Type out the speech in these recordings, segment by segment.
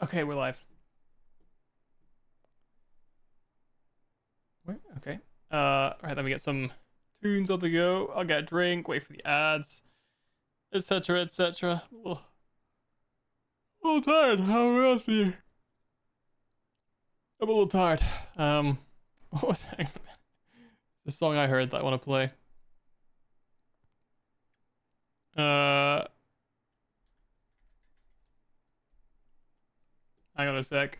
Okay, we're live. Wait, okay. Alright, let me get some tunes on the go. I'll get a drink, wait for the ads, etc., etc. A little tired. How else are you? I'm a little tired. What was that? The song I heard that I want to play. Uh, Hang on a sec.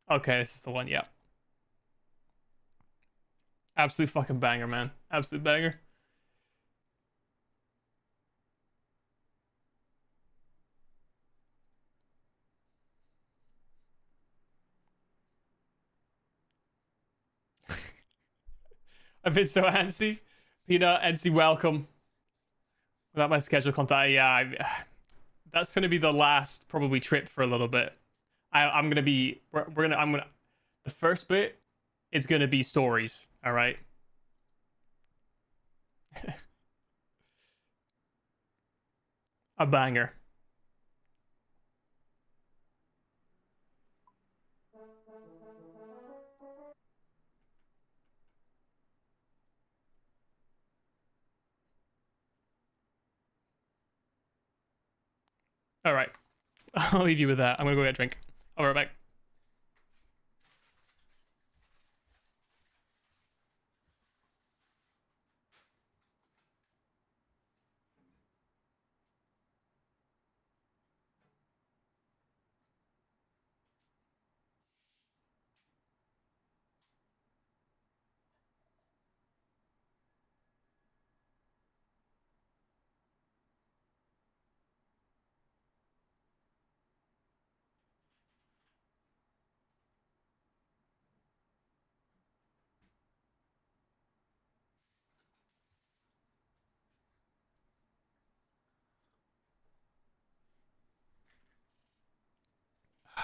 Okay, this is the one. Yeah, absolute fucking banger, man. Absolute banger. I've been so antsy. Peanut, antsy, welcome. Without my scheduled contact, yeah, that's gonna be the last probably trip for a little bit. I'm gonna be. We're gonna. I'm gonna. The first bit is gonna be stories. All right. A banger. All right. I'll leave you with that. I'm gonna go get a drink. I'll be right back.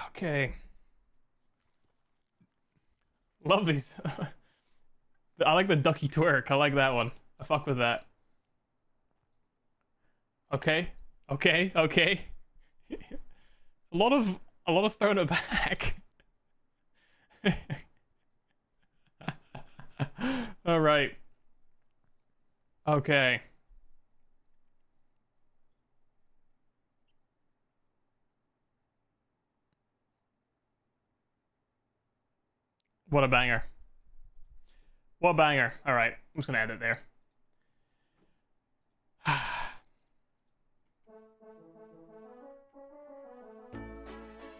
Okay. Love these. I like the ducky twerk. I like that one. I fuck with that. Okay. Okay. Okay. A lot of throwing it back. All right. Okay. What a banger. What a banger. All right. I'm just gonna end it there.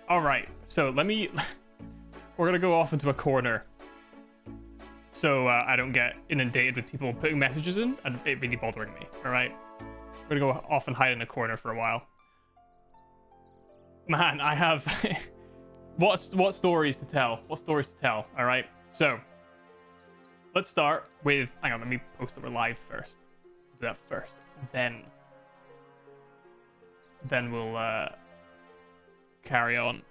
All right. So let me. We're gonna go off into a corner, so I don't get inundated with people putting messages in and it really bothering me. All right. We're gonna go off and hide in a corner for a while. Man, I have. what stories to tell? What stories to tell? All right. So let's start with. Hang on. Let me post that we're live first. Do that first. Then we'll carry on.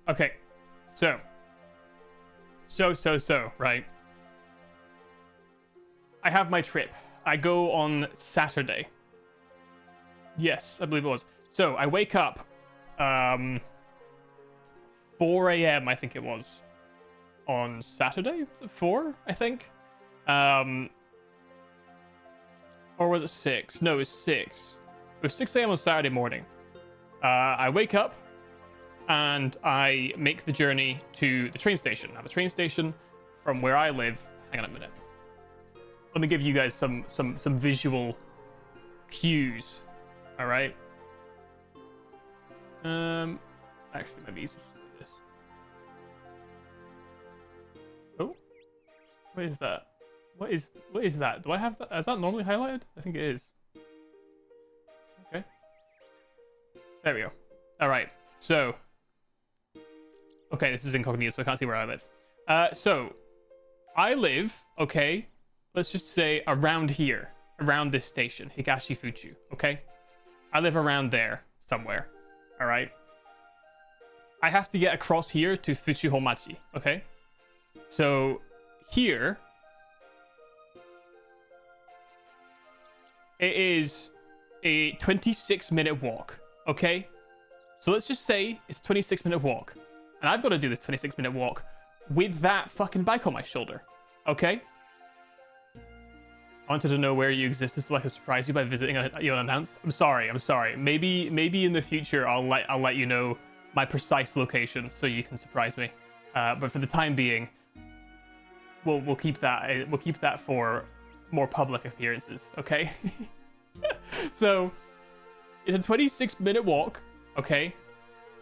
Okay, so, right? I have my trip. I go on Saturday. Yes, I believe it was. So I wake up, 4 a.m. I think it was on Saturday. Was it 4? I think. Or was it 6? No, it was 6. It was 6 a.m. on Saturday morning. I wake up and I make the journey to the train station. Now, the train station from where I live. Hang on a minute. Let me give you guys some visual cues. All right. Actually, maybe easier to do this. Oh, what is that? What is that? Do I have that? Is that normally highlighted? I think it is. Okay. There we go. All right. So. Okay, this is incognito, so I can't see where I live. So I live. Okay. Let's just say around here, around this station, Higashi Fuchu. Okay. I live around there somewhere. All right. I have to get across here to Fuchihomachi, okay? So here, it is a 26-minute walk, okay? So let's just say it's a 26-minute walk. And I've got to do this 26-minute walk with that fucking bike on my shoulder, okay? I wanted to know where you existed so I could surprise you by visiting you unannounced. I'm sorry. Maybe in the future I'll let you know my precise location so you can surprise me. But for the time being, we'll keep that for more public appearances, okay? So it's a 26-minute walk, okay?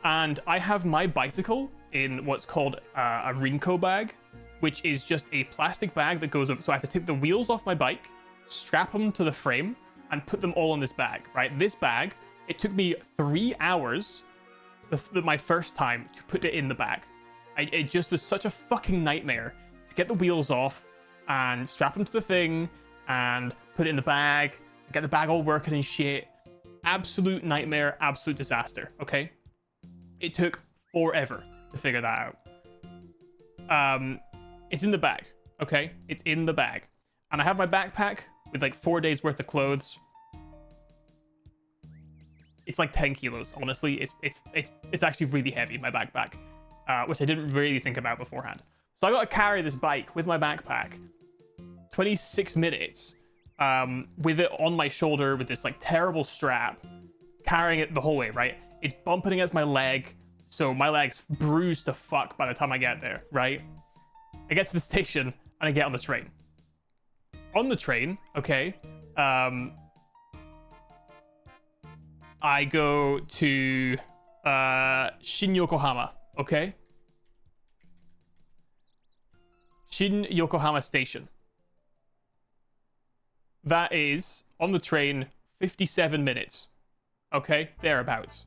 And I have my bicycle in what's called a Rinko bag, which is just a plastic bag that goes over. So I have to take the wheels off my bike, strap them to the frame, and put them all in this bag, right? This bag, it took me 3 hours my first time to put it in the bag. It just was such a fucking nightmare to get the wheels off and strap them to the thing and put it in the bag, get the bag all working and shit. Absolute nightmare, absolute disaster, okay? It took forever to figure that out. It's in the bag, okay? It's in the bag. And I have my backpack with like 4 days worth of clothes. It's like 10 kilos, honestly. It's actually really heavy, my backpack, which I didn't really think about beforehand. So I got to carry this bike with my backpack 26 minutes with it on my shoulder with this like terrible strap, carrying it the whole way, right? It's bumping against my leg, so my leg's bruised to fuck by the time I get there, right? I get to the station and I get on the train. On the train, okay, I go to Shin Yokohama, okay? Shin Yokohama Station. That is, on the train, 57 minutes. Okay? Thereabouts.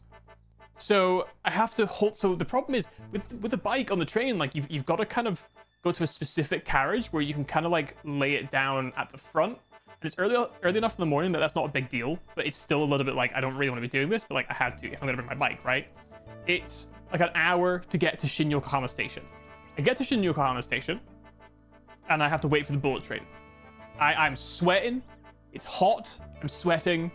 So, I have to hold... So, the problem is, with the bike on the train, like, you've got to kind of go to a specific carriage where you can kind of, like, lay it down at the front. And it's early enough in the morning that that's not a big deal, but it's still a little bit like, I don't really want to be doing this, but, like, I had to if I'm going to bring my bike, right? It's, like, an hour to get to Shin Yokohama Station. I get to Shin Yokohama Station, and I have to wait for the bullet train. I'm sweating. It's hot. I'm sweating.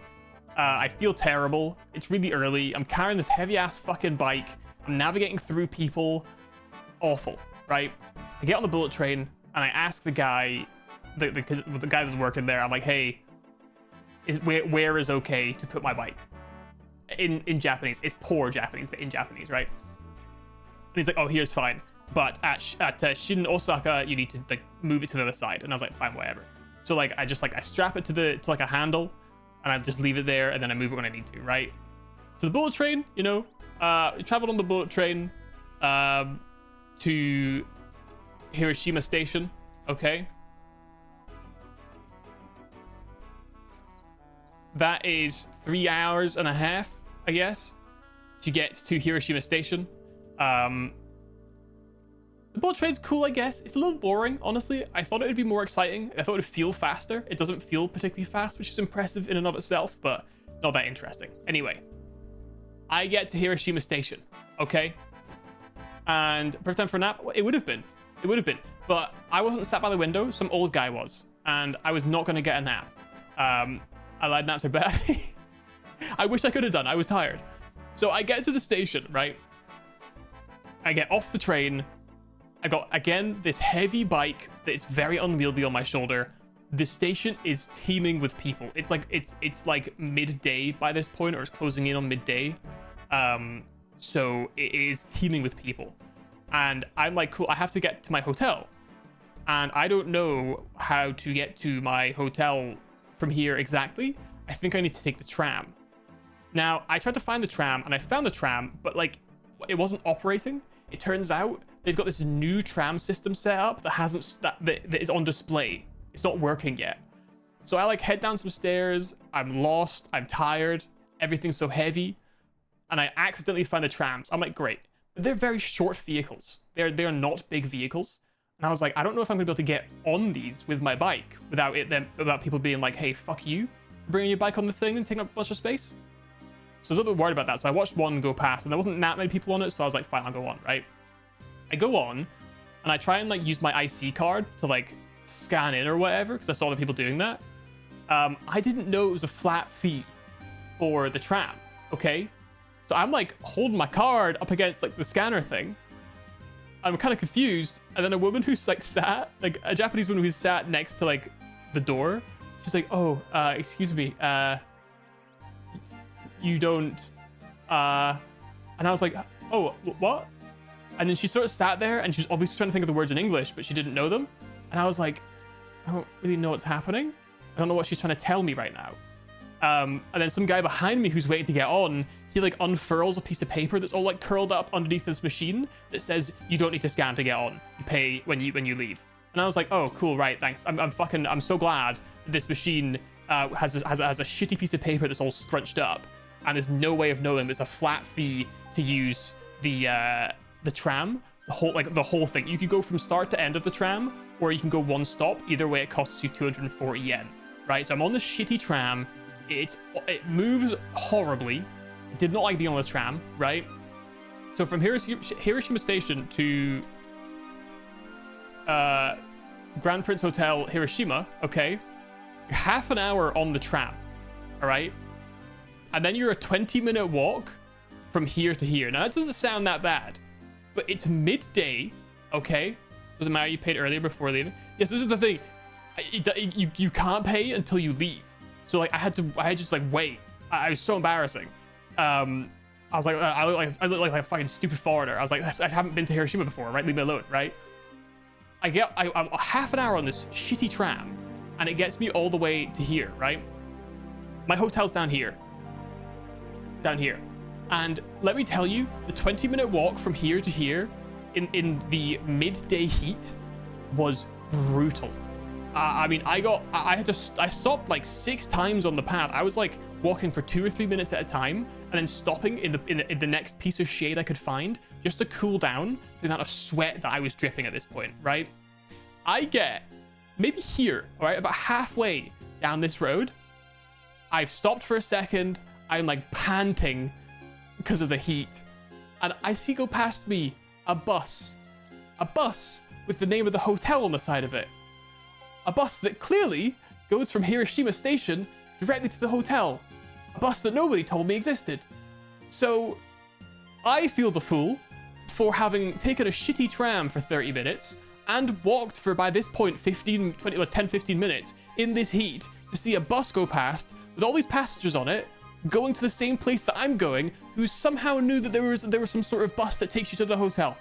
I feel terrible. It's really early. I'm carrying this heavy-ass fucking bike. I'm navigating through people. Awful, right? I get on the bullet train, and I ask the guy, the guy that's working there, I'm like, hey, where is okay to put my bike? In Japanese. It's poor Japanese, but in Japanese, right? And he's like, oh, here's fine. But at Shin Osaka, you need to like move it to the other side. And I was like, fine, whatever. So like I strap it to like a handle, and I just leave it there, and then I move it when I need to, right? So the bullet train, you know, we traveled on the bullet train to Hiroshima Station, okay? That is 3 hours and a half, I guess, to get to Hiroshima Station. The bullet train's cool, I guess. It's a little boring, honestly. I thought it would be more exciting. I thought it would feel faster. It doesn't feel particularly fast, which is impressive in and of itself, but not that interesting. Anyway, I get to Hiroshima Station, okay? And perfect time for a nap? It would have been. It would have been. But I wasn't sat by the window. Some old guy was. And I was not going to get a nap. I lied, naps are bad. I wish I could have done. I was tired. So I get to the station, right? I get off the train. I got, again, this heavy bike that is very unwieldy on my shoulder. The station is teeming with people. It's like midday by this point, or it's closing in on midday. So it is teeming with people. And I'm like, cool, I have to get to my hotel. And I don't know how to get to my hotel from here exactly. I think I need to take the tram. Now, I tried to find the tram, and I found the tram, but like, it wasn't operating. It turns out they've got this new tram system set up that is on display. It's not working yet. So I like head down some stairs. I'm lost. I'm tired. Everything's so heavy. And I accidentally find the trams. I'm like, great. But they're very short vehicles. They're not big vehicles. And I was like, I don't know if I'm gonna be able to get on these with my bike without people being like, hey, fuck you for bringing your bike on the thing and taking up a bunch of space. So I was a little bit worried about that. So I watched one go past, and there wasn't that many people on it. So I was like, fine, I'll go on, right? I go on, and I try and like use my IC card to like scan in or whatever, because I saw the people doing that. I didn't know it was a flat fee for the tram. Okay, so I'm like holding my card up against like the scanner thing. I'm kind of confused, and then a woman who's like sat, like a Japanese woman who's sat next to like the door, she's like, oh, excuse me, you don't, and I was like, oh, what? And then she sort of sat there, and she was obviously trying to think of the words in English, but she didn't know them. And I was like, I don't really know what's happening. I don't know what she's trying to tell me right now. And then some guy behind me who's waiting to get on, he like unfurls a piece of paper that's all like curled up underneath this machine that says you don't need to scan to get on. You pay when you leave. And I was like, oh, cool, right, thanks. I'm so glad that this machine has a shitty piece of paper that's all scrunched up, and there's no way of knowing there's a flat fee to use the tram, the whole thing. You could go from start to end of the tram, or you can go one stop. Either way, it costs you 240 yen, right? So I'm on this shitty tram. It moves horribly. Did not like being on this tram, right? So from Hiroshima Station to Grand Prince Hotel, Hiroshima, okay, you're half an hour on the tram, all right? And then you're a 20-minute walk from here to here. Now, that doesn't sound that bad, but it's midday, okay? Doesn't matter, you paid earlier before leaving. Yes, this is the thing. You can't pay until you leave. So, like, I had to just, like, wait. I was so embarrassing. I was like, I look like a fucking stupid foreigner. I was like, I haven't been to Hiroshima before, right? Leave me alone, right? I'm half an hour on this shitty tram, and it gets me all the way to here, right? My hotel's down here. Down here. And let me tell you, the 20-minute walk from here to here in the midday heat was brutal. I mean, I stopped like 6 times on the path. I was like walking for 2 or 3 minutes at a time, and then stopping in the next piece of shade I could find just to cool down the amount of sweat that I was dripping at this point, right? I get maybe here, all right, about halfway down this road. I've stopped for a second. I'm like panting because of the heat, and I see go past me a bus with the name of the hotel on the side of it. A bus that clearly goes from Hiroshima Station directly to the hotel. A bus that nobody told me existed. So I feel the fool for having taken a shitty tram for 30 minutes and walked for, by this point, 10, 15 minutes in this heat to see a bus go past with all these passengers on it going to the same place that I'm going, who somehow knew that there was some sort of bus that takes you to the hotel.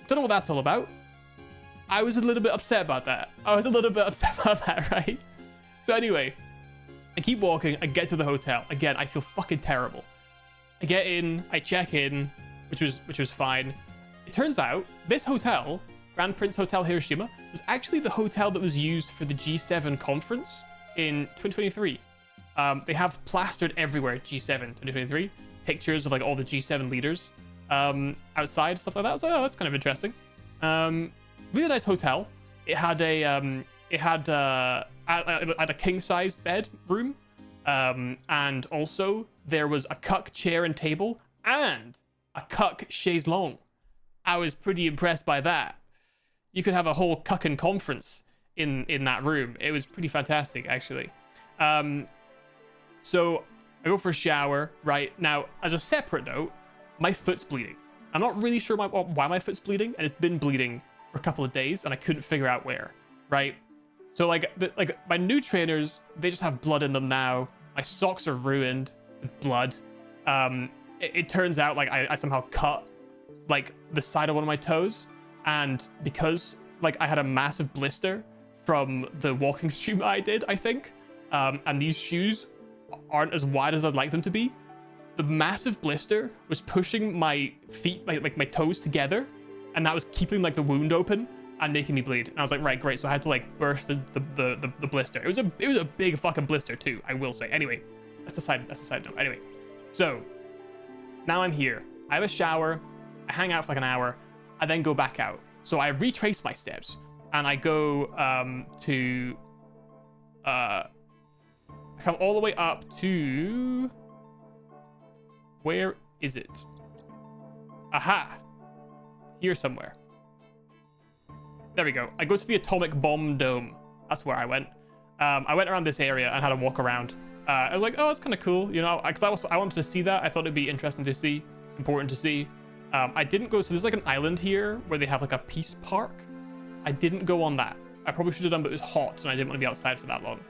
Don't know what that's all about. I was a little bit upset about that. Right? So anyway, I keep walking. I get to the hotel. Again, I feel fucking terrible. I get in. I check in, which was fine. It turns out this hotel, Grand Prince Hotel Hiroshima, was actually the hotel that was used for the G7 conference in 2023. They have plastered everywhere G7 2023 pictures of like all the G7 leaders outside, stuff like that. So that's kind of interesting. Really nice hotel. It had a king-sized bed room, and also there was a cuck chair and table and a cuck chaise longue. I was pretty impressed by that. You could have a whole cucking conference in that room. It was pretty fantastic, actually. So I go for a shower. Right now, as a separate note, my foot's bleeding. I'm not really sure why my foot's bleeding, and it's been bleeding for a couple of days, and I couldn't figure out where, right? So like my new trainers, they just have blood in them now. My socks are ruined with blood. It turns out like I somehow cut like the side of one of my toes, and because like I had a massive blister from the walking stream I did, I think, and these shoes aren't as wide as I'd like them to be. The massive blister was pushing my feet, like my toes together, and that was keeping like the wound open and making me bleed. And I was like, right, great. So I had to like burst the blister. It was a big fucking blister too, I will say. Anyway, that's the side note. Anyway, so now I'm here. I have a shower. I hang out for like an hour. I then go back out. So I retrace my steps, and I go I come all the way up to Where is it? Aha! Here somewhere. There we go. I go to the Atomic Bomb Dome. That's where I went. I went around this area and had a walk around. I was like, oh, it's kind of cool, you know, because I wanted to see that. I thought it'd be interesting to see, important to see. I didn't go, so there's like an island here where they have like a peace park. I didn't go on that. I probably should have done, but it was hot and I didn't want to be outside for that long.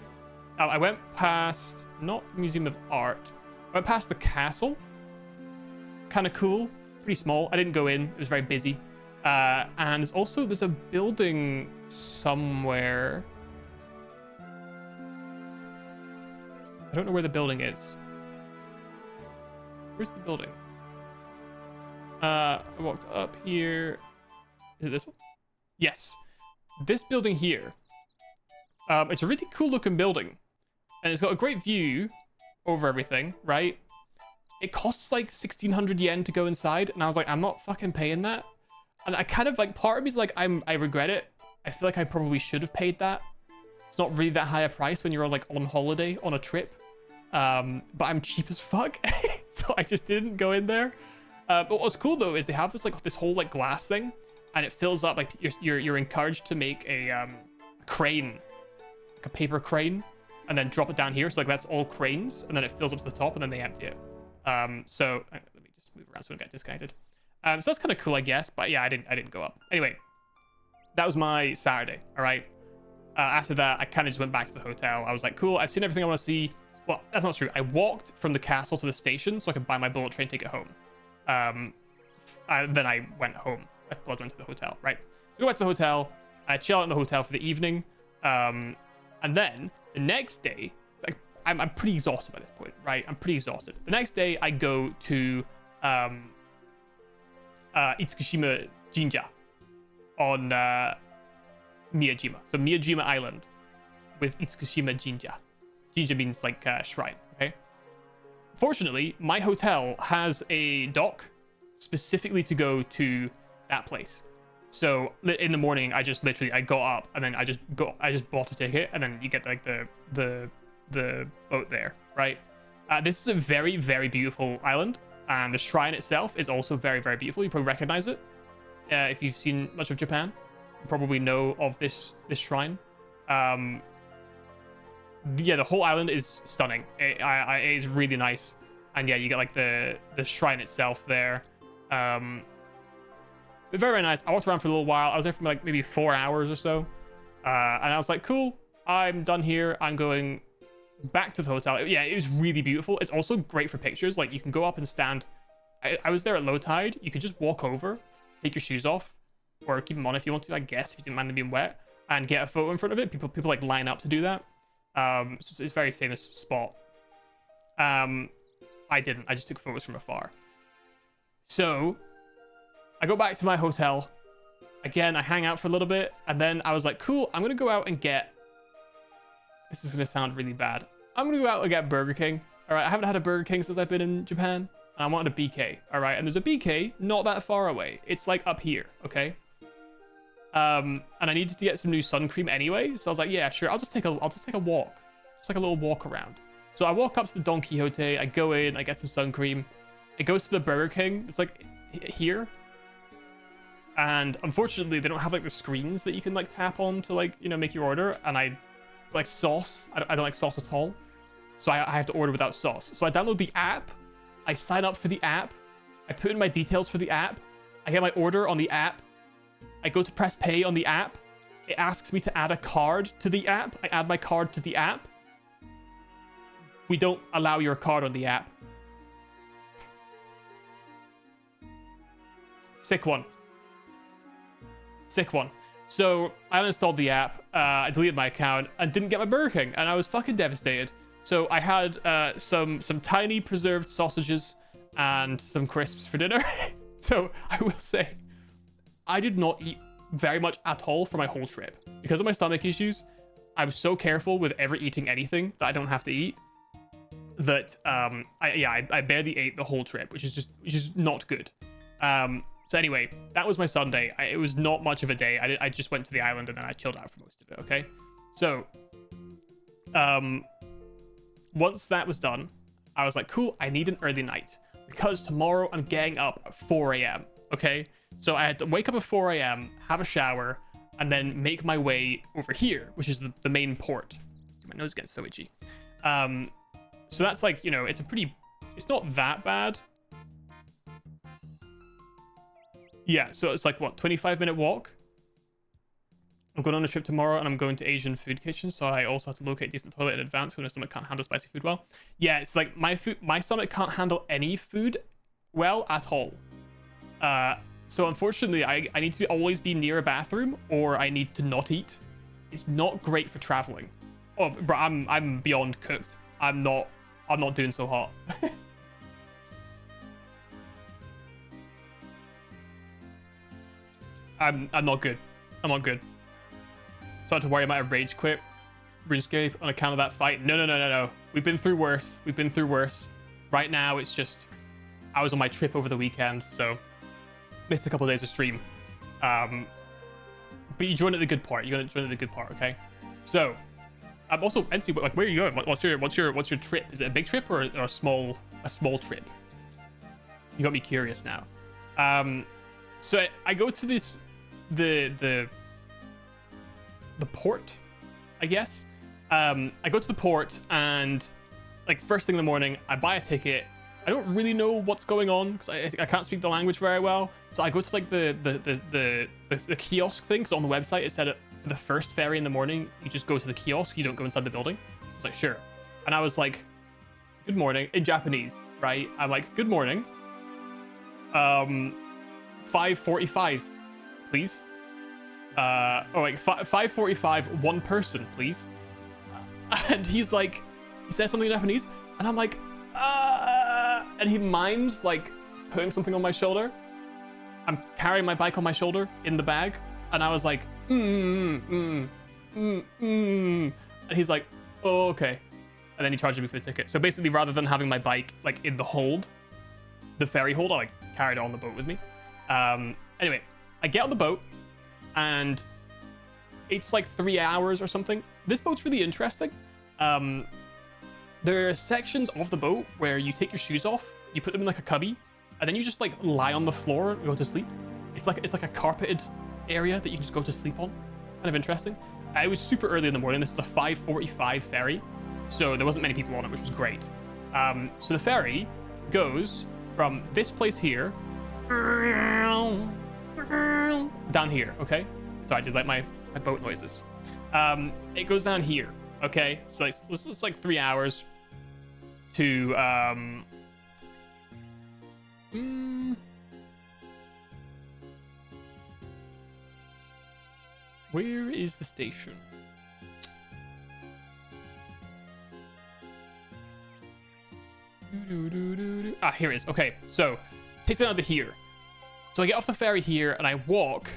I went past, not the Museum of Art, I went past the castle. It's kind of cool. It's pretty small. I didn't go in. It was very busy. And there's a building somewhere. I don't know where the building is. Where's the building? I walked up here. Is it this one? Yes. This building here. It's a really cool looking building. And it's got a great view over everything, right? It costs like 1,600 yen to go inside. And I was like, I'm not fucking paying that. And I kind of like, part of me is like, I regret it. I feel like I probably should have paid that. It's not really that high a price when you're like on holiday, on a trip. But I'm cheap as fuck. So I just didn't go in there. But what's cool though is they have this whole like glass thing, and it fills up. Like you're encouraged to make a crane, like a paper crane, and then drop it down here. So like that's all cranes, and then it fills up to the top, and then they empty it. So let me just move around so I don't get disconnected. So that's kind of cool, I guess. But yeah, I didn't go up. Anyway, that was my Saturday. All right. After that, I kind of just went back to the hotel. I was like, cool, I've seen everything I want to see. Well, that's not true. I walked from the castle to the station so I could buy my bullet train ticket home. Then I went home. I went to the hotel, right? I go back to the hotel. I chill out in the hotel for the evening. And then the next day, it's like I'm pretty exhausted by this point, right? I'm pretty exhausted. The next day, I go to Itsukushima Jinja on Miyajima. So Miyajima Island with Itsukushima Jinja. Jinja means like shrine, okay? Fortunately, my hotel has a dock specifically to go to that place. So in the morning, I got up and then I just bought a ticket, and then you get like the boat there, right? This is a very, very beautiful island, and the shrine itself is also very, very beautiful. You probably recognize it if you've seen much of Japan. You probably know of this shrine. Yeah, the whole island is stunning. It is really nice, and yeah, you get like the shrine itself there. Very, very nice. I walked around for a little while. I was there for like maybe 4 hours or so, and I was like, cool, I'm done here. I'm going back to the hotel. Yeah, it was really beautiful. It's also great for pictures. Like you can go up and stand. I was there at low tide. You could just walk over, take your shoes off, or keep them on if you want to, I guess, if you didn't mind them being wet, and get a photo in front of it. People like line up to do that. So it's a very famous spot. I didn't. I just took photos from afar. So I go back to my hotel. Again, I hang out for a little bit, and then I was like, cool, I'm going to go out and get... This is going to sound really bad. I'm going to go out and get Burger King. All right, I haven't had a Burger King since I've been in Japan, and I wanted a BK. All right, and there's a BK not that far away. It's like up here, okay? And I needed to get some new sun cream anyway, so I was like, yeah, sure, I'll just take a walk, just like a little walk around. So I walk up to the Don Quixote, I go in, I get some sun cream. It goes to the Burger King. It's like here, and unfortunately they don't have like the screens that you can like tap on to like, you know, make your order. And I like sauce. I don't like sauce at all, so I have to order without sauce. So I download the app, I sign up for the app, I put in my details for the app, I get my order on the app. I go to press pay on the app. It asks me to add a card to the app. I add my card to the app. We don't allow your card on the app. Sick one. Sick one. So I uninstalled the app. I deleted my account and didn't get my Burger King, and I was fucking devastated. So I had some tiny preserved sausages and some crisps for dinner. So I will say, I did not eat very much at all for my whole trip. Because of my stomach issues, I was so careful with ever eating anything that I don't have to eat that I barely ate the whole trip, which is just not good. So anyway, that was my Sunday. It was not much of a day. I just went to the island and then I chilled out for most of it, okay? So, once that was done, I was like, cool, I need an early night. because tomorrow I'm getting up at 4 a.m. Okay, so I had to wake up at 4 a.m., have a shower, and then make my way over here, which is the main port. My nose is getting so itchy. So that's like, you know, it's not that bad. Yeah, so it's like, what, 25-minute walk? I'm going on a trip tomorrow, and I'm going to Asian food kitchen, so I also have to locate a decent toilet in advance because my stomach can't handle spicy food well. Yeah, it's like my stomach can't handle any food well at all. So unfortunately, I need to always be near a bathroom, or I need to not eat. It's not great for traveling. Oh, bro, I'm beyond cooked. I'm not doing so hot. I'm not good. I'm not good. Started to worry I might have rage quit RuneScape on account of that fight. No. We've been through worse. We've been through worse. Right now, it's just I was on my trip over the weekend, so missed a couple of days of stream. But you joined at the good part. You're gonna join at the good part, okay? So, I'm also NC. Like, where are you going? What's your trip? Is it a big trip or a small trip? You got me curious now. So I go to this the port, I guess. I go to the port and like first thing in the morning, I buy a ticket. I don't really know what's going on because I can't speak the language very well. So I go to like the kiosk thing. Because on the website it said for the first ferry in the morning, you just go to the kiosk. You don't go inside the building. It's like, sure. And I was like, good morning in Japanese, right? I'm like, good morning. 5:45, please. Or like 5:45, one person, please. And he's like, he says something in Japanese, and I'm like, and he mimes like putting something on my shoulder. I'm carrying my bike on my shoulder in the bag, and I was like, and he's like, oh, okay. And then he charged me for the ticket. So basically, rather than having my bike like in the hold, the ferry hold, I like carried it on the boat with me. Anyway, I get on the boat, and it's like 3 hours or something. This boat's really interesting. There are sections of the boat where you take your shoes off, you put them in like a cubby, and then you just like lie on the floor and go to sleep. It's like a carpeted area that you can just go to sleep on. Kind of interesting. It was super early in the morning. This is a 5:45 ferry, so there wasn't many people on it, which was great. So the ferry goes from this place here down here, okay? So I just like my boat noises. It goes down here, okay? So it's like 3 hours to where is the station? Ah, here it is. Okay, so it takes me down to here. So I get off the ferry here and I walk,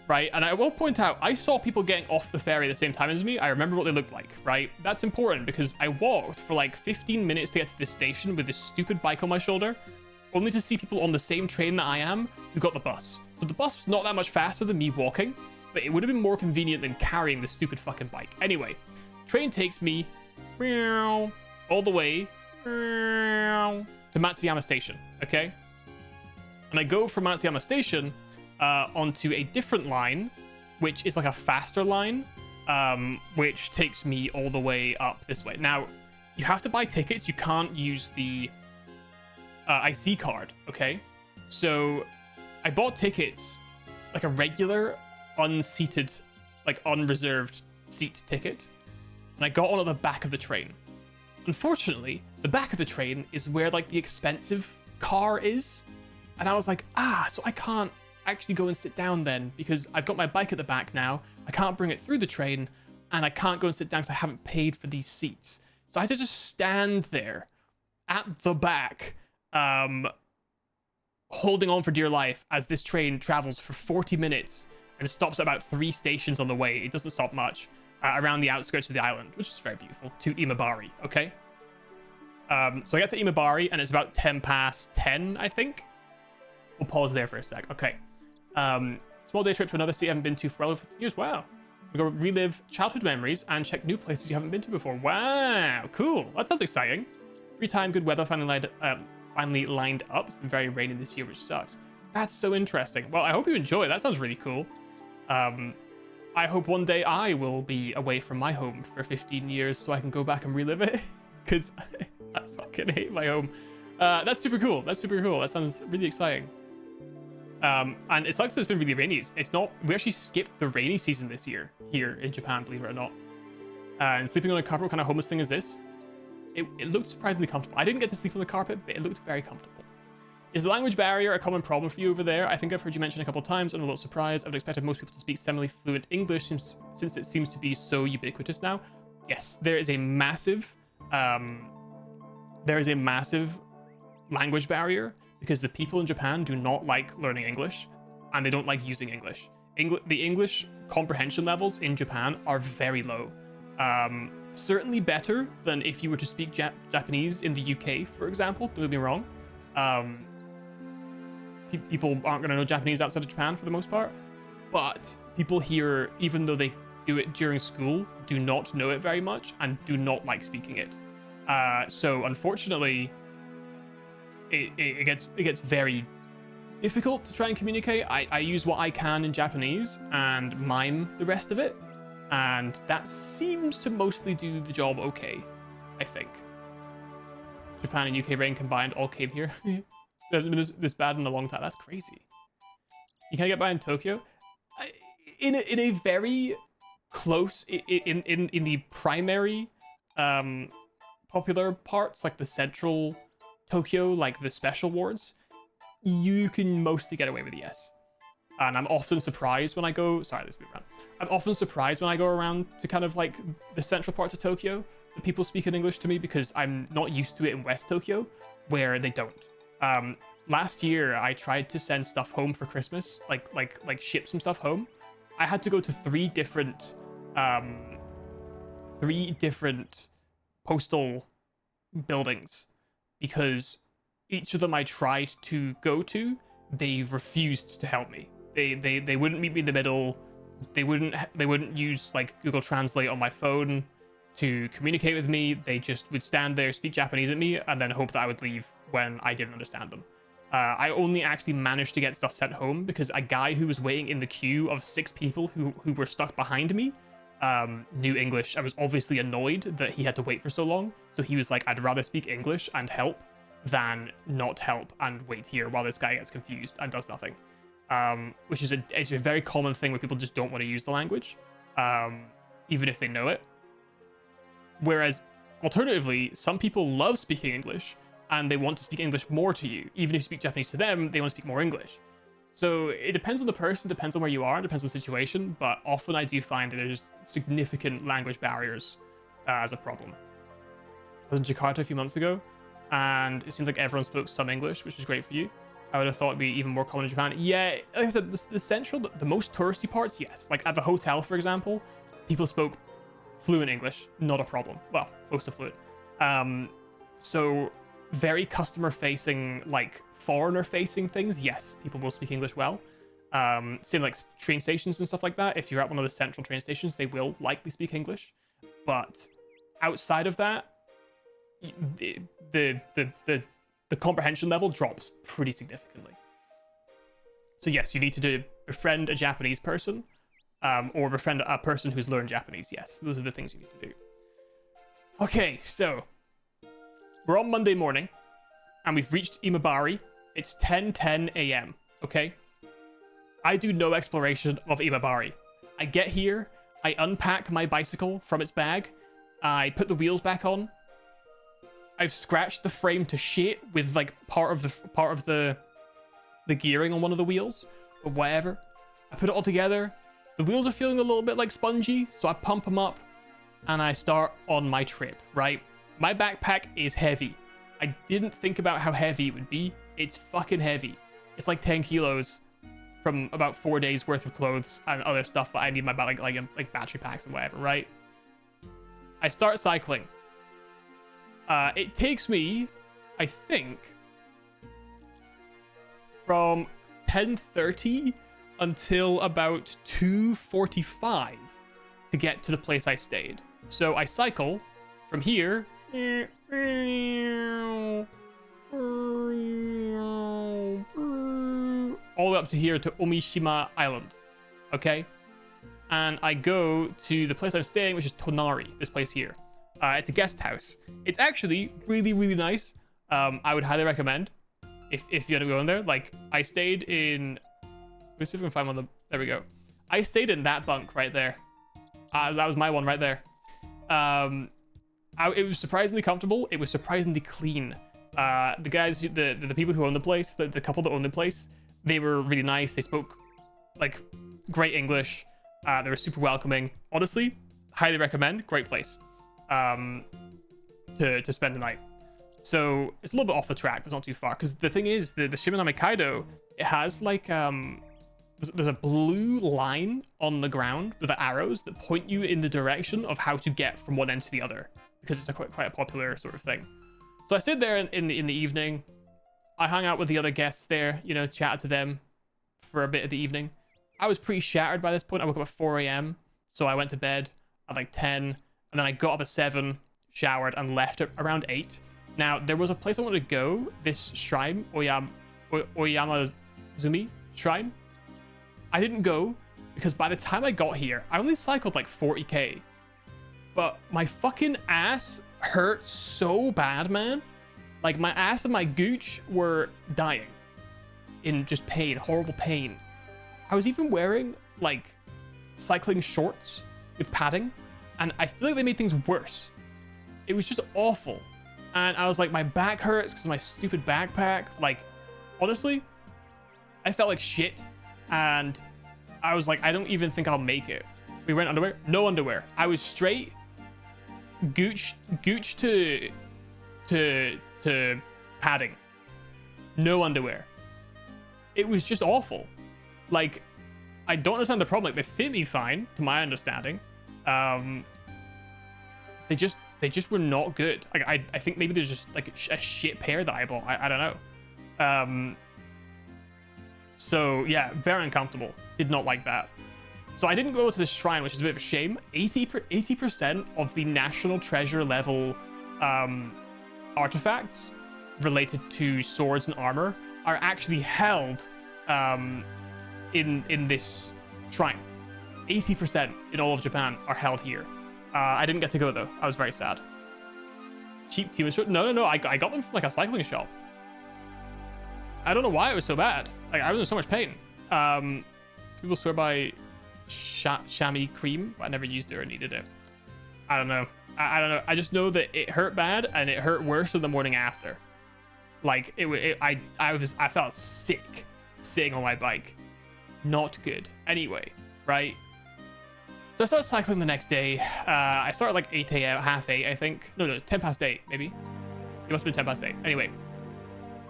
right? And I will point out, I saw people getting off the ferry at the same time as me. I remember what they looked like, right? That's important because I walked for like 15 minutes to get to this station with this stupid bike on my shoulder, only to see people on the same train that I am who got the bus. So the bus was not that much faster than me walking, but it would have been more convenient than carrying the stupid fucking bike. Anyway, train takes me all the way to Matsuyama Station, okay? And I go from Matsuyama Station onto a different line, which is like a faster line, which takes me all the way up this way. Now, you have to buy tickets. You can't use the IC card, okay? So I bought tickets, like a regular, unseated, like unreserved seat ticket, and I got on at the back of the train. Unfortunately, the back of the train is where like the expensive car is. And I was like, so I can't actually go and sit down then because I've got my bike at the back now. I can't bring it through the train and I can't go and sit down because I haven't paid for these seats. So I had to just stand there at the back, holding on for dear life as this train travels for 40 minutes and it stops at about 3 stations on the way. It doesn't stop much around the outskirts of the island, which is very beautiful, to Imabari, okay? So I get to Imabari and it's about 10 past 10, I think. We'll pause there for a sec. Okay. Small day trip to another city I haven't been to for well over 50 years. Wow. We go relive childhood memories and check new places you haven't been to before. Wow. Cool. That sounds exciting. Free time, good weather, finally lined up. It's been very rainy this year, which sucks. That's so interesting. Well, I hope you enjoy it. That sounds really cool. I hope one day I will be away from my home for 15 years so I can go back and relive it, because I fucking hate my home. That's super cool. That's super cool. That sounds really exciting. And it sucks that it's been really rainy. It's not... We actually skipped the rainy season this year here in Japan, believe it or not. And sleeping on a carpet, what kind of homeless thing is this? It looked surprisingly comfortable. I didn't get to sleep on the carpet, but it looked very comfortable. Is the language barrier a common problem for you over there? I think I've heard you mention a couple of times. I'm a little surprised. I would expected most people to speak semi-fluent English since it seems to be so ubiquitous now. Yes, there is a massive language barrier because the people in Japan do not like learning English and they don't like using English. The English comprehension levels in Japan are very low. Certainly better than if you were to speak Japanese in the UK, for example. Don't get me wrong. People aren't going to know Japanese outside of Japan for the most part, but people here, even though they do it during school, do not know it very much and do not like speaking it. So unfortunately, it gets very difficult to try and communicate. I use what I can in Japanese and mime the rest of it, and that seems to mostly do the job okay, I think. Japan and UK rain combined all came here. It hasn't been this bad in a long time. That's crazy. You can't get by in Tokyo. In a very close in the primary popular parts, like the central Tokyo, like the special wards, you can mostly get away with yes. And I'm often surprised when I go. Sorry, let's move around. I'm often surprised when I go around to kind of like the central parts of Tokyo that people speak in English to me, because I'm not used to it in West Tokyo, where they don't. Last year I tried to send stuff home for Christmas, like ship some stuff home. I had to go to three different postal buildings because each of them I tried to go to, they refused to help me. They wouldn't meet me in the middle. They wouldn't use like Google Translate on my phone to communicate with me. They just would stand there, speak Japanese at me, and then hope that I would leave when I didn't understand them. I only actually managed to get stuff sent home because a guy who was waiting in the queue of 6 people who were stuck behind me knew English. I was obviously annoyed that he had to wait for so long. So he was like, I'd rather speak English and help than not help and wait here while this guy gets confused and does nothing. Which is it's a very common thing where people just don't want to use the language, even if they know it. Whereas, alternatively, some people love speaking English and they want to speak English more to you. Even if you speak Japanese to them, they want to speak more English. So it depends on the person, depends on where you are, depends on the situation, but often I do find that there's significant language barriers as a problem. I was in Jakarta a few months ago, and it seemed like everyone spoke some English, which was great for you. I would have thought it'd be even more common in Japan. Yeah, like I said, the central, the most touristy parts, yes. Like at the hotel, for example, people spoke fluent English, not a problem. Well, close to fluent. So very customer-facing, like foreigner-facing things, yes, people will speak English well. Same like train stations and stuff like that. If you're at one of the central train stations, they will likely speak English. But outside of that, the comprehension level drops pretty significantly. So yes, you need to befriend a Japanese person, or befriend a person who's learned Japanese. Yes, those are the things you need to do. Okay, so we're on Monday morning, and we've reached Imabari. It's 10:10 a.m., okay? I do no exploration of Imabari. I get here, I unpack my bicycle from its bag, I put the wheels back on, I've scratched the frame to shit with like part of the gearing on one of the wheels, but whatever. I put it all together. The wheels are feeling a little bit like spongy, so I pump them up and I start on my trip, right? My backpack is heavy. I didn't think about how heavy it would be. It's fucking heavy. It's like 10 kilos from about 4 days worth of clothes and other stuff that I need in my bag, like battery packs and whatever, right? I start cycling. It takes me, I think, from 10:30 until about 2:45 to get to the place I stayed. So I cycle from here all the way up to here to Omishima Island. Okay? And I go to the place I'm staying, which is Tonari, this place here. It's a guest house. It's actually really, really nice. I would highly recommend if you want to go in there. Like, I stayed in... Let's see if we can find one of them. There we go. I stayed in that bunk right there. That was my one right there. It was surprisingly comfortable. It was surprisingly clean. The guys, the people who own the place, the couple that owned the place, they were really nice. They spoke, like, great English. They were super welcoming. Honestly, highly recommend. Great place to spend the night. So it's a little bit off the track, but it's not too far. Because the thing is, the Shimanami Kaido, it has like there's a blue line on the ground with arrows that point you in the direction of how to get from one end to the other, because it's quite a popular sort of thing. So I stayed there in the evening. I hung out with the other guests there, you know, chatted to them for a bit of the evening. I was pretty shattered by this point. I woke up at 4 a.m. So I went to bed at like 10, and then I got up at 7, showered, and left at around 8. Now, there was a place I wanted to go, this shrine, Oyamazumi shrine. I didn't go because by the time I got here, I only cycled like 40k. But my fucking ass hurt so bad, man. Like, my ass and my gooch were dying in just pain, horrible pain. I was even wearing, like, cycling shorts with padding, and I feel like they made things worse. It was just awful. And I was like, my back hurts because of my stupid backpack. Like, honestly, I felt like shit. And I was like, I don't even think I'll make it. We wearing underwear? No underwear. I was straight gooch to padding. No underwear. It was just awful. Like, I don't understand the problem. Like, they fit me fine, to my understanding. They just were not good. Like, I think maybe there's just like a shit pair that I bought. I don't know. So yeah, very uncomfortable. Did not like that. So I didn't go to the shrine, which is a bit of a shame. 80% of the national treasure level artifacts related to swords and armor are actually held in this shrine. 80% in all of Japan are held here. I didn't get to go though. I was very sad. Cheap team instructor? No. I got them from like a cycling shop. I don't know why it was so bad. Like, I was in so much pain. People swear by chamois cream, but I never used it or needed it. I don't know. I don't know. I just know that it hurt bad and it hurt worse in the morning after. Like, I felt sick sitting on my bike. Not good. Anyway, right? So I started cycling the next day. I started like 8 a.m., half 8, I think. No, 10 past 8, maybe. It must have been 10 past 8. Anyway,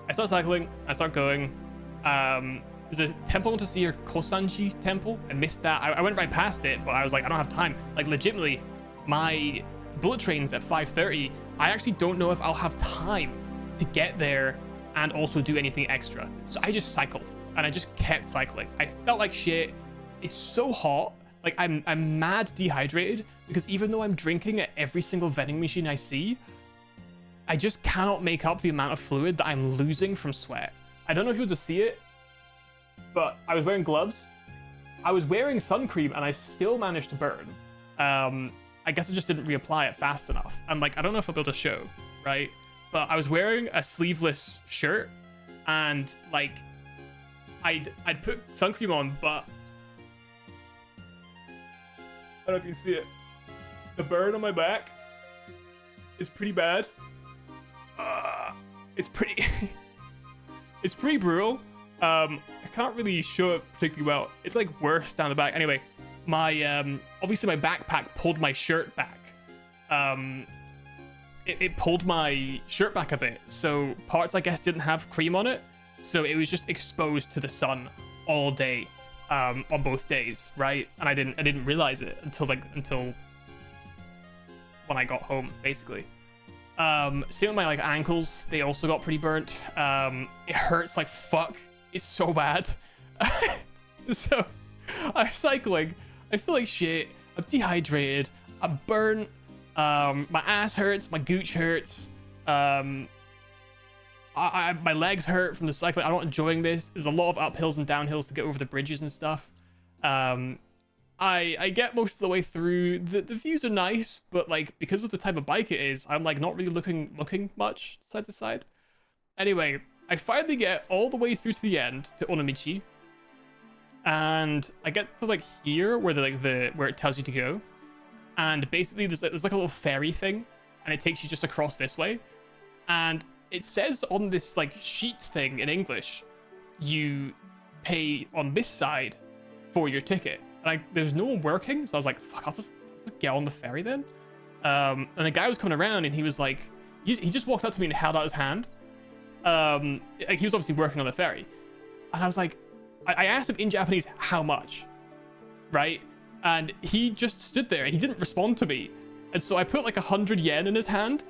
I start cycling. I start going. There's a temple I want to see here, Kosanji Temple. I missed that. I went right past it, but I was like, I don't have time. Like, legitimately, my bullet train's at 5:30. I actually don't know if I'll have time to get there and also do anything extra. So I just cycled, and I just kept cycling. I felt like shit. It's so hot. Like, I'm mad dehydrated because even though I'm drinking at every single vending machine I see, I just cannot make up the amount of fluid that I'm losing from sweat. I don't know if you want to see it, but I was wearing gloves. I was wearing sun cream and I still managed to burn. I guess I just didn't reapply it fast enough. And like, I don't know if I'll be able to show, right? But I was wearing a sleeveless shirt and like, I'd put sun cream on, but I don't know if you can see it. The burn on my back is pretty bad. It's pretty it's pretty brutal. I can't really show it particularly well. It's like worse down the back. Anyway, my obviously my backpack pulled my shirt back. It pulled my shirt back a bit, so parts I guess didn't have cream on it, so it was just exposed to the sun all day on both days, right? And I didn't realize it until when I got home, basically. Same with my like ankles, they also got pretty burnt. It hurts like fuck. It's so bad. So I'm cycling, I feel like shit, I'm dehydrated, I'm burnt, my ass hurts, my gooch hurts, I my legs hurt from the cycling. I'm not enjoying this. There's a lot of uphills and downhills to get over the bridges and stuff. I get most of the way through. The views are nice, but like because of the type of bike it is, I'm like not really looking much side to side. Anyway, I finally get all the way through to the end to Onomichi, and I get to like here where where it tells you to go, and basically there's like a little ferry thing, and it takes you just across this way, and it says on this like sheet thing in English, you pay on this side for your ticket. And there's no one working, so I was like, fuck, I'll just get on the ferry then. And a guy was coming around, and he was like, he just walked up to me and held out his hand. Like he was obviously working on the ferry, and I was like, I asked him in Japanese how much, right? And he just stood there and he didn't respond to me, and so I put like 100 yen in his hand,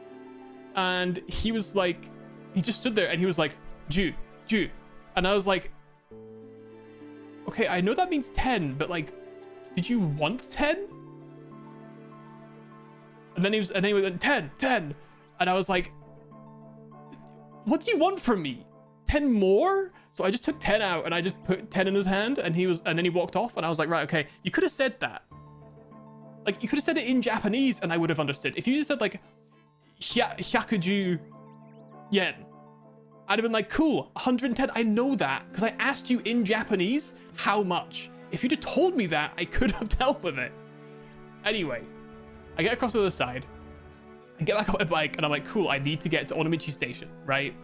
and he was like, he just stood there and he was like, Ju, and I was like, okay, I know that means 10, but like, did you want 10? And then he went 10, and I was like, what do you want from me? 10 more? So I just took 10 out and I just put 10 in his hand, and then he walked off, and I was like, right, okay, you could have said that. Like, you could have said it in Japanese and I would have understood. If you just said like, hyakuju yen, I'd have been like, cool, 110, I know that, because I asked you in Japanese how much. If you'd have told me that, I could have dealt with it. Anyway, I get across to the other side, I get back on my bike, and I'm like, cool, I need to get to Onomichi Station, right?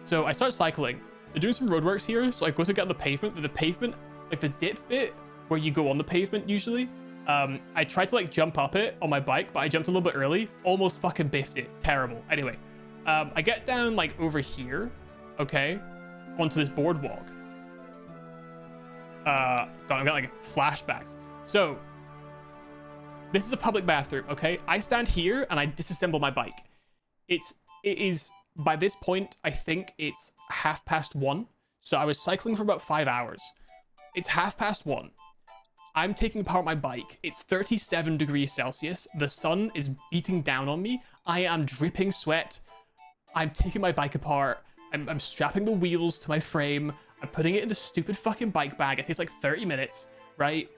So I start cycling. They're doing some roadworks here, so I go to get on the pavement, but the pavement, like the dip bit, where you go on the pavement usually, I tried to like jump up it on my bike, but I jumped a little bit early, almost fucking biffed it. Terrible. Anyway, I get down like over here, okay, onto this boardwalk. God, I've got like flashbacks. So this is a public bathroom, okay? I stand here and I disassemble my bike. It is, by this point, I think it's 1:30. So I was cycling for about 5 hours. It's 1:30. I'm taking apart my bike. It's 37 degrees Celsius. The sun is beating down on me. I am dripping sweat. I'm taking my bike apart. I'm strapping the wheels to my frame. I'm putting it in the stupid fucking bike bag. It takes like 30 minutes, right?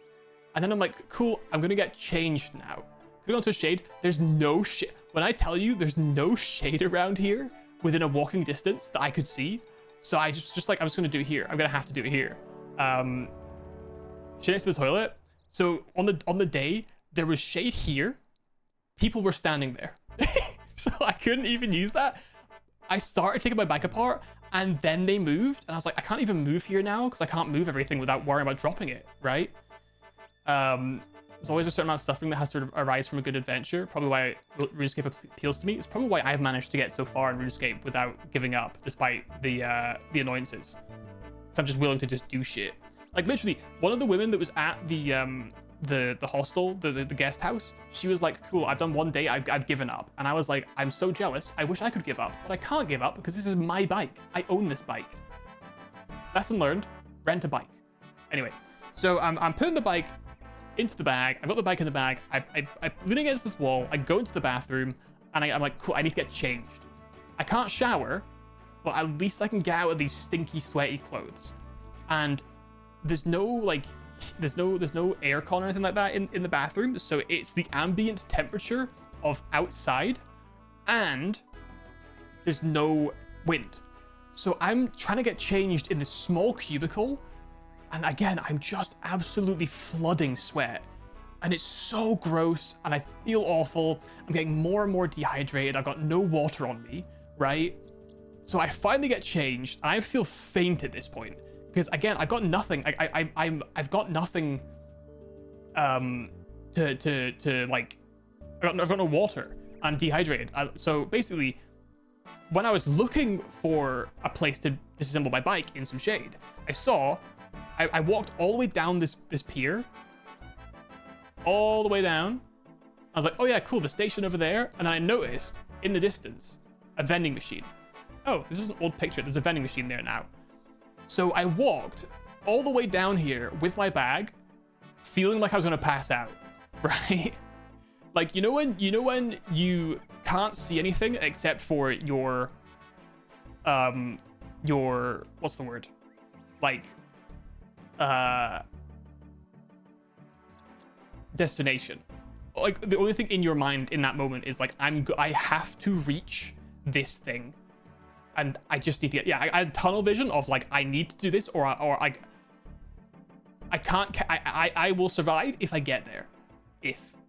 And then I'm like, cool, I'm gonna get changed now. Could go into a shade. There's no shade. When I tell you there's no shade around here within a walking distance that I could see. So I just like, I'm just gonna do it here. I'm gonna have to do it here. Shade next to the toilet. So on the day, there was shade here. People were standing there. So I couldn't even use that. I started taking my bike apart, and then they moved, and I was like, I can't even move here now because I can't move everything without worrying about dropping it, right? There's always a certain amount of suffering that has to arise from a good adventure. Probably why RuneScape appeals to me. It's probably why I've managed to get so far in RuneScape without giving up, despite the annoyances. So I'm just willing to just do shit. Like literally, one of the women that was at the hostel, the guest house, she was like, cool, I've done one day, I've given up. And I was like, I'm so jealous, I wish I could give up, but I can't give up because this is my bike. I own this bike. Lesson learned, rent a bike. Anyway, so I'm putting the bike into the bag. I've got the bike in the bag. I'm leaning against this wall. I go into the bathroom, and I'm like, cool, I need to get changed. I can't shower, but at least I can get out of these stinky, sweaty clothes. And there's no like, there's no aircon or anything like that in the bathroom. So it's the ambient temperature of outside, and there's no wind. So I'm trying to get changed in this small cubicle. And again, I'm just absolutely flooding sweat. And it's so gross, and I feel awful. I'm getting more and more dehydrated. I've got no water on me, right? So I finally get changed, and I feel faint at this point. Because again, I've got nothing. I've got nothing to like, I've got no water. I'm dehydrated. So basically, when I was looking for a place to disassemble my bike in some shade, I walked all the way down this pier, all the way down. I was like, oh yeah, cool, the station over there. And then I noticed in the distance a vending machine. Oh, this is an old picture. There's a vending machine there now. So I walked all the way down here with my bag, feeling like I was gonna pass out, right? Like, you know when you can't see anything except for your your, what's the word? Like, destination. Like, the only thing in your mind in that moment is like, I have to reach this thing. And I just need to get, yeah, I had tunnel vision of like, I need to do this, or I can't, I will survive if I get there.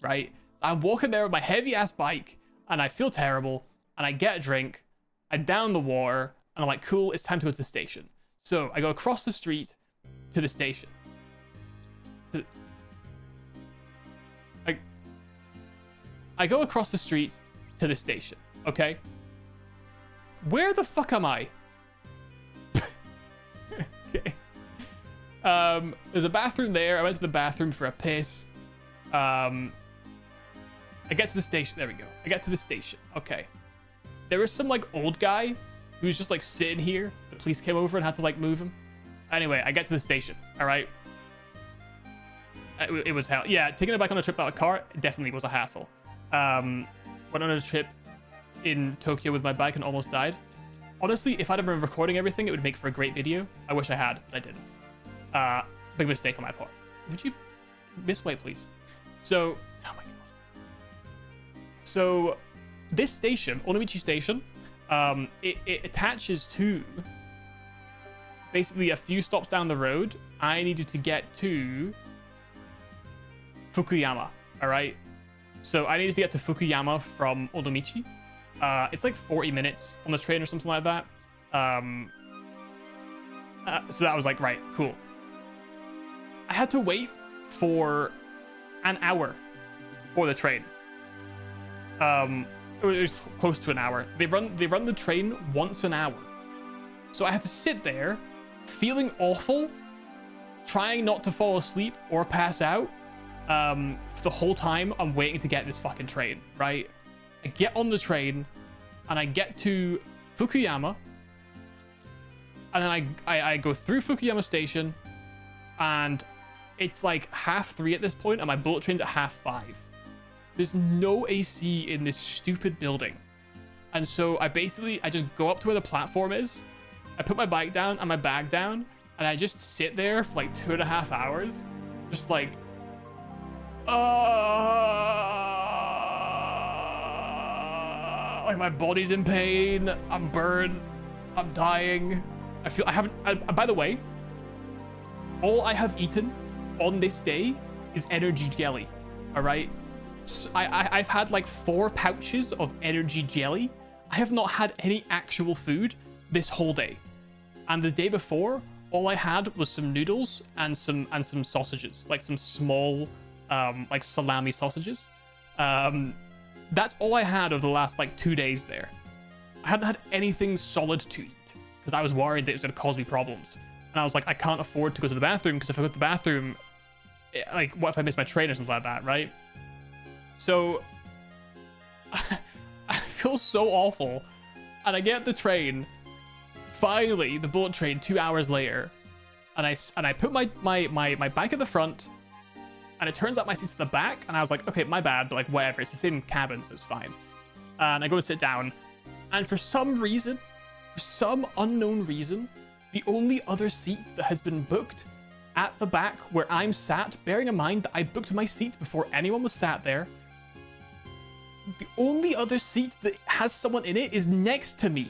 Right? I'm walking there with my heavy ass bike, and I feel terrible, and I get a drink, I down the water, and I'm like, cool, it's time to go to the station. So I go across the street to the station. I go across the street to the station, okay? Where the fuck am I? Okay. There's a bathroom there. I went to the bathroom for a piss. I get to the station. There we go. I get to the station. Okay. There was some like old guy who was just like sitting here. The police came over and had to like move him. Anyway, I get to the station. All right. It was hell. Yeah, taking it back on a trip without a car definitely was a hassle. Went on a trip in Tokyo with my bike and almost died. Honestly, if I'd have been recording everything, it would make for a great video. I wish I had, but I didn't. Big mistake on my part. Would you this way, please? So, oh my god. So, this station, Onomichi Station, it attaches to basically a few stops down the road. I needed to get to Fukuyama. All right. So I needed to get to Fukuyama from Onomichi. It's like 40 minutes on the train or something like that. So that was like, right, cool. I had to wait for an hour for the train. It was close to an hour. They run the train once an hour. So I had to sit there feeling awful, trying not to fall asleep or pass out. For the whole time I'm waiting to get this fucking train, right? I get on the train and I get to Fukuyama, and then I go through Fukuyama Station, and it's like 3:30 at this point, and my bullet train's at 5:30. There's no AC in this stupid building, and so I just go up to where the platform is, I put my bike down and my bag down, and I just sit there for like 2.5 hours, just like like my body's in pain, I'm burned, I'm dying. By the way, all I have eaten on this day is energy jelly. All right, so I've had like 4 pouches of energy jelly. I have not had any actual food this whole day, and the day before all I had was some noodles and some sausages, like some small like salami sausages. That's all I had over the last like 2 days there. I hadn't had anything solid to eat because I was worried that it was going to cause me problems. And I was like, I can't afford to go to the bathroom, because if I go to the bathroom, like, what if I miss my train or something like that, right? So I feel so awful. And I get the train, finally, the bullet train 2 hours later, and I put my bike at the front, and it turns out my seat's at the back, and I was like, okay, my bad, but like, whatever, it's the same cabin, so it's fine. And I go to sit down, and for some reason, for some unknown reason, the only other seat that has been booked at the back where I'm sat, bearing in mind that I booked my seat before anyone was sat there, the only other seat that has someone in it is next to me.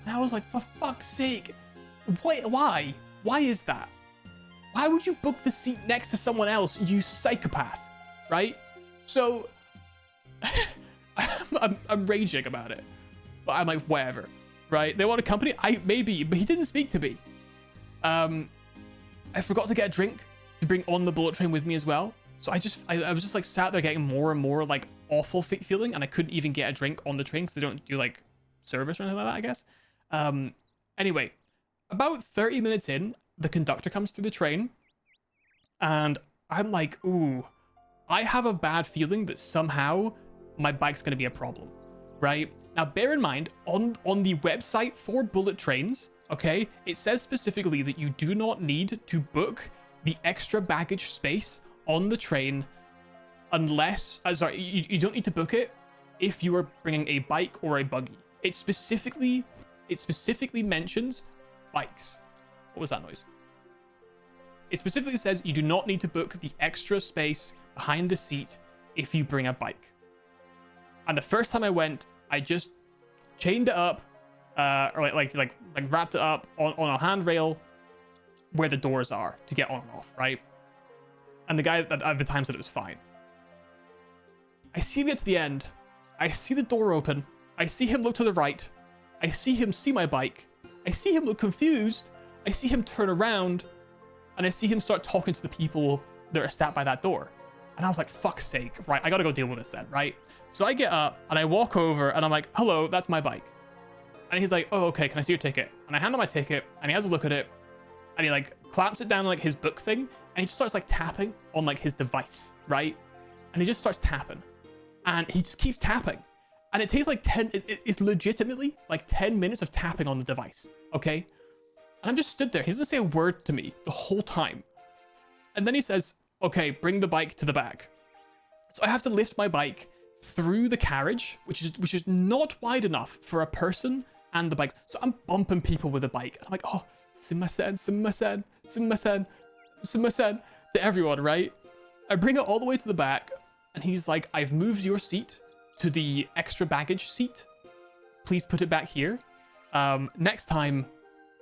And I was like, for fuck's sake, why? Why is that? Why would you book the seat next to someone else, you psychopath, right? So, I'm raging about it, but I'm like, whatever, right? They want a company, maybe, but he didn't speak to me. I forgot to get a drink to bring on the bullet train with me as well. So I was just like sat there getting more and more like awful feeling, and I couldn't even get a drink on the train because they don't do like service or anything like that, I guess. Anyway, about 30 minutes in, the conductor comes through the train, and I'm like, ooh, I have a bad feeling that somehow my bike's going to be a problem, right? Now, bear in mind, on the website for bullet trains, okay, it says specifically that you do not need to book the extra baggage space on the train unless, you don't need to book it if you are bringing a bike or a buggy. It specifically it specifically mentions bikes. What was that noise? It specifically says you do not need to book the extra space behind the seat if you bring a bike. And the first time I went, I just chained it up, or like wrapped it up on a handrail where the doors are to get on and off, right? And the guy at the time said it was fine. I see him get to the end. I see the door open. I see him look to the right. I see him see my bike. I see him look confused. I see him turn around. And I see him start talking to the people that are sat by that door. And I was like, fuck's sake, right? I gotta go deal with this then, right? So I get up and I walk over and I'm like, hello, that's my bike. And he's like, oh, okay, can I see your ticket? And I hand him my ticket and he has a look at it. And he like clamps it down on like his book thing. And he just starts like tapping on like his device, right? And he just starts tapping. And he just keeps tapping. And it takes like it's legitimately like 10 minutes of tapping on the device, okay? And I'm just stood there. He doesn't say a word to me the whole time. And then he says, okay, bring the bike to the back. So I have to lift my bike through the carriage, which is not wide enough for a person and the bike. So I'm bumping people with the bike. And I'm like, oh, sumimasen, sumimasen, sumimasen, sumimasen, to everyone, right? I bring it all the way to the back. And he's like, I've moved your seat to the extra baggage seat. Please put it back here. Next time,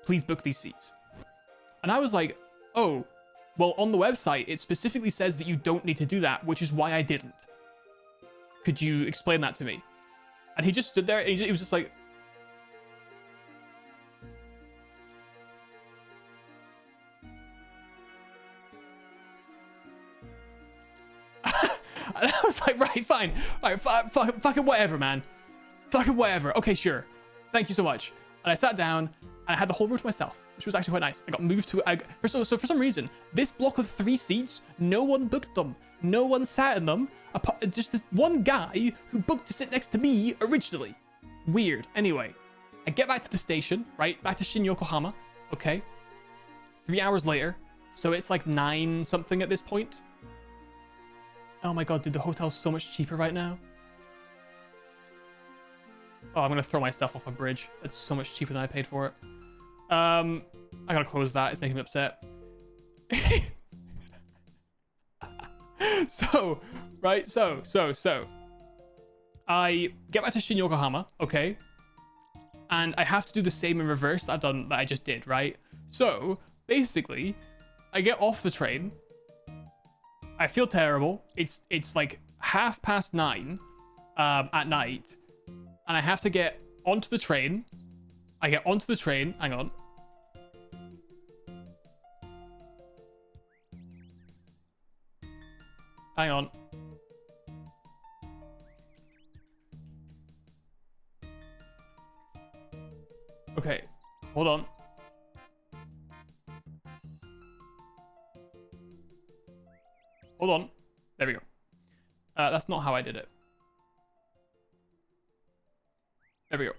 please book these seats. And I was like, oh, well, on the website, it specifically says that you don't need to do that, which is why I didn't. Could you explain that to me? And he just stood there and he was just like, and I was like, right, fine. All right, fucking whatever, man. Fucking whatever. Okay, sure. Thank you so much. And I sat down and I had the whole room to myself, which was actually quite nice. I got moved to so for some reason, this block of 3 seats, no one booked them. No one sat in them. Just this one guy who booked to sit next to me originally. Weird. Anyway, I get back to the station, right? Back to Shin Yokohama. Okay. 3 hours later. So it's like 9 something at this point. Oh my god, dude, the hotel's so much cheaper right now. Oh, I'm gonna throw myself off a bridge. It's so much cheaper than I paid for it. I gotta close that. It's making me upset. So, right, so. I get back to Shin Yokohama, okay? And I have to do the same in reverse that I just did, right? So, basically, I get off the train. I feel terrible. It's like 9:30 at night. And I have to get onto the train. I get onto the train. Hang on. Hang on. Okay. Hold on. Hold on. There we go. That's not how I did it. There we go.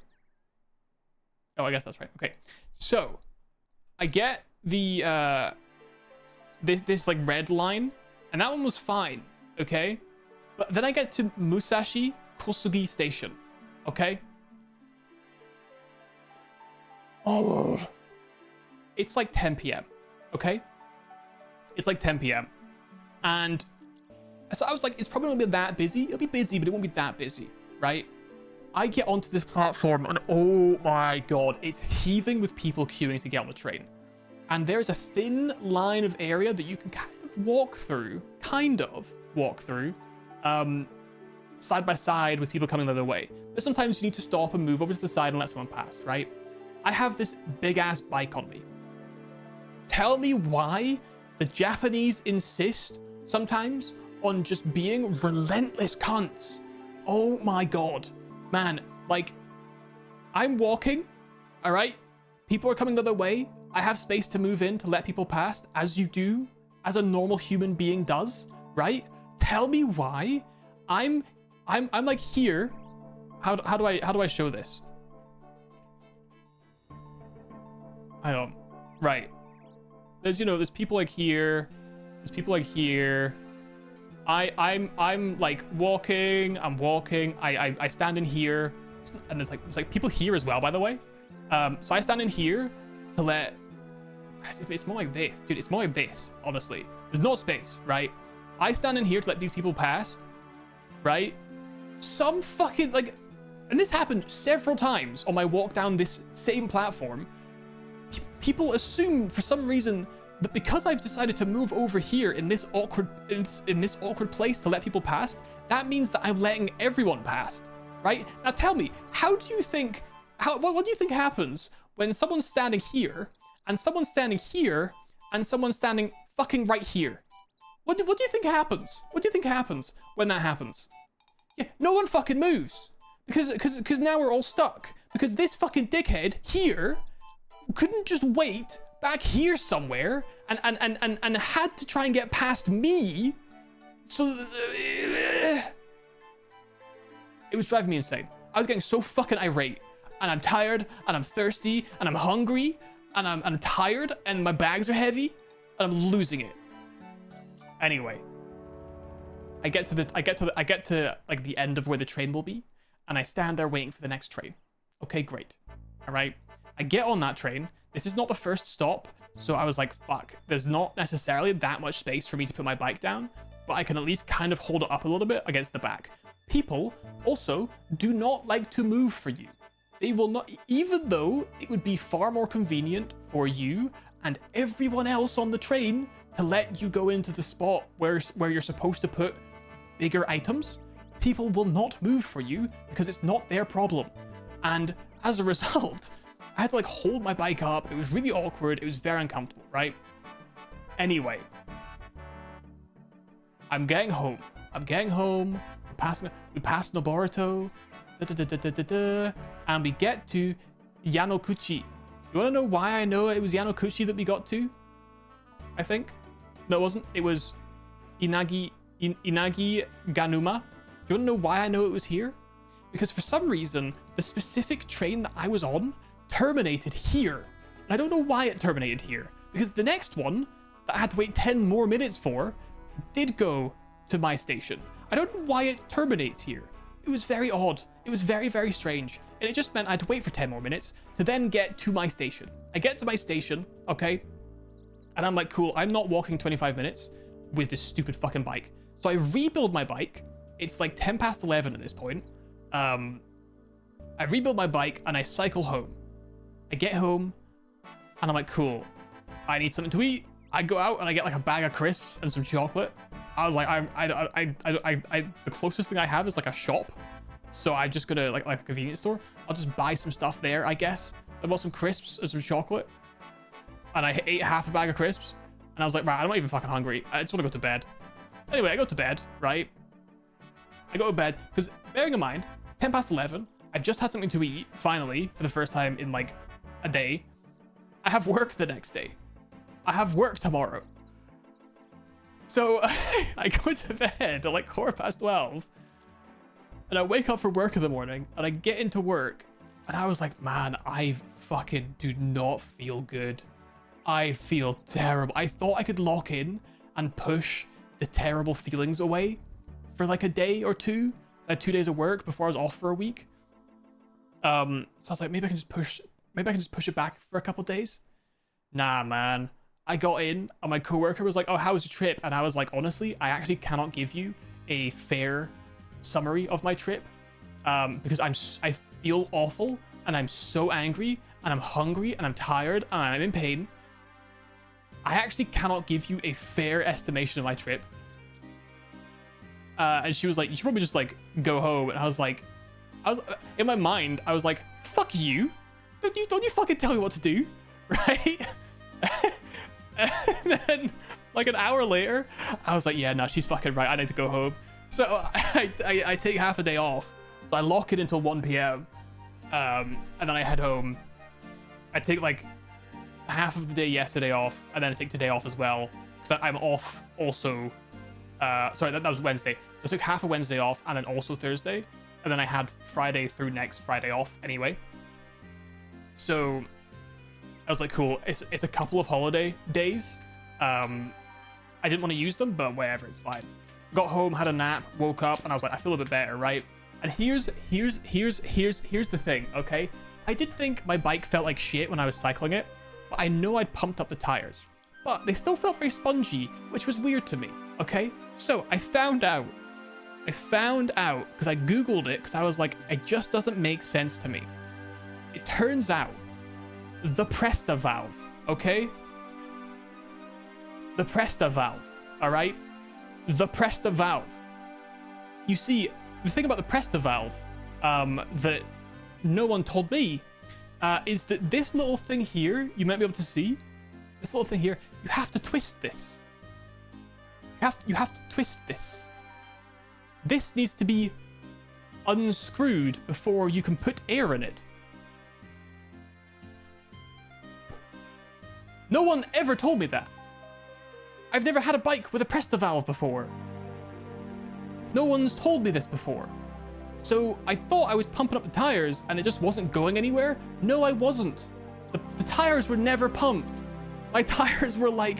Oh, I guess that's right. Okay. So, I get the, this like red line, and that one was fine, okay? But then I get to Musashi Kosugi Station, okay? Oh. It's like 10 p.m., okay? It's like 10 p.m. And so I was like, it's probably not going to be that busy. It'll be busy, but it won't be that busy, right? I get onto this platform and oh my god, it's heaving with people queuing to get on the train. And there's a thin line of area that you can kind of walk through, side by side with people coming the other way. But sometimes you need to stop and move over to the side and let someone pass, right? I have this big ass bike on me. Tell me why the Japanese insist sometimes on just being relentless cunts. Oh my god. Man, like, I'm walking, all right? People are coming the other way. I have space to move in to let people past, as you do, as a normal human being does, right? Tell me why I'm like here. How do I show this? I don't. Right. There's people like here. There's people like here. I'm like walking. I'm walking. I stand in here, and there's like people here as well, by the way. So I stand in here to let... It's more like this. Dude, it's more like this, honestly. There's no space, right? I stand in here to let these people past, right? Some fucking, like... And this happened several times on my walk down this same platform. People assume, for some reason, that because I've decided to move over here in this awkward place to let people past, that means that I'm letting everyone past, right? Now tell me, how do you think... What do you think happens when someone's standing here, and someone's standing here, and someone's standing fucking right here? What do you think happens? What do you think happens when that happens? Yeah, no one fucking moves. Because now we're all stuck. Because this fucking dickhead here couldn't just wait back here somewhere and had to try and get past me. So it was driving me insane. I was getting so fucking irate. And I'm tired, and I'm thirsty, and I'm hungry, and I'm tired, and my bags are heavy, and I'm losing it. Anyway, I get to like the end of where the train will be, and I stand there waiting for the next train. Okay, great. All right. I get on that train. This is not the first stop, so I was like, fuck, there's not necessarily that much space for me to put my bike down, but I can at least kind of hold it up a little bit against the back. People also do not like to move for you. They will not, even though it would be far more convenient for you and everyone else on the train to let you go into the spot where you're supposed to put bigger items, people will not move for you because it's not their problem. And as a result, I had to like hold my bike up. It was really awkward. It was very uncomfortable, right? Anyway, I'm getting home. We pass Noboruto. And we get to Yanokuchi. You want to know why I know it was Yanokuchi that we got to? I think. No, it wasn't. It was Inagi Ganuma. Do you want to know why I know it was here? Because for some reason, the specific train that I was on terminated here. And I don't know why it terminated here. Because the next one that I had to wait 10 more minutes for did go to my station. I don't know why it terminates here. It was very odd. It was very, very strange. And it just meant I had to wait for 10 more minutes to then get to my station. I get to my station, okay? And I'm like, cool, I'm not walking 25 minutes with this stupid fucking bike. So I rebuild my bike. It's like 10 past 11 at this point. I rebuild my bike and I cycle home. I get home and I'm like, cool, I need something to eat. I go out and I get like a bag of crisps and some chocolate. I was like, the closest thing I have is like a shop. So I'm just gonna like a convenience store. I'll just buy some stuff there, I guess. I bought some crisps and some chocolate. And I ate half a bag of crisps. And I was like, right, I'm not even fucking hungry. I just want to go to bed. Anyway, I go to bed, right? I go to bed because bearing in mind, 10 past 11, I've just had something to eat, finally, for the first time in like a day. I have work the next day. I have work tomorrow. So I go to bed at like 12:15. And I wake up for work in the morning and I get into work and I was like, man, I fucking do not feel good. I feel terrible. I thought I could lock in and push the terrible feelings away for like a day or two. I had 2 days of work before I was off for a week. So I was like, maybe I can just push it back for a couple days. Nah, man. I got in and my coworker was like, oh, how was your trip? And I was like, honestly, I actually cannot give you a fair summary of my trip because I feel awful and I'm so angry and I'm hungry and I'm tired and I'm in pain. I actually cannot give you a fair estimation of my trip. And she was like, you should probably just like go home. And I was in my mind, I was like, fuck you. Don't you fucking tell me what to do, right? And then like an hour later, I was like, yeah, no, she's fucking right. I need to go home. So I take half a day off. So I lock it until 1 p.m. And then I head home. I take like half of the day yesterday off, and then I take today off as well because I'm off also. Sorry, that was Wednesday. So I took half of Wednesday off and then also Thursday, and then I had Friday through next Friday off anyway. So I was like, cool, it's a couple of holiday days. I didn't want to use them, but whatever, it's fine. Got home, had a nap, woke up, and I was like, I feel a bit better, right? And here's the thing, okay? I did think my bike felt like shit when I was cycling it, but I know I'd pumped up the tires. But they still felt very spongy, which was weird to me, okay? So I found out, because I Googled it, because I was like, it just doesn't make sense to me. It turns out, the Presta valve, okay? The Presta valve, all right? The Presta valve. You see, the thing about the Presta valve that no one told me is that this little thing here, you might be able to see, this little thing here, you have to twist this. You have to twist this. This needs to be unscrewed before you can put air in it. No one ever told me that. I've never had a bike with a Presta valve before. No one's told me this before. So I thought I was pumping up the tires and it just wasn't going anywhere. No, I wasn't. The tires were never pumped. My tires were like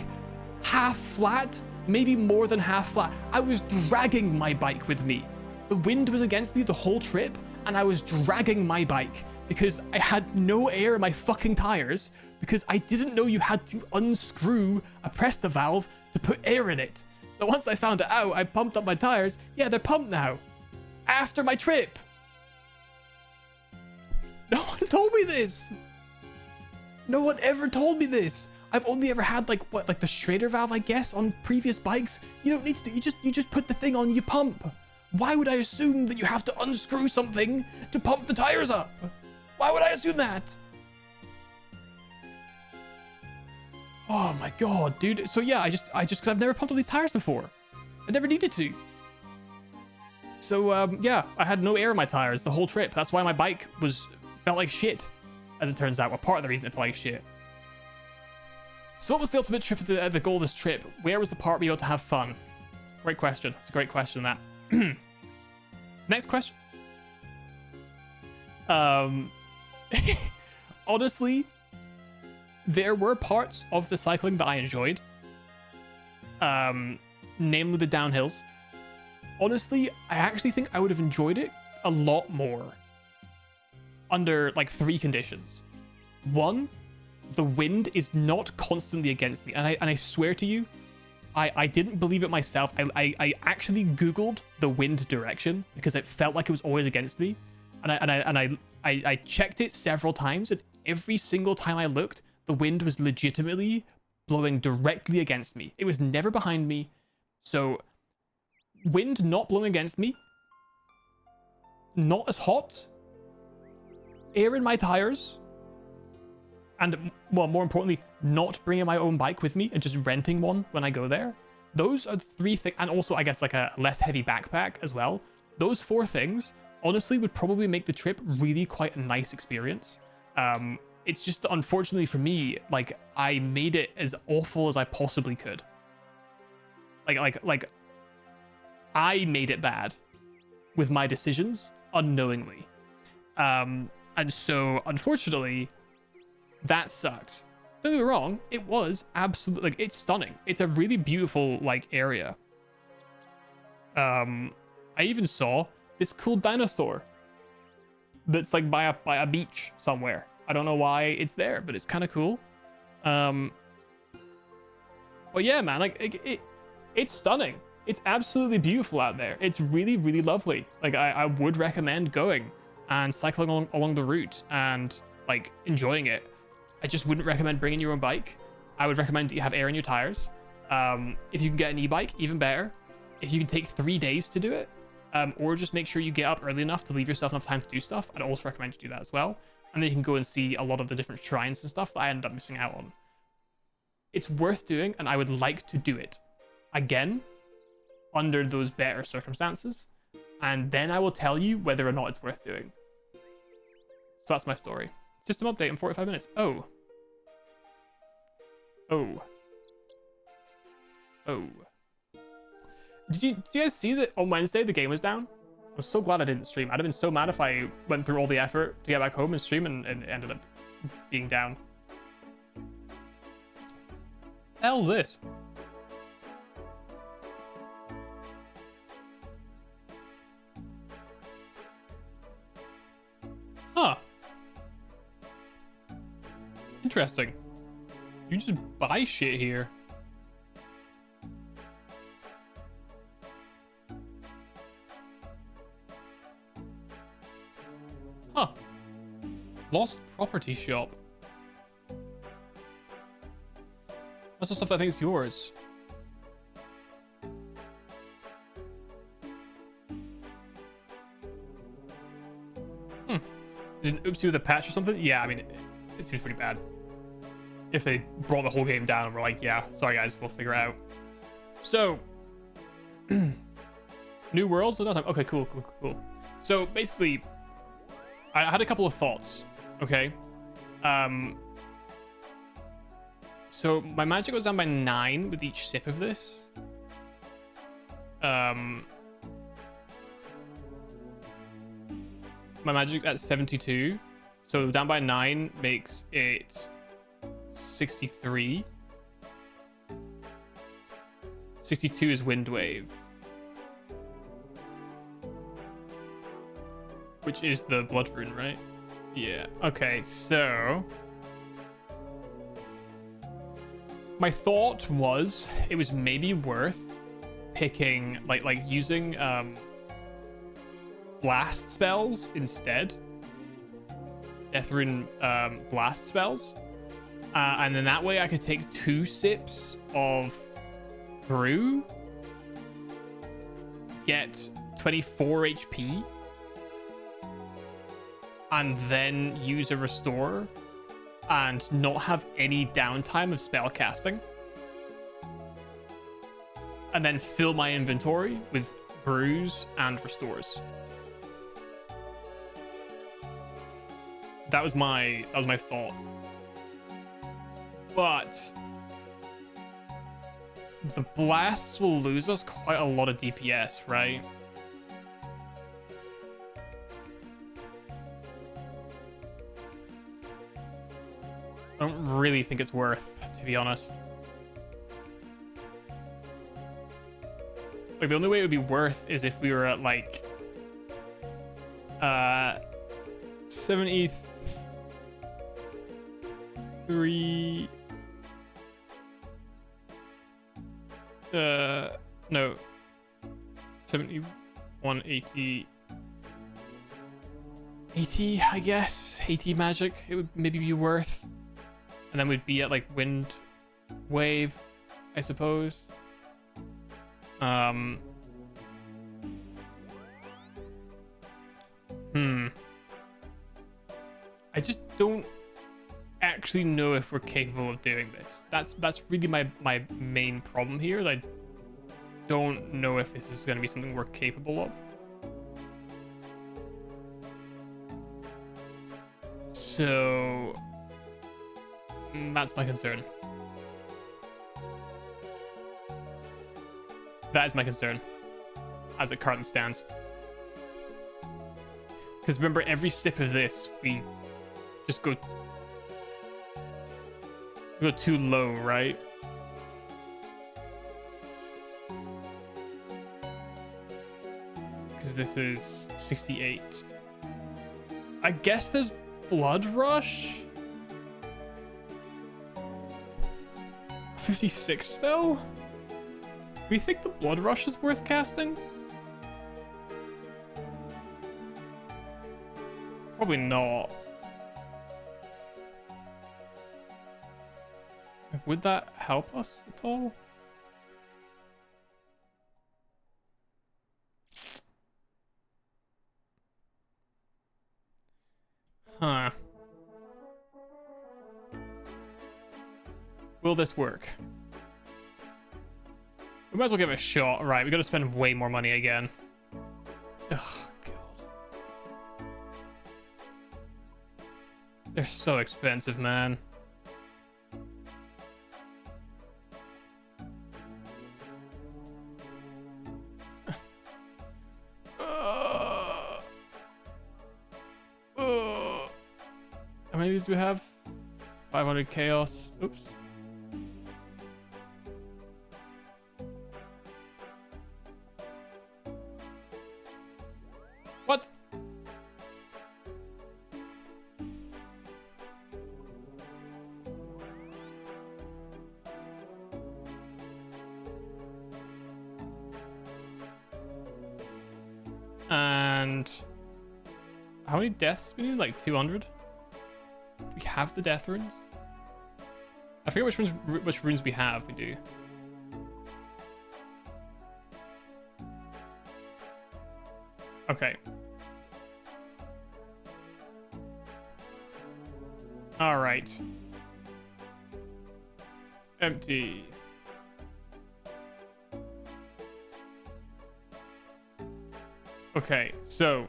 half flat, maybe more than half flat. I was dragging my bike with me. The wind was against me the whole trip and I was dragging my bike because I had no air in my fucking tires because I didn't know you had to unscrew a Presta valve to put air in it. So once I found it out, I pumped up my tires. Yeah, they're pumped now. After my trip. No one told me this. No one ever told me this. I've only ever had like the Schrader valve, I guess, on previous bikes. You don't need to do, you just put the thing on, you pump. Why would I assume that you have to unscrew something to pump the tires up? Why would I assume that? Oh my god, dude. So yeah, I just because I've never pumped up these tires before. I never needed to. So yeah, I had no air in my tires the whole trip. That's why my bike felt like shit, as it turns out. Well, part of the reason it felt like shit. So what was the ultimate trip, the goal of this trip? Where was the part we able to have fun? Great question. It's a great question, that. Next question. Honestly, there were parts of the cycling that I enjoyed. Namely the downhills. Honestly, I actually think I would have enjoyed it a lot more under like 3 conditions. 1, the wind is not constantly against me, and I swear to you, I didn't believe it myself. I actually Googled the wind direction because it felt like it was always against me, and I checked it several times, and every single time I looked, the wind was legitimately blowing directly against me. It was never behind me. So wind not blowing against me, not as hot, air in my tires, and, well, more importantly, not bringing my own bike with me and just renting one when I go there. Those are 3 things, and also, I guess, like a less heavy backpack as well. Those 4 things, honestly, would probably make the trip really quite a nice experience. It's just that, unfortunately for me, like, I made it as awful as I possibly could. Like, I made it bad with my decisions unknowingly. And so, unfortunately, that sucked. Don't get me wrong, it was absolutely, like, it's stunning. It's a really beautiful, like, area. I even saw this cool dinosaur that's, like, by a beach somewhere. I don't know why it's there, but it's kind of cool. But yeah, man, like, it's stunning. It's absolutely beautiful out there. It's really, really lovely. Like, I would recommend going and cycling along the route and, like, enjoying it. I just wouldn't recommend bringing your own bike. I would recommend that you have air in your tires. If you can get an e-bike, even better. If you can take 3 days to do it, or just make sure you get up early enough to leave yourself enough time to do stuff, I'd also recommend you do that as well. And then you can go and see a lot of the different shrines and stuff that I ended up missing out on. It's worth doing, and I would like to do it again under those better circumstances. And then I will tell you whether or not it's worth doing. So that's my story. System update in 45 minutes. Oh. Did you guys see that on Wednesday the game was down? I'm so glad I didn't stream. I'd have been so mad if I went through all the effort to get back home and stream and ended up being down. The hell's this? Huh. Interesting. You just buy shit here. Huh. Lost property shop. That's the stuff I think is yours. Did an oopsie with a patch or something? Yeah, I mean, it seems pretty bad. If they brought the whole game down and were like, yeah, sorry guys, we'll figure it out. So, new worlds? No time. Okay, cool. So basically, I had a couple of thoughts. Okay. So my magic goes down by 9 with each sip of this. My magic's at 72, so down by 9 makes it 63. 62 is wind wave, which is the blood rune, right? Yeah. Okay, so my thought was it was maybe worth picking like using blast spells instead. Death rune blast spells. And then that way I could take 2 sips of brew, get 24 HP, and then use a restore and not have any downtime of spell casting. And then fill my inventory with brews and restores. That was my thought. But the blasts will lose us quite a lot of DPS, right? I don't really think it's worth, to be honest. Like, the only way it would be worth is if we were at like 73 no, 71, 80, I guess. 80 magic it would maybe be worth, and then we'd be at like wind wave, I suppose. I just don't actually know if we're capable of doing this. That's really my main problem here. I don't know if this is going to be something we're capable of. So that's my concern. That is my concern as it currently stands. Because remember, every sip of this, we just go too low, right? Because this is 68. I guess there's Blood Rush? 56 spell? Do we think the Blood Rush is worth casting? Probably not. Would that help us at all? Huh. Will this work? We might as well give it a shot. Right, we gotta spend way more money again. Ugh, God. They're so expensive, man. How many of these do we have? 500 chaos. Oops. What? And how many deaths do we need? Like 200? Do we have the death runes? I forget which runes we have. We do. Okay. All right. Empty. Okay, so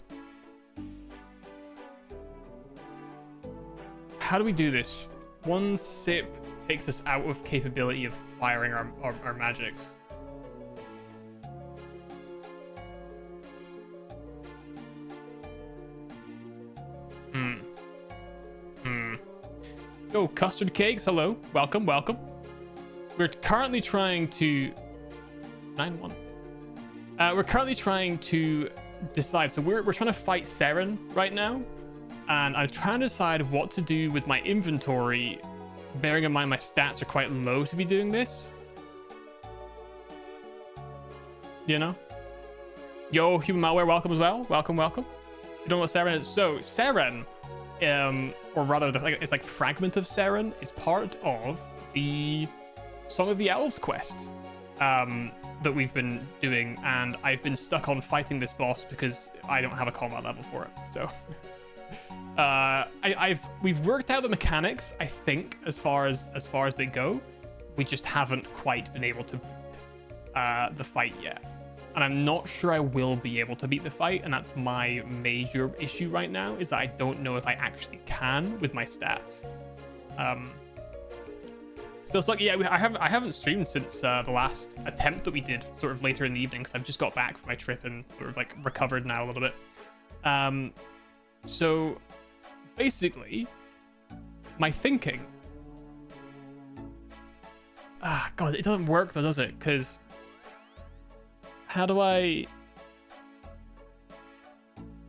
how do we do this? One sip takes us out of capability of firing our magics. Oh, custard cakes, hello. Welcome, welcome. We're currently trying to... 9-1. We're currently trying to decide. So we're trying to fight Seren right now. And I'm trying to decide what to do with my inventory, bearing in mind my stats are quite low to be doing this. You know? Yo, Human Malware, welcome as well. Welcome, welcome. You don't know what Seren is? So, Seren, or rather, it's like Fragment of Seren, is part of the Song of the Elves quest that we've been doing, and I've been stuck on fighting this boss because I don't have a combat level for it. So, we've worked out the mechanics, I think, as far as they go. We just haven't quite been able to beat the fight yet. And I'm not sure I will be able to beat the fight, and that's my major issue right now, is that I don't know if I actually can with my stats. So it's like, yeah, I haven't streamed since the last attempt that we did sort of later in the evening, because I've just got back from my trip and sort of like recovered now a little bit. So basically, my thinking... God, it doesn't work though, does it? Because... how do I...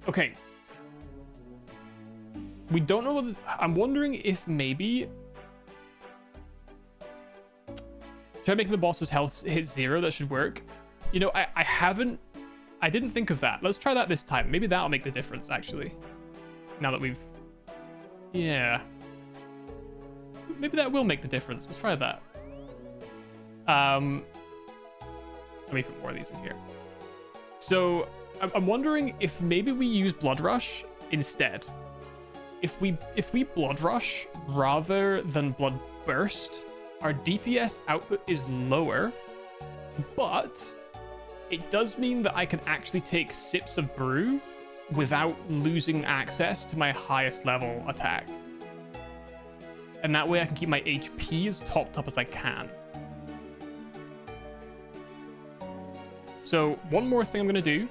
Okay. We don't know what... I'm wondering if maybe... try making the boss's health hit 0. That should work. You know, I haven't... I didn't think of that. Let's try that this time. Maybe that'll make the difference, actually. Now that we've... yeah. Maybe that will make the difference. Let's try that. Let me put more of these in here. So I'm wondering if maybe we use Blood Rush instead. If we Blood Rush rather than Blood Burst, our DPS output is lower, but it does mean that I can actually take sips of brew without losing access to my highest level attack. And that way I can keep my HP as topped up as I can. So one more thing I'm going to do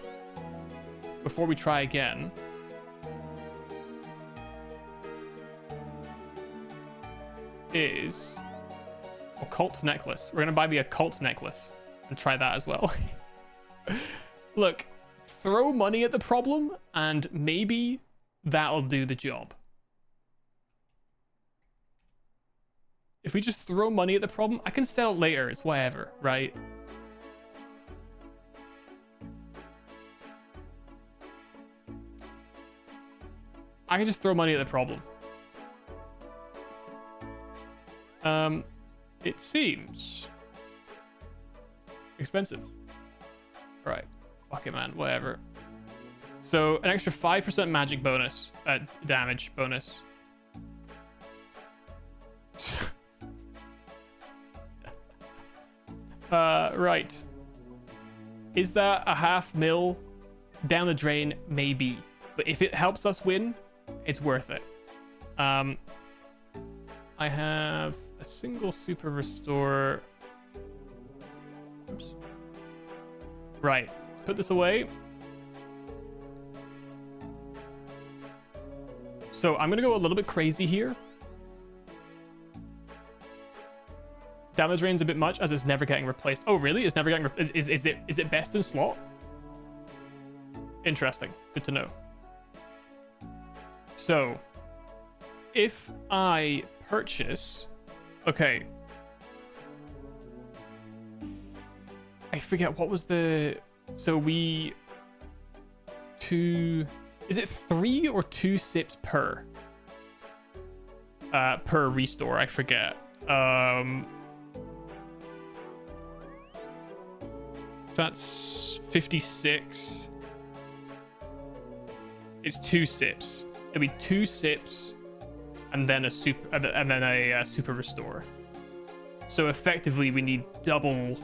before we try again is Occult Necklace. We're going to buy the Occult Necklace and try that as well. Look, throw money at the problem and maybe that'll do the job. If we just throw money at the problem, I can sell it later. It's whatever, right? I can just throw money at the problem. It seems expensive. All right, fuck it, man. Whatever. So an extra 5% magic bonus, damage bonus. Right. Is that a 0.5 mil down the drain? Maybe, but if it helps us win, it's worth it. I have a single super restore. Oops. Right, let's put this away. So I'm gonna go a little bit crazy here. Damage drain's a bit much as it's never getting replaced. Oh, really? It's never getting is it best in slot? Interesting. Good to know. So, if I purchase... okay. I forget, what was the... so we... 2... Is it 3 or 2 sips per restore? I forget. That's 56. It's 2 sips. It'll be 2 sips and then a super restore. So effectively we need double.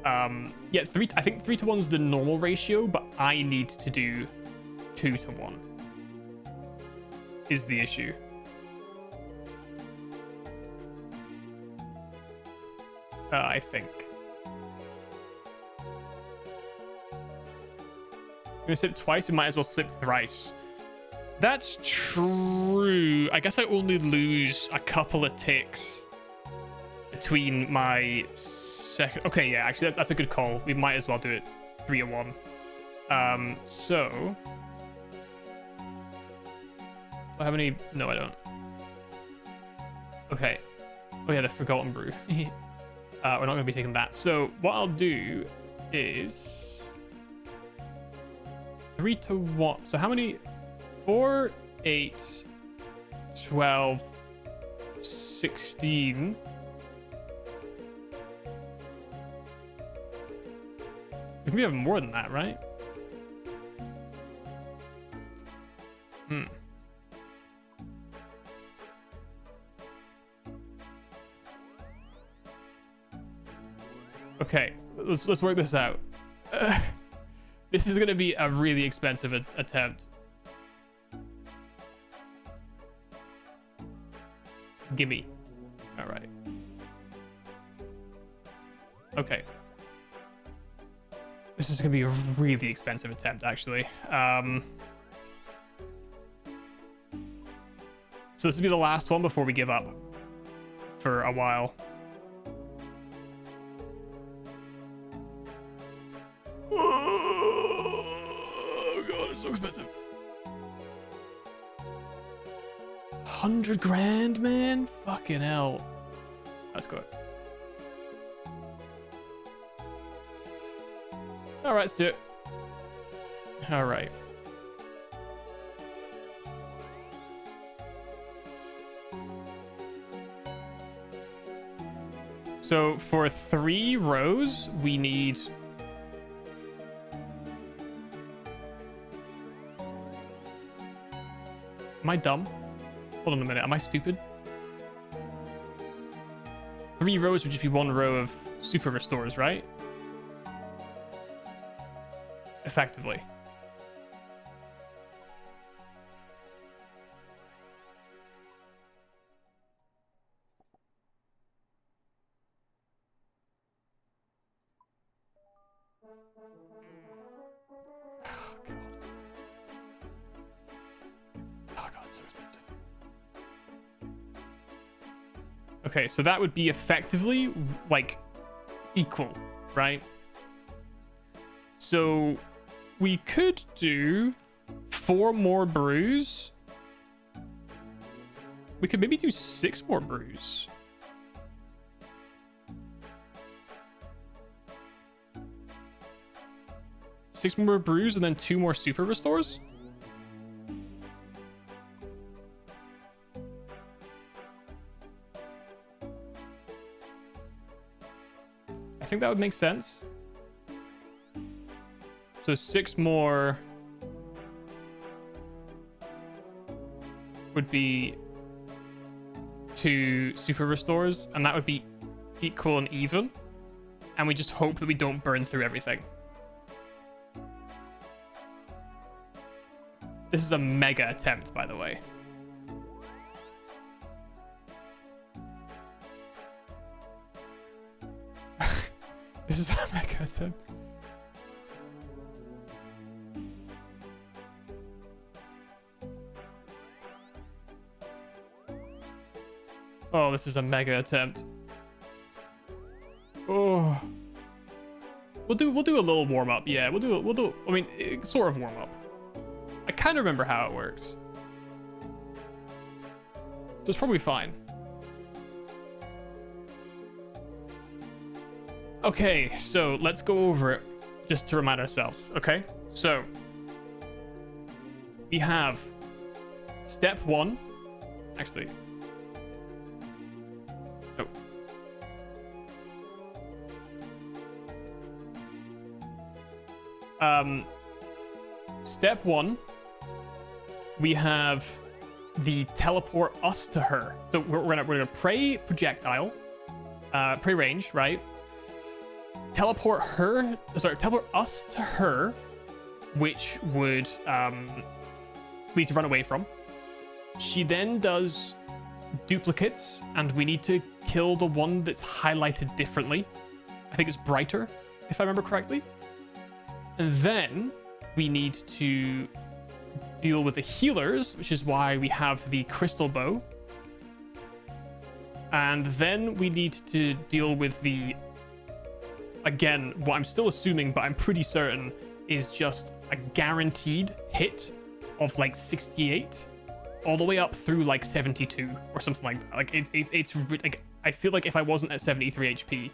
Yeah, 3. I think 3 to 1 is the normal ratio, but I need to do 2 to 1 is the issue. I think. I'm gonna sip twice, you might as well sip thrice. That's true. I guess I only lose a couple of ticks between my second. Okay, yeah, actually that's a good call. We might as well do it 3 and 1. So do I have any? No, I don't. Okay. Oh yeah, the Forgotten Brew. We're not gonna be taking that. So what I'll do is 3 to 1. So how many? 4, 8, 12, 16. We have more than that, right? Okay, let's work this out. This is gonna be a really expensive attempt. Gimme. All right. Okay. This is gonna be a really expensive attempt, actually. So this will be the last one before we give up for a while. Oh god, it's so expensive. 100 grand, man. Fucking hell. That's good. All right, let's do it. All right. So for 3 rows, we need... Am I dumb? Hold on a minute. Am I stupid? 3 rows would just be 1 row of super restores, right? Effectively. Okay, so that would be effectively, like, equal, right? So we could do 4 more brews. We could maybe do 6 more brews. Six more brews and then 2 more super restores? I think that would make sense. So 6 more would be 2 super restores, and that would be equal and even. And we just hope that we don't burn through everything. This is a mega attempt, by the way. This is a mega attempt. Oh, this is a mega attempt. Oh, we'll do a little warm up. Yeah, we'll do. I mean, sort of warm up. I kind of remember how it works, so it's probably fine. Okay, so let's go over it just to remind ourselves. Okay, so we have step 1. Actually, no. Step 1, we have the teleport us to her. So we're gonna pray projectile, pray range, right? Teleport us to her, which would we need to run away from. She then does duplicates, and we need to kill the one that's highlighted differently. I think it's brighter, if I remember correctly. And then we need to deal with the healers, which is why we have the crystal bow. And then we need to deal with the, again, what I'm still assuming, but I'm pretty certain, is just a guaranteed hit of like 68 all the way up through like 72 or something like that. Like it's like, I feel like if I wasn't at 73 HP,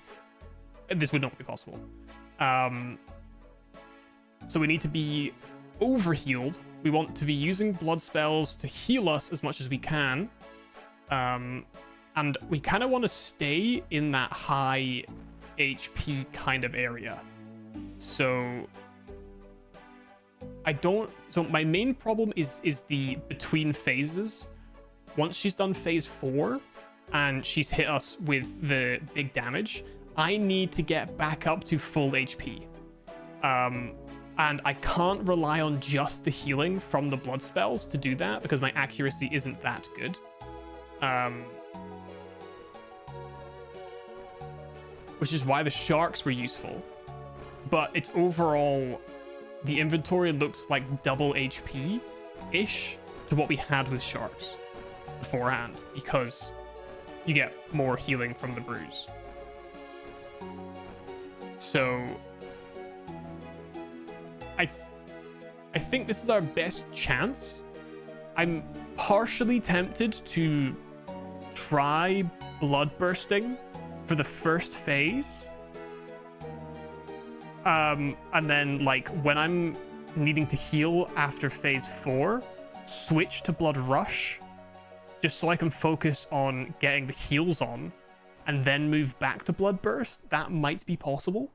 this would not be possible. So we need to be overhealed. We want to be using blood spells to heal us as much as we can. And we kind of want to stay in that high HP kind of area. So so my main problem is the between phases. Once she's done phase 4 and she's hit us with the big damage, I need to get back up to full HP. And I can't rely on just the healing from the blood spells to do that because my accuracy isn't that good. Which is why the sharks were useful. But it's overall, the inventory looks like double HP-ish to what we had with sharks beforehand, because you get more healing from the bruise. So I think this is our best chance. I'm partially tempted to try blood bursting for the first phase. And then, like, when I'm needing to heal after phase 4, switch to blood rush, just so I can focus on getting the heals on, and then move back to blood burst. That might be possible.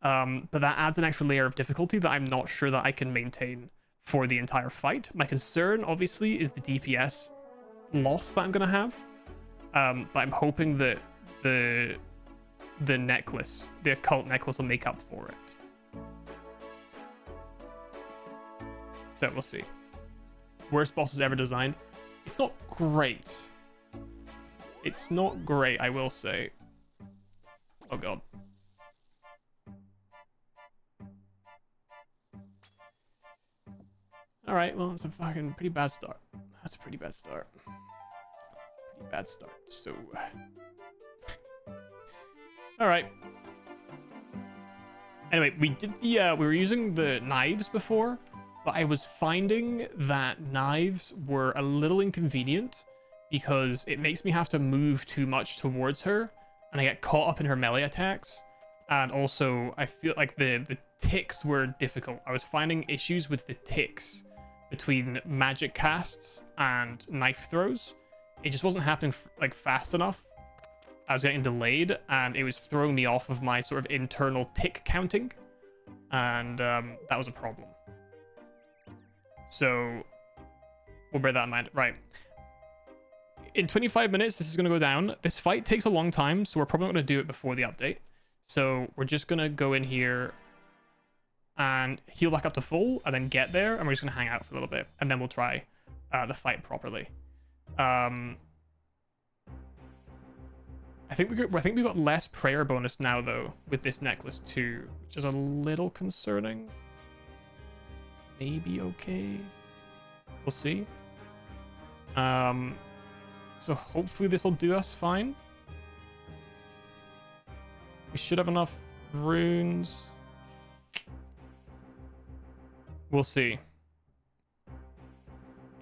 But that adds an extra layer of difficulty that I'm not sure that I can maintain for the entire fight. My concern, obviously, is the DPS loss that I'm going to have. But I'm hoping that the necklace, the occult necklace, will make up for it. So we'll see. Worst bosses ever designed. It's not great. It's not great, I will say. Oh god. Alright, well, it's a fucking pretty bad start. That's a pretty bad start. Pretty bad start, so... Alright. Anyway, we did the, we were using the knives before, but I was finding that knives were a little inconvenient because it makes me have to move too much towards her, and I get caught up in her melee attacks. And also, I feel like the ticks were difficult. I was finding issues with the ticks between magic casts and knife throws. It just wasn't happening like fast enough. I was getting delayed, and it was throwing me off of my sort of internal tick counting, and that was a problem. So we'll bear that in mind. Right. In 25 minutes, this is going to go down. This fight takes a long time, so we're probably not going to do it before the update. So we're just going to go in here and heal back up to full, and then get there, and we're just going to hang out for a little bit, and then we'll try the fight properly. I think we got less prayer bonus now, though, with this necklace too, which is a little concerning. Maybe okay. We'll see. So hopefully this will do us fine. We should have enough runes. We'll see.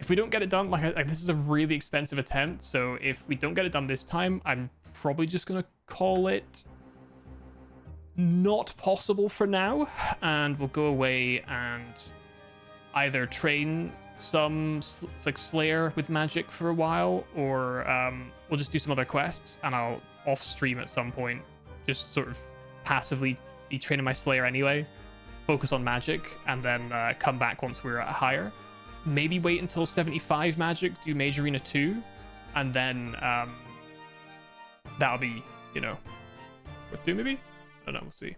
If we don't get it done, like this is a really expensive attempt, so if we don't get it done this time, I'm probably just gonna call it not possible for now, and we'll go away and either train some like Slayer with magic for a while, or we'll just do some other quests, and I'll off stream at some point, just sort of passively be training my Slayer anyway, focus on magic, and then come back once we're at higher. Maybe wait until 75 magic, do Mage Arena 2, and then that'll be, you know, worth doing maybe? I don't know, we'll see.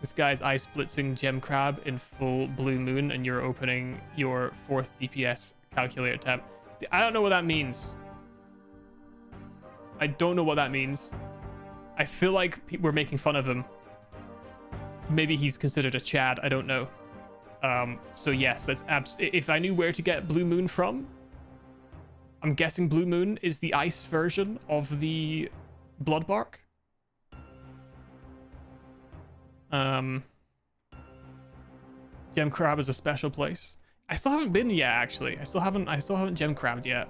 This guy's ice blitzing Gem Crab in full Blue Moon, and you're opening your 4th DPS calculator tab. See, I don't know what that means. I don't know what that means. I feel like we're making fun of him. Maybe he's considered a Chad. I don't know. So yes, that's if I knew where to get Blue Moon from, I'm guessing Blue Moon is the ice version of the Blood Bark. Gem Crab is a special place. I still haven't been yet, actually. I still haven't gem crabbed yet.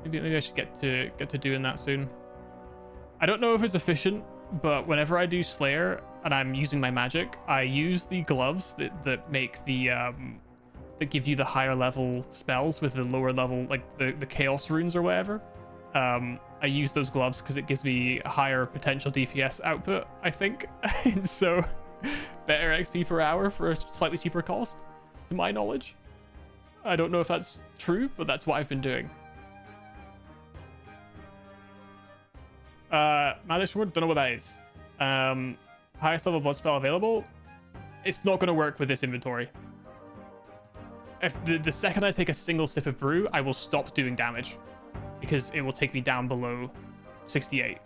Maybe I should get to doing that soon. I don't know if it's efficient, but whenever I do Slayer and I'm using my magic, I use the gloves that make the that give you the higher level spells with the lower level, like the chaos runes or whatever. I use those gloves because it gives me a higher potential DPS output, I think. And so better XP per hour for a slightly cheaper cost, to my knowledge. I don't know if that's true, but that's what I've been doing. Magic Sword, don't know what that is. Highest level blood spell available. It's not going to work with this inventory. If the second I take a single sip of brew, I will stop doing damage, because it will take me down below 68.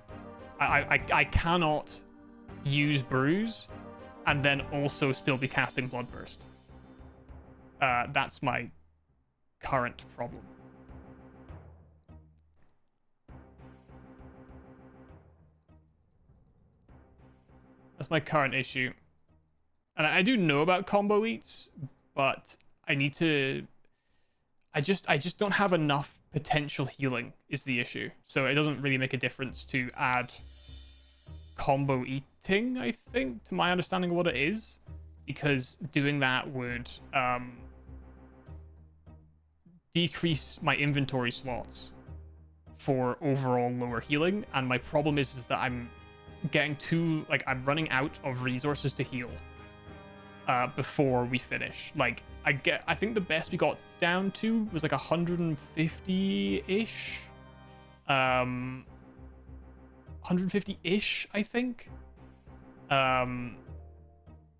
I cannot use brews and then also still be casting Bloodburst. That's my current problem. That's my current issue. And I do know about combo eats, but I need to... I just don't have enough potential healing is the issue. So it doesn't really make a difference to add combo eating, I think, to my understanding of what it is, because doing that would decrease my inventory slots for overall lower healing. And my problem is that I'm getting too, like, I'm running out of resources to heal before we finish. Like, I think the best we got down to was like 150-ish. 150-ish, I think.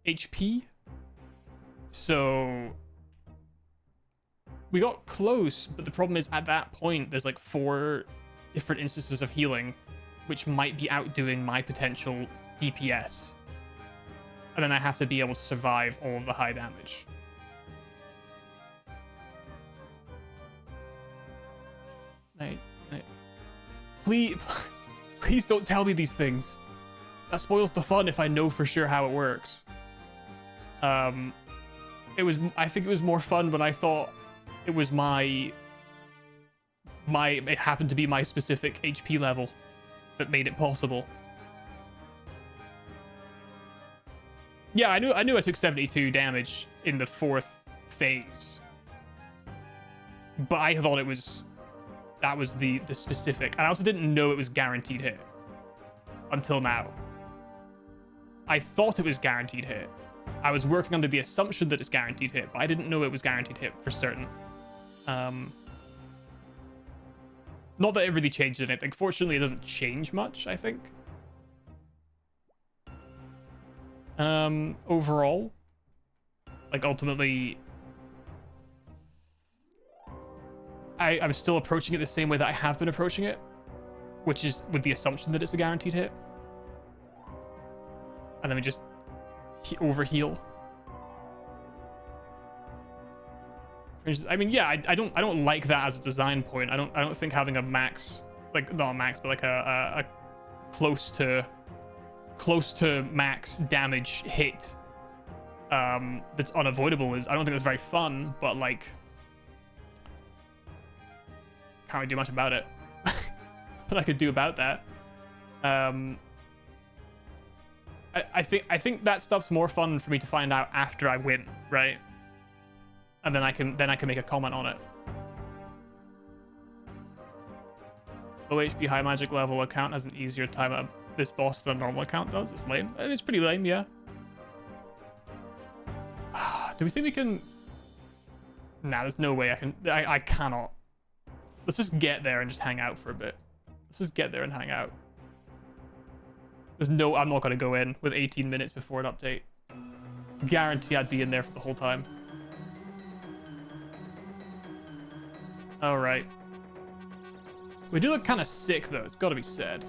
HP. So we got close, but the problem is at that point there's like 4 different instances of healing, which might be outdoing my potential DPS. And then I have to be able to survive all of the high damage. Please don't tell me these things. That spoils the fun if I know for sure how it works. I think it was more fun when I thought it was it happened to be my specific HP level that made it possible. Yeah, I knew I took 72 damage in the 4th phase. But I thought that was the specific. And I also didn't know it was guaranteed hit until now. I thought it was guaranteed hit. I was working under the assumption that it's guaranteed hit, but I didn't know it was guaranteed hit for certain. Not that it really changed anything. Fortunately, it doesn't change much, I think. Overall, like, ultimately, I'm still approaching it the same way that I have been approaching it, which is with the assumption that it's a guaranteed hit. And then we just overheal. I mean, yeah, I don't like that as a design point. I don't think having a max, like, not a max, but like a close to max damage hit that's unavoidable is, I don't think that's very fun, but like, can't really do much about it. Nothing I could do about that. I think that stuff's more fun for me to find out after I win, right? And then I can make a comment on it. Low HP, high magic level account has an easier time at this boss than a normal account does. It's lame. It's pretty lame, yeah. Do we think we can? Nah, there's no way I can. I cannot. Let's just get there and just hang out for a bit. Let's just get there and hang out. There's no. I'm not gonna go in with 18 minutes before an update. Guarantee I'd be in there for the whole time. All right. We do look kind of sick though. It's got to be said.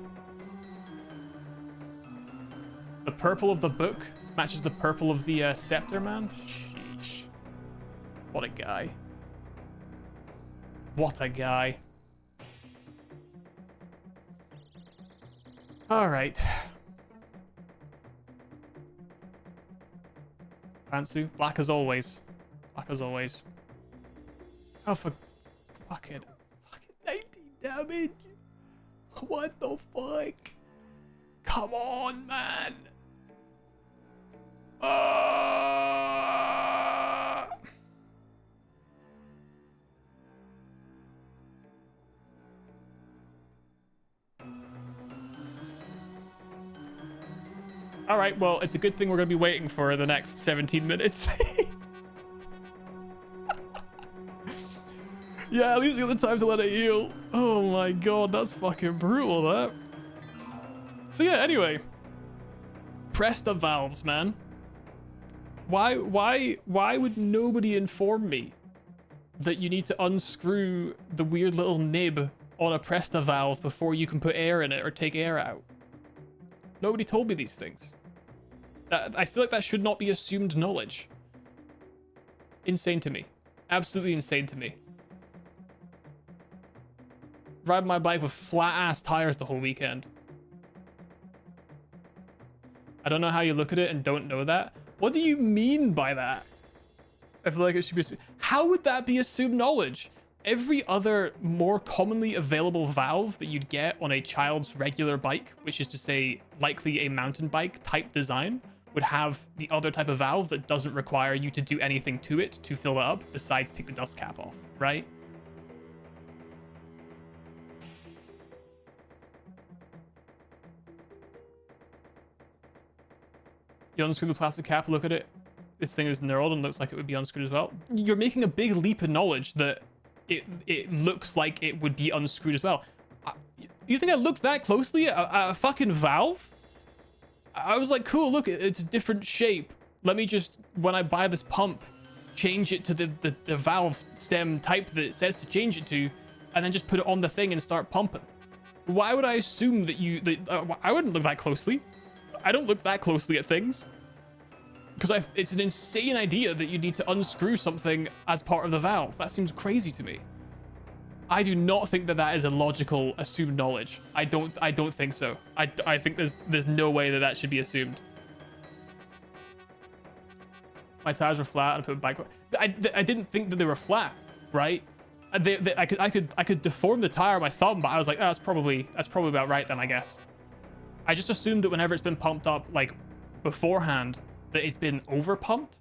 The purple of the book matches the purple of the scepter, man. Sheesh. What a guy. What a guy. All right. Pantsu, black as always. Black as always. Oh, for fucking 19 damage. What the fuck? Come on, man. All right, well, it's a good thing we're going to be waiting for the next 17 minutes. Yeah, at least we got the time to let it heal. Oh my god, that's fucking brutal, that. So yeah, anyway. Press the valves, man. Why would nobody inform me that you need to unscrew the weird little nib on a Presta valve before you can put air in it or take air out? Nobody told me these things. I feel like that should not be assumed knowledge. Insane to me. Absolutely insane to me. Ride my bike with flat-ass tires the whole weekend. I don't know how you look at it and don't know that. What do you mean by that? I feel like it should be... How would that be assumed knowledge? Every other more commonly available valve that you'd get on a child's regular bike, which is to say likely a mountain bike type design, would have the other type of valve that doesn't require you to do anything to it to fill it up besides take the dust cap off, right? You unscrew the plastic cap, look at it. This thing is knurled and looks like it would be unscrewed as well. You're making a big leap in knowledge that it looks like it would be unscrewed as well. You think I looked that closely at a fucking valve? I was like, cool, look, it's a different shape. Let me just, when I buy this pump, change it to the valve stem type that it says to change it to, and then just put it on the thing and start pumping. Why would I assume that I wouldn't look that closely. I don't look that closely at things. Because it's an insane idea that you need to unscrew something as part of the valve. That seems crazy to me. I do not think that is a logical assumed knowledge. I don't think so. I think there's no way that should be assumed. My tires were flat and I put bike. I didn't think that they were flat, right? I could deform the tire with my thumb, but I was like, oh, that's probably about right then, I guess. I just assumed that whenever it's been pumped up like beforehand, that it's been over pumped,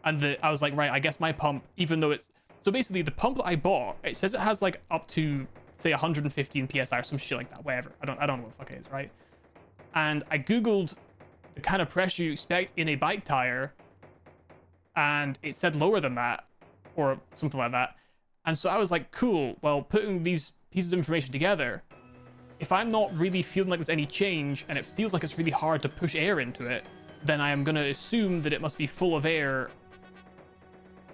and I was like, right, I guess my pump, even though it's so basically the pump that I bought, it says it has like up to say 115 psi or some shit like that, whatever. I don't know what the fuck it is, right? And I googled the kind of pressure you expect in a bike tire, and it said lower than that or something like that. And so I was like, cool, well, putting these pieces of information together, if I'm not really feeling like there's any change and it feels like it's really hard to push air into it, then I am going to assume that it must be full of air.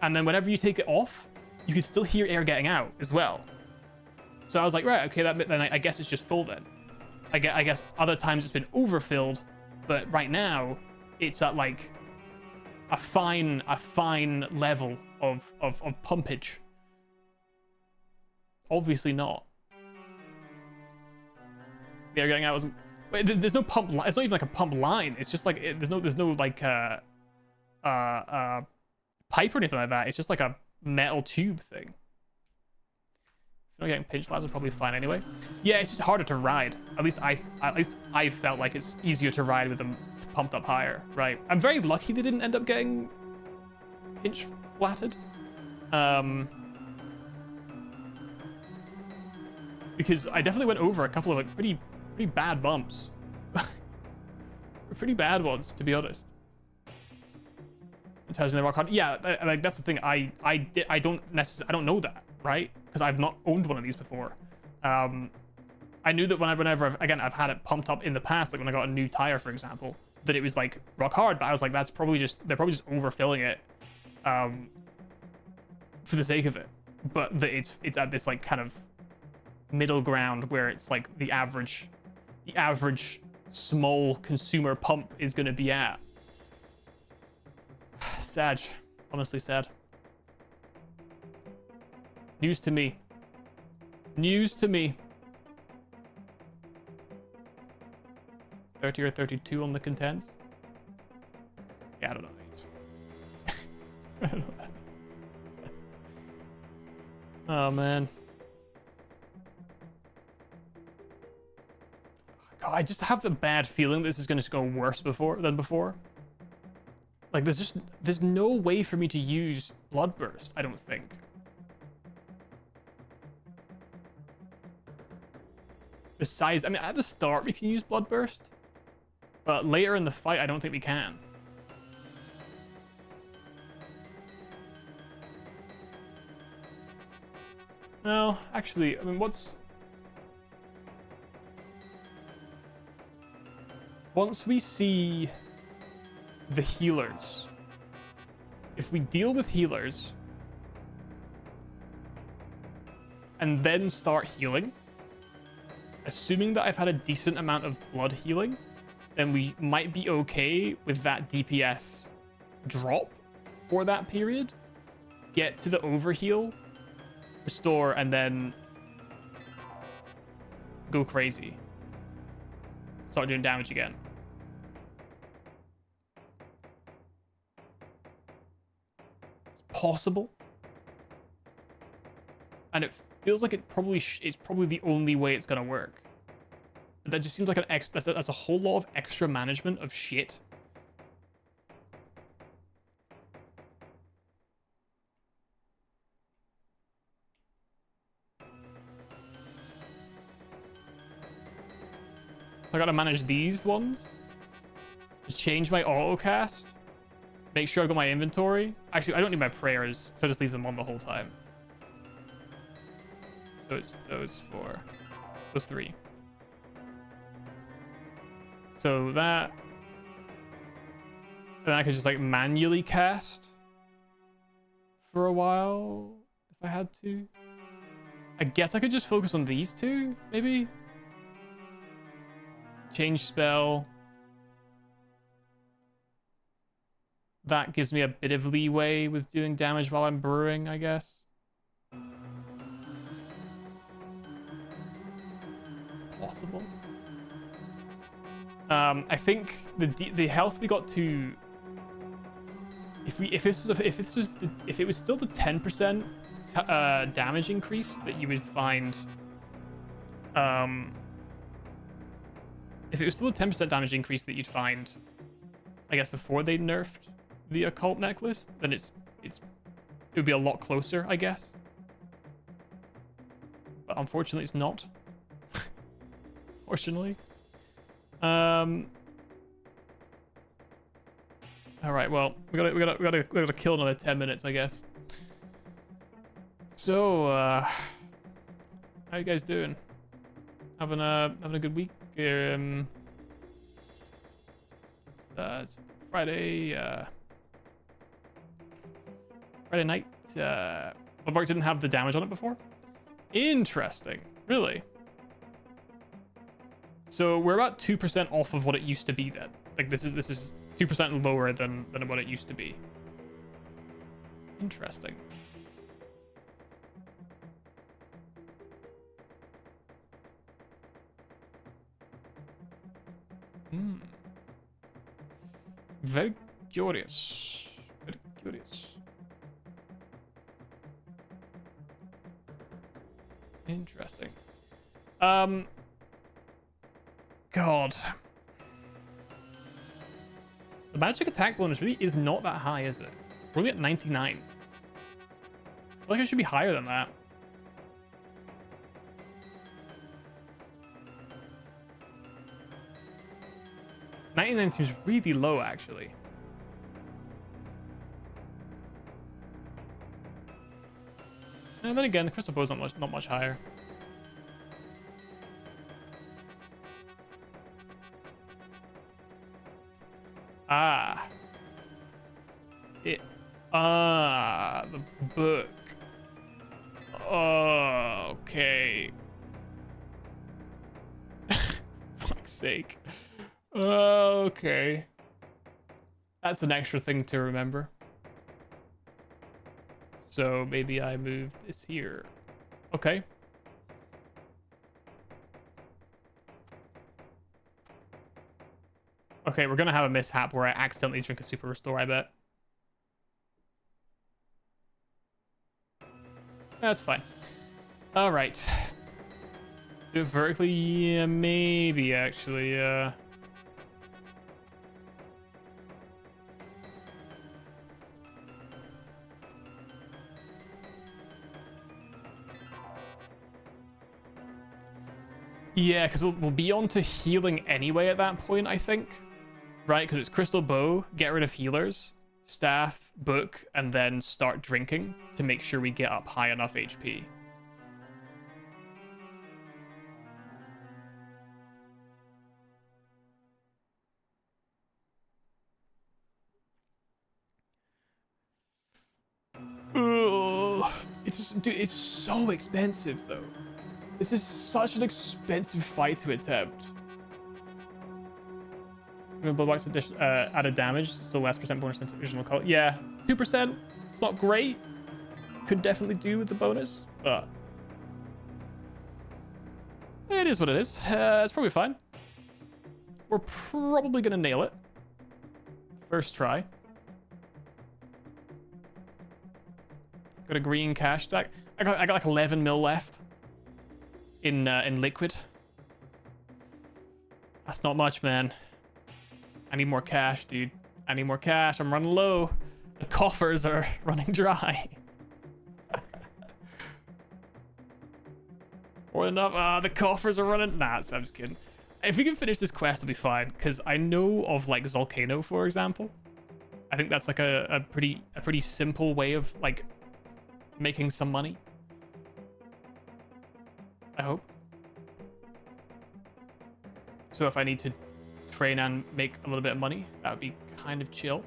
And then whenever you take it off, you can still hear air getting out as well. So I was like, right, okay, then I guess it's just full then. I guess other times it's been overfilled, but right now it's at like a fine level of pumpage. Obviously not. The air getting out wasn't... There's no pump line. It's not even like a pump line. It's just like there's no like pipe or anything like that. It's just like a metal tube thing. not getting pinch flats is probably fine anyway. Yeah, it's just harder to ride. At least I felt like it's easier to ride with them pumped up higher, right? I'm very lucky they didn't end up getting pinch flatted. Because I definitely went over a couple of like pretty bad bumps. Pretty bad ones, to be honest. In terms of the rock hard, yeah, like that's the thing. I don't know that, right? Because I've not owned one of these before. I knew that whenever again I've had it pumped up in the past, like when I got a new tire, for example, that it was like rock hard. But I was like, that's probably just they're probably just overfilling it, for the sake of it. But that it's at this like kind of middle ground where it's like the average small consumer pump is going to be at. Sad, honestly sad. News to me. News to me. 30 or 32 on the contents. Yeah, I don't know what that means. I don't know what that means. Oh man. God, I just have the bad feeling this is going to go worse than before. Like, there's no way for me to use Bloodburst, I don't think. Besides, I mean, at the start we can use Bloodburst, but later in the fight, I don't think we can. No, actually, I mean, once we see the healers, if we deal with healers and then start healing, assuming that I've had a decent amount of blood healing, then we might be okay with that DPS drop for that period. Get to the overheal, restore, and then go crazy. Start doing damage again. It's possible. And it feels like it probably it's probably the only way it's gonna work. But that just seems like that's a whole lot of extra management of shit. So I gotta manage these ones. To change my autocast. Make sure I got my inventory. Actually, I don't need my prayers, so I just leave them on the whole time. So it's those three. So that, then I could just like manually cast for a while if I had to. I guess I could just focus on these two, maybe. Change spell. That gives me a bit of leeway with doing damage while I'm brewing, I guess. Possible. I think the health we got to, if it was still the 10% damage increase that you would find, if it was still a 10% damage increase that you'd find, I guess before they nerfed the occult necklace, then it would be a lot closer, I guess. But unfortunately, it's not. Fortunately. All right. Well, we gotta kill another 10 minutes, I guess. So, how you guys doing? Having a good week? It's Friday. Friday night. Bloodbark didn't have the damage on it before. Interesting. Really. So we're about 2% off of what it used to be then. Like this is 2% lower than what it used to be. Interesting. Very curious. Very curious. Interesting. God. The magic attack bonus really is not that high, is it? We're only at 99. I feel like it should be higher than that. $99 seems really low, actually. And then again, the crystal bow is not much higher. Ah. The book. Oh, okay. Fuck's sake. Okay. That's an extra thing to remember. So maybe I move this here. Okay. Okay, we're gonna have a mishap where I accidentally drink a super restore, I bet. That's fine. All right. Do it vertically? Yeah, maybe, actually. Yeah, because we'll be on to healing anyway at that point, I think. Right, because it's Crystal Bow, get rid of healers, Staff, Book, and then start drinking to make sure we get up high enough HP. Ugh. Dude, it's so expensive, though. This is such an expensive fight to attempt. Bloodbox addition, added damage, still less percent bonus than original color. Yeah, 2%. It's not great. Could definitely do with the bonus, but it is what it is. It's probably fine. We're probably gonna nail it. First try. Got a green cash stack. I got like 11 mil left in liquid. That's not much, man. I need more cash, dude. I need more cash. I'm running low. The coffers are running dry. Or enough. The coffers are running. Nah, I'm just kidding. If we can finish this quest, it'll be fine. Because I know of like Volcano, for example. I think that's like a pretty simple way of like making some money. I hope. So if I need to train and make a little bit of money, that would be kind of chill.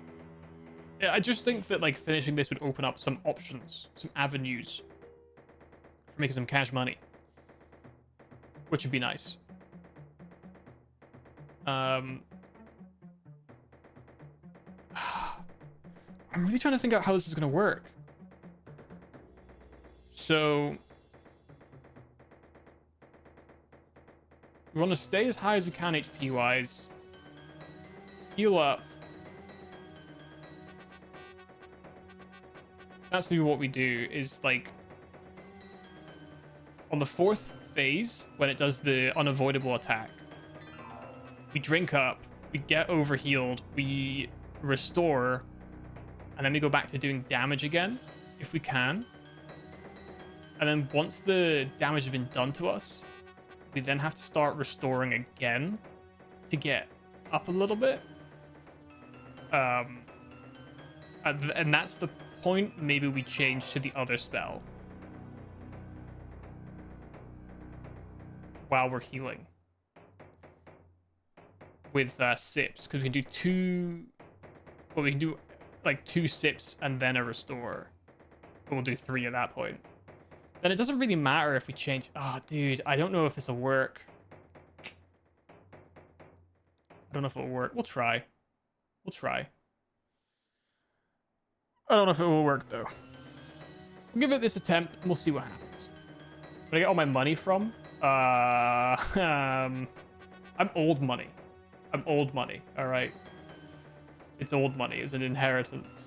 Yeah, I just think that like finishing this would open up some options, some avenues for making some cash money, which would be nice. I'm really trying to think out how this is going to work. So we want to stay as high as we can HP wise. Heal up. That's maybe what we do is like on the 4th phase when it does the unavoidable attack. We drink up, we get overhealed, we restore, and then we go back to doing damage again if we can. And then once the damage has been done to us, we then have to start restoring again to get up a little bit. And that's the point. Maybe we change to the other spell while we're healing with sips, because we can do two. Well, we can do like 2 sips and then a restore. But we'll do 3 at that point. Then it doesn't really matter if we change. Oh, dude, I don't know if this will work. I don't know if it'll work. We'll try. We'll try. I don't know if it will work, though. We'll give it this attempt, and we'll see what happens. Where I get all my money from? I'm old money. I'm old money, all right? It's old money. It's an inheritance.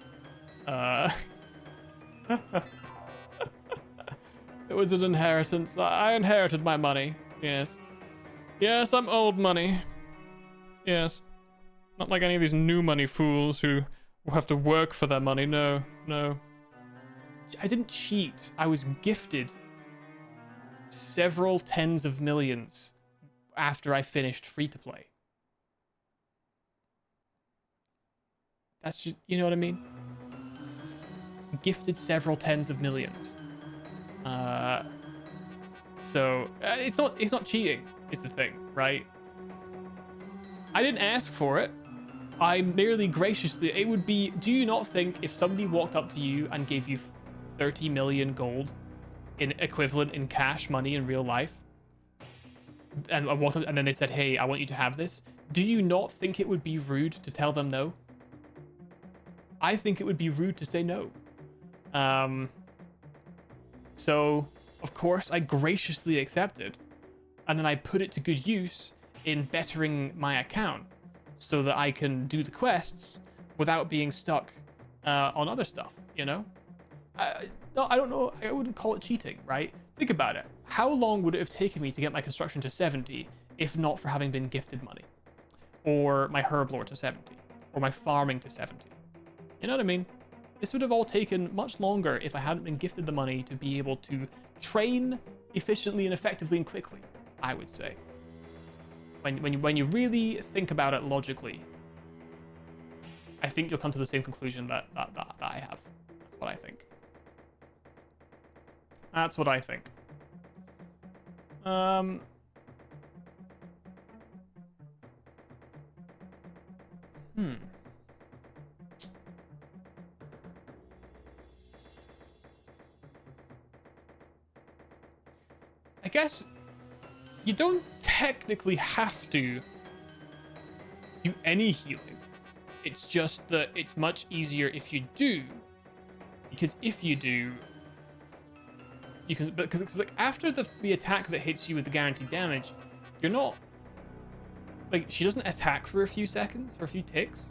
It was an inheritance. I inherited my money. Yes. Yes, I'm old money. Yes. Not like any of these new money fools who will have to work for their money. No, no. I didn't cheat. I was gifted several tens of millions after I finished free-to-play. That's just, you know what I mean? Gifted several tens of millions. So it's not cheating, is the thing, right? I didn't ask for it. I merely graciously, it would be, do you not think if somebody walked up to you and gave you 30 million gold in equivalent in cash money in real life, and I walked up and then they said, hey, I want you to have this, do you not think it would be rude to tell them no? I think it would be rude to say no. So of course I graciously accepted, and then I put it to good use in bettering my account so that I can do the quests without being stuck on other stuff, you know? No, I don't know. I wouldn't call it cheating, right? Think about it. How long would it have taken me to get my construction to 70 if not for having been gifted money? Or my herb lore to 70? Or my farming to 70? You know what I mean? This would have all taken much longer if I hadn't been gifted the money to be able to train efficiently and effectively and quickly, I would say. When you really think about it logically, I think you'll come to the same conclusion that I have. That's what I think. That's what I think. I guess you don't technically have to do any healing. It's just that it's much easier if you do, because if you do, you can, because like after the attack that hits you with the guaranteed damage, you're not like, she doesn't attack for a few seconds or a few ticks,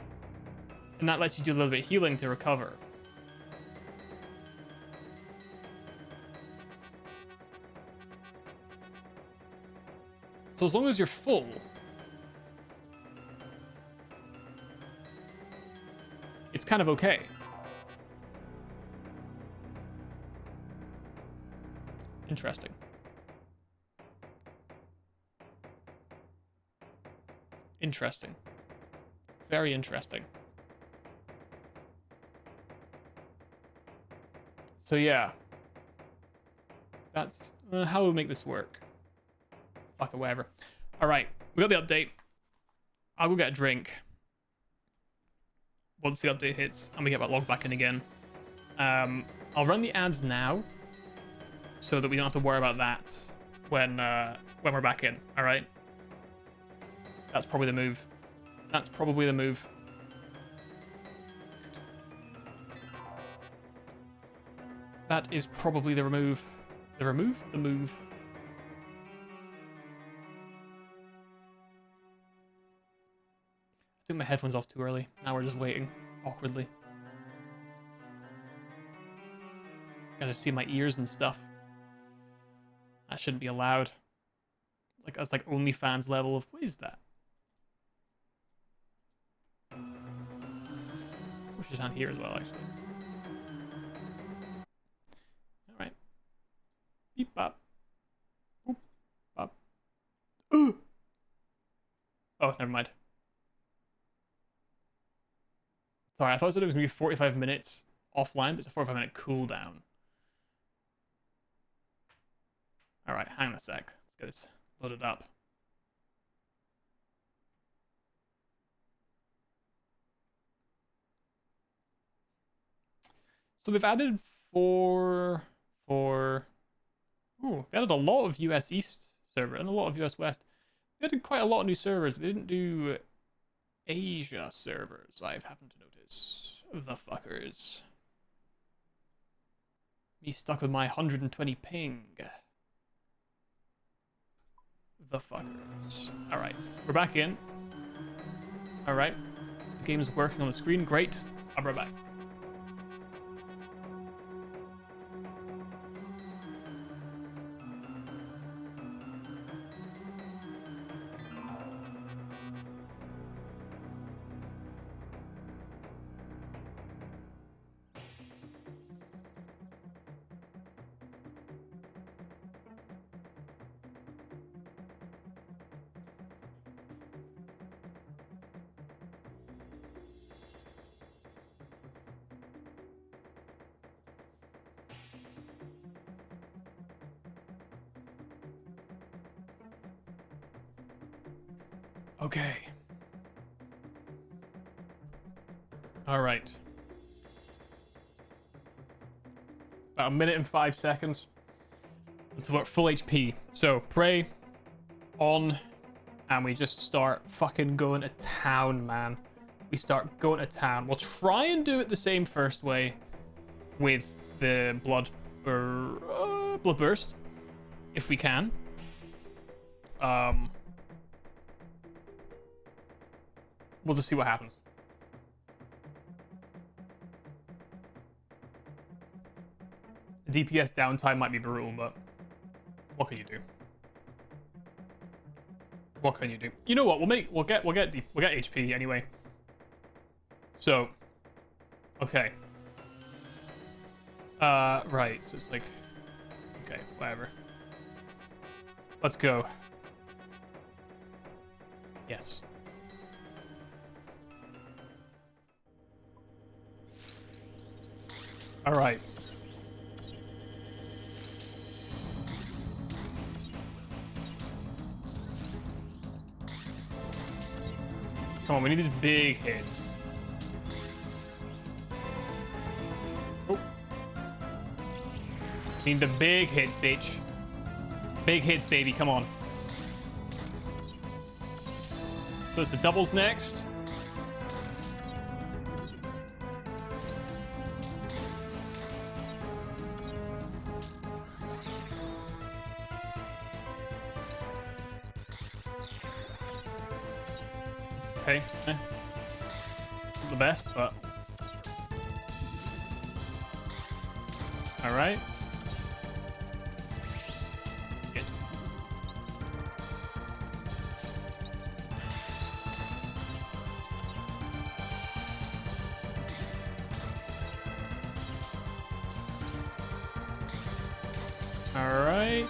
and that lets you do a little bit of healing to recover. So as long as you're full, it's kind of okay. Interesting. Interesting. Very interesting. So yeah. That's how we'll make this work. Fuck it, whatever. Alright, we got the update. I'll go get a drink once the update hits and we get that log back in again. I'll run the ads now so that we don't have to worry about that when we're back in. Alright? That's probably the move. That's probably the move. That is probably the remove. The remove? The move. I took my headphones off too early. Now we're just waiting awkwardly. Gotta see my ears and stuff. That shouldn't be allowed. Like, that's like OnlyFans level of, what is that? We should on here as well, actually. Alright. Beep bop. Boop bop. Ooh! Oh, never mind. Sorry, I thought it was going to be 45 minutes offline, but it's a 45-minute cooldown. Alright, hang on a sec. Let's get this loaded up. So they've added Ooh, they added a lot of US East server and a lot of US West. They added quite a lot of new servers, but they didn't do Asia servers, I've happened to notice. The fuckers. Me stuck with my 120 ping. The fuckers. Alright, we're back in. Alright. The game's working on the screen. Great. I'll be right back. . 。 . 。 . 。 . 。 . . . . . . . . . . . . . . . . . . . . . . . . . 。 . 。 . . 。 . . 。 . 。 . 。 . 。 . 。 . . I'll be right back. Okay. All right. About 1 minute and 5 seconds until we're at full HP. So pray on, and we just start fucking going to town, man. We start going to town. We'll try and do it the same first way with the blood burst, if we can. We'll just see what happens. The DPS downtime might be brutal, but what can you do? What can you do? You know what? We'll get HP anyway. So, okay. Right. So it's like, okay, whatever. Let's go. Yes. All right. Come on, we need these big hits. Oh. Need the big hits, bitch. Big hits, baby. Come on. So it's the doubles next. Okay. Not the best, but all right. Good. All right.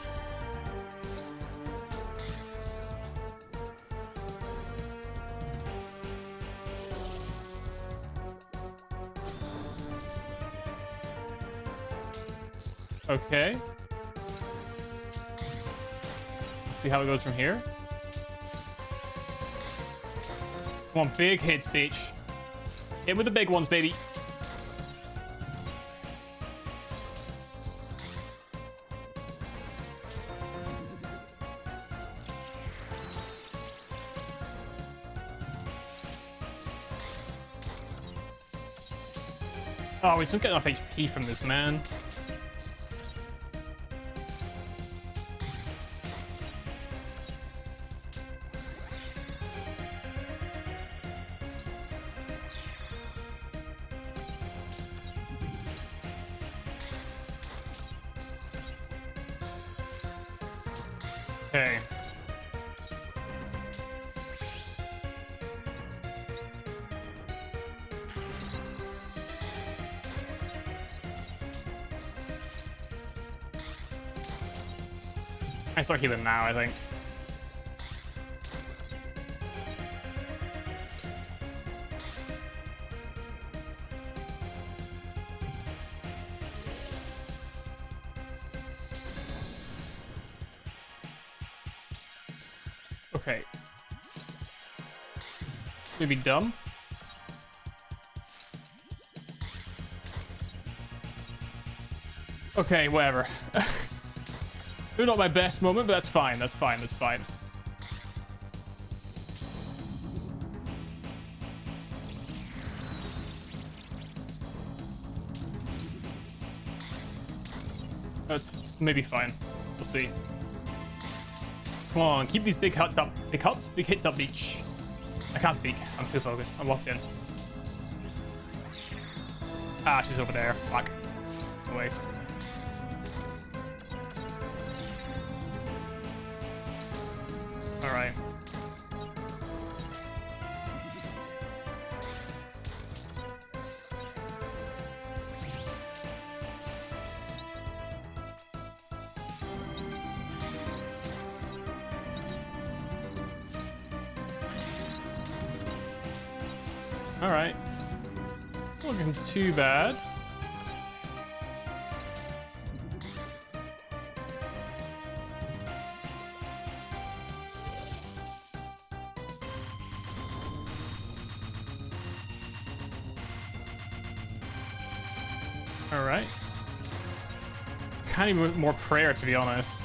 Okay. Let's see how it goes from here. Come on, big hits, bitch. Hit with the big ones, baby. Oh, we don't get enough HP from this, man. Okay. I start healing now, I think. Okay. Maybe dumb. Okay, whatever. Maybe not my best moment, but that's fine. That's fine. That's fine. That's maybe fine. We'll see. Come on, keep these big hits up. Big hits up, beach. I can't speak. I'm too focused. I'm locked in. Ah, she's over there. Fuck. Waste. Alright. Alright. Not looking too bad. All right. Kind of need more prayer, to be honest.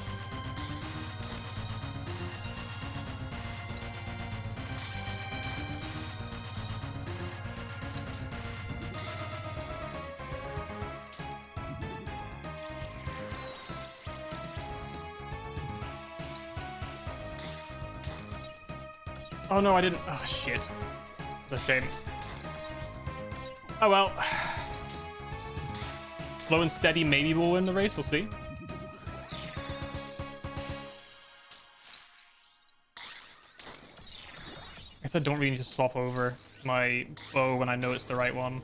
Oh no, I didn't. Oh shit. It's a shame. Oh well. Slow and steady, maybe we'll win the race. We'll see. I guess I don't really need to swap over my bow when I know it's the right one.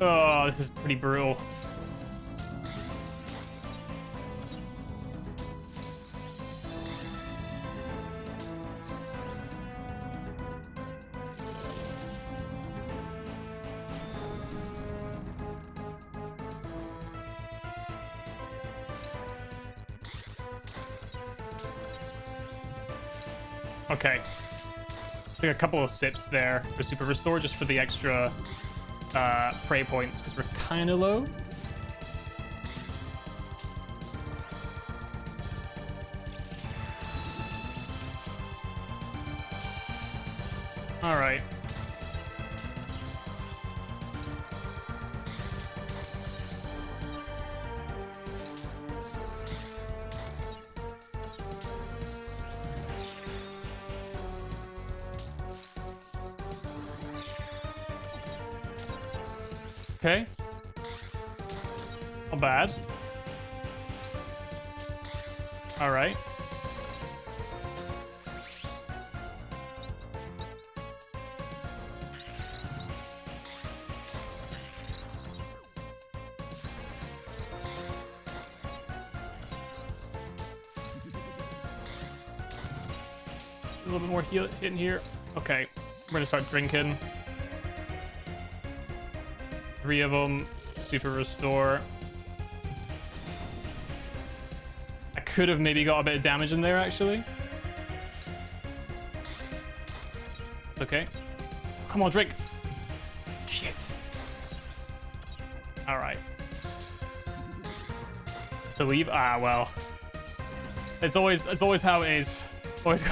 Oh, this is pretty brutal. Okay. Take a couple of sips there for Super Restore, just for the extra prey points, because we're kind of low. All right. Okay. Not bad. All right. A little bit more heal in here. Okay. We're gonna start drinking. 3 of them. Super Restore. I could have maybe got a bit of damage in there, actually. It's okay. Come on, drink. Shit. All right. To leave? Ah, well. It's always how it is. Always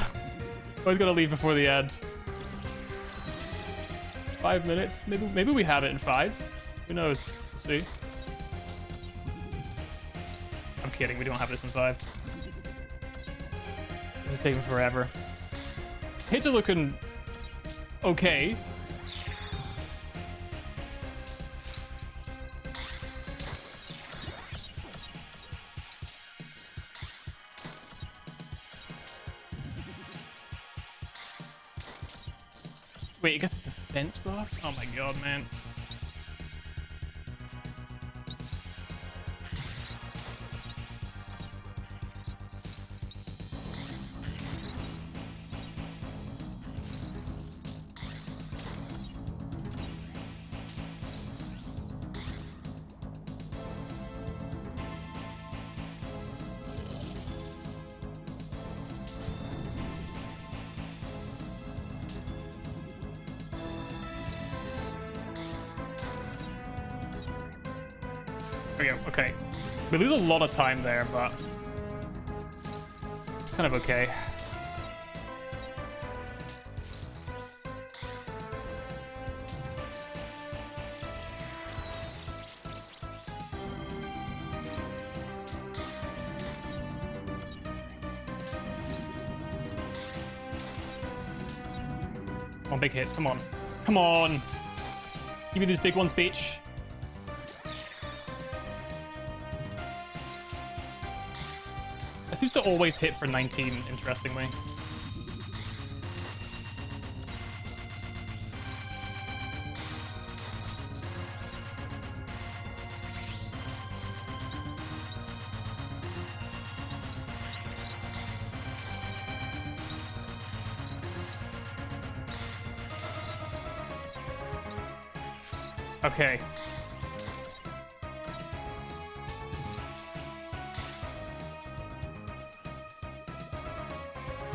gotta leave before the end. 5 minutes. Maybe we have it in 5. Who knows? We'll see. I'm kidding. We don't have this in 5. This is taking forever. Hits are looking okay. Wait, I guess it's defense buff? Oh my god, man. There we go. Okay. We lose a lot of time there, but it's kind of okay. Come on, big hits. Come on. Come on. Give me these big ones, bitch. It seems to always hit for 19, interestingly. Okay.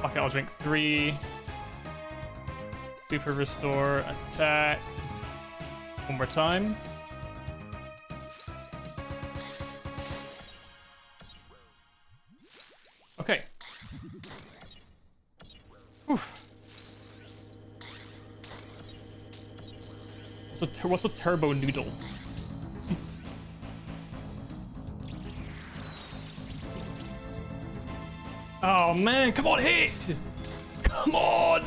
Okay, I'll drink 3. Super restore, attack. One more time. Okay. Oof. What's a turbo noodle? Oh man, come on, hit! Come on!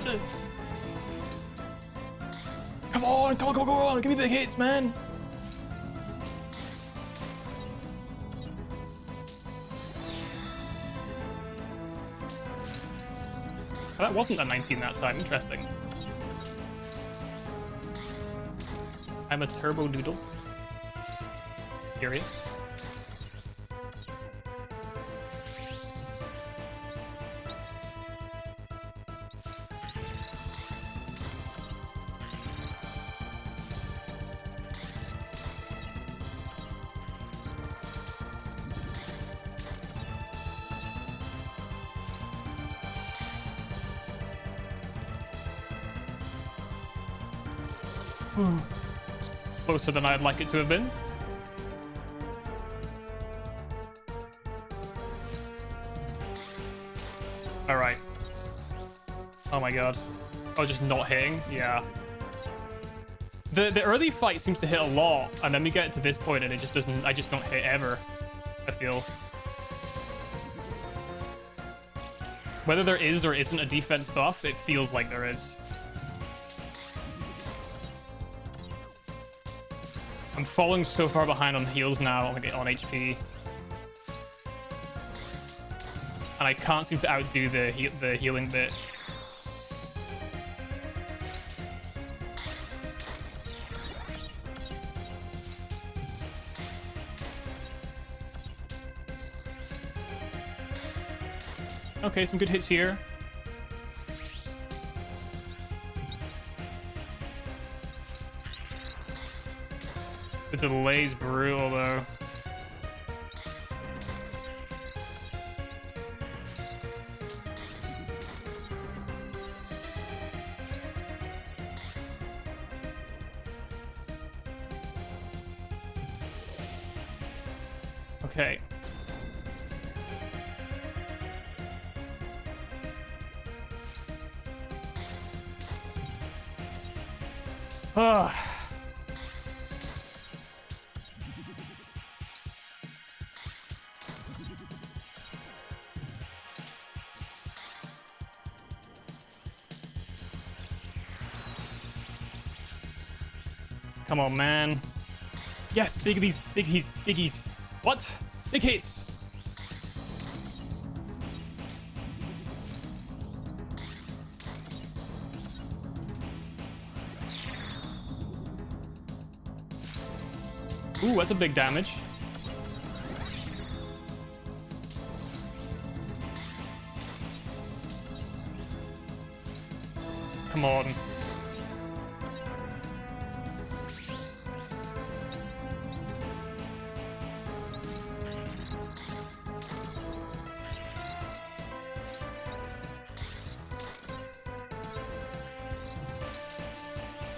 Come on, come on, come on, come on! Give me big hits, man! Oh, that wasn't a 19 that time, interesting. I'm a turbo noodle. Curious. Closer than I'd like it to have been. Alright. Oh my god. Oh, just not hitting? Yeah. The early fight seems to hit a lot, and then we get to this point and it just doesn't... I just don't hit ever, I feel. Whether there is or isn't a defense buff, it feels like there is. I'm falling so far behind on heals now, on HP. And I can't seem to outdo the healing bit. Okay, some good hits here. The delay's brutal, though. Okay. Ugh. Come on, man. Yes, biggies, biggies, biggies. What? Big hits. Ooh, that's a big damage. Come on.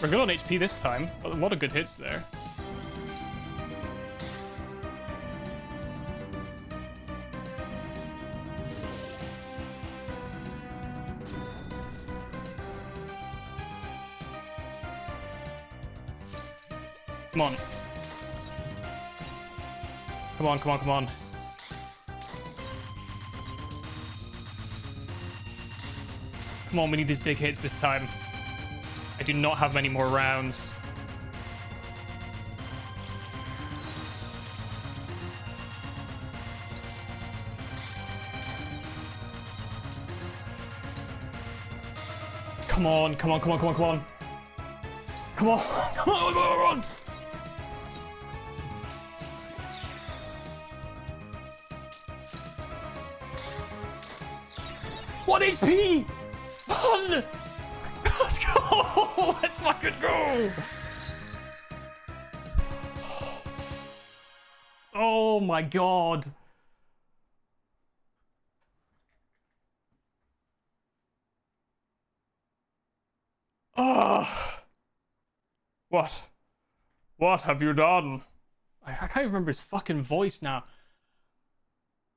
We're good on HP this time. A lot of good hits there. Come on. Come on, come on, come on. Come on, we need these big hits this time. I do not have many more rounds. Come on, come on, come on, come on, come on. Come on, come on, come on. One HP! One! Let's go! Let's fucking go! Oh my god. Oh, what? What have you done? I can't even remember his fucking voice now.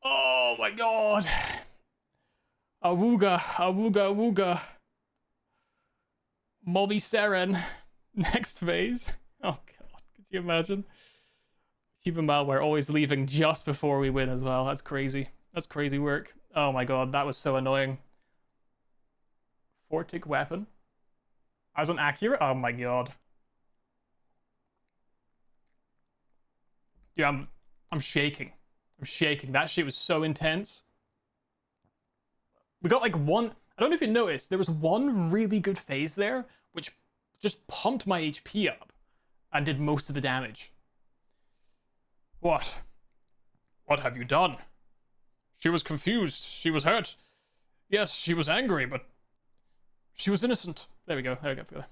Oh my god. Awooga, awooga, awooga. Mobby Seren. Next phase. Oh god, could you imagine? Keep in mind we're always leaving just before we win as well. That's crazy. That's crazy work. Oh my god, that was so annoying. Fortic weapon. I was inaccurate? Oh my god. Dude, I'm shaking. I'm shaking. That shit was so intense. We got like one. I don't know if you noticed, there was one really good phase there, which just pumped my HP up and did most of the damage. What? What have you done? She was confused. She was hurt. Yes, she was angry, but she was innocent. There we go. There we go.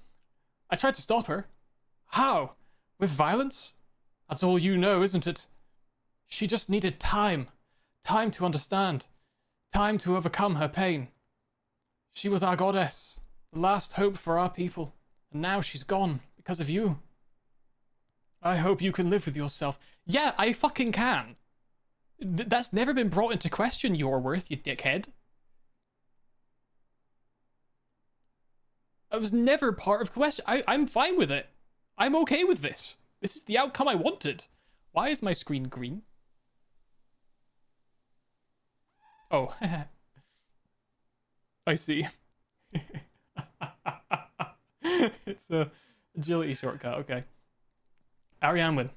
I tried to stop her. How? With violence? That's all you know, isn't it? She just needed time. Time to understand. Time to overcome her pain. She was our goddess. The last hope for our people. And now she's gone because of you. I hope you can live with yourself. Yeah, I fucking can. That's never been brought into question, your worth, you dickhead. I was never part of question. I'm fine with it. I'm okay with this. This is the outcome I wanted. Why is my screen green? Oh, I see. It's a agility shortcut, okay. Arianwin.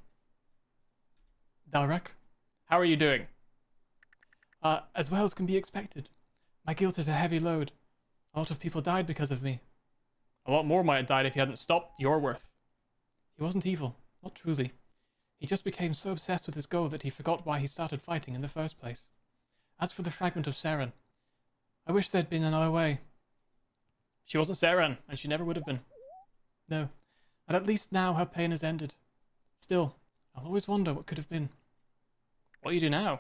Dalrek, how are you doing? As well as can be expected. My guilt is a heavy load. A lot of people died because of me. A lot more might have died if he hadn't stopped your worth. He wasn't evil, not truly. He just became so obsessed with his goal that he forgot why he started fighting in the first place. As for the fragment of Seren, I wish there'd been another way. She wasn't Seren, and she never would have been. No, and at least now her pain has ended. Still, I'll always wonder what could have been. What do you do now?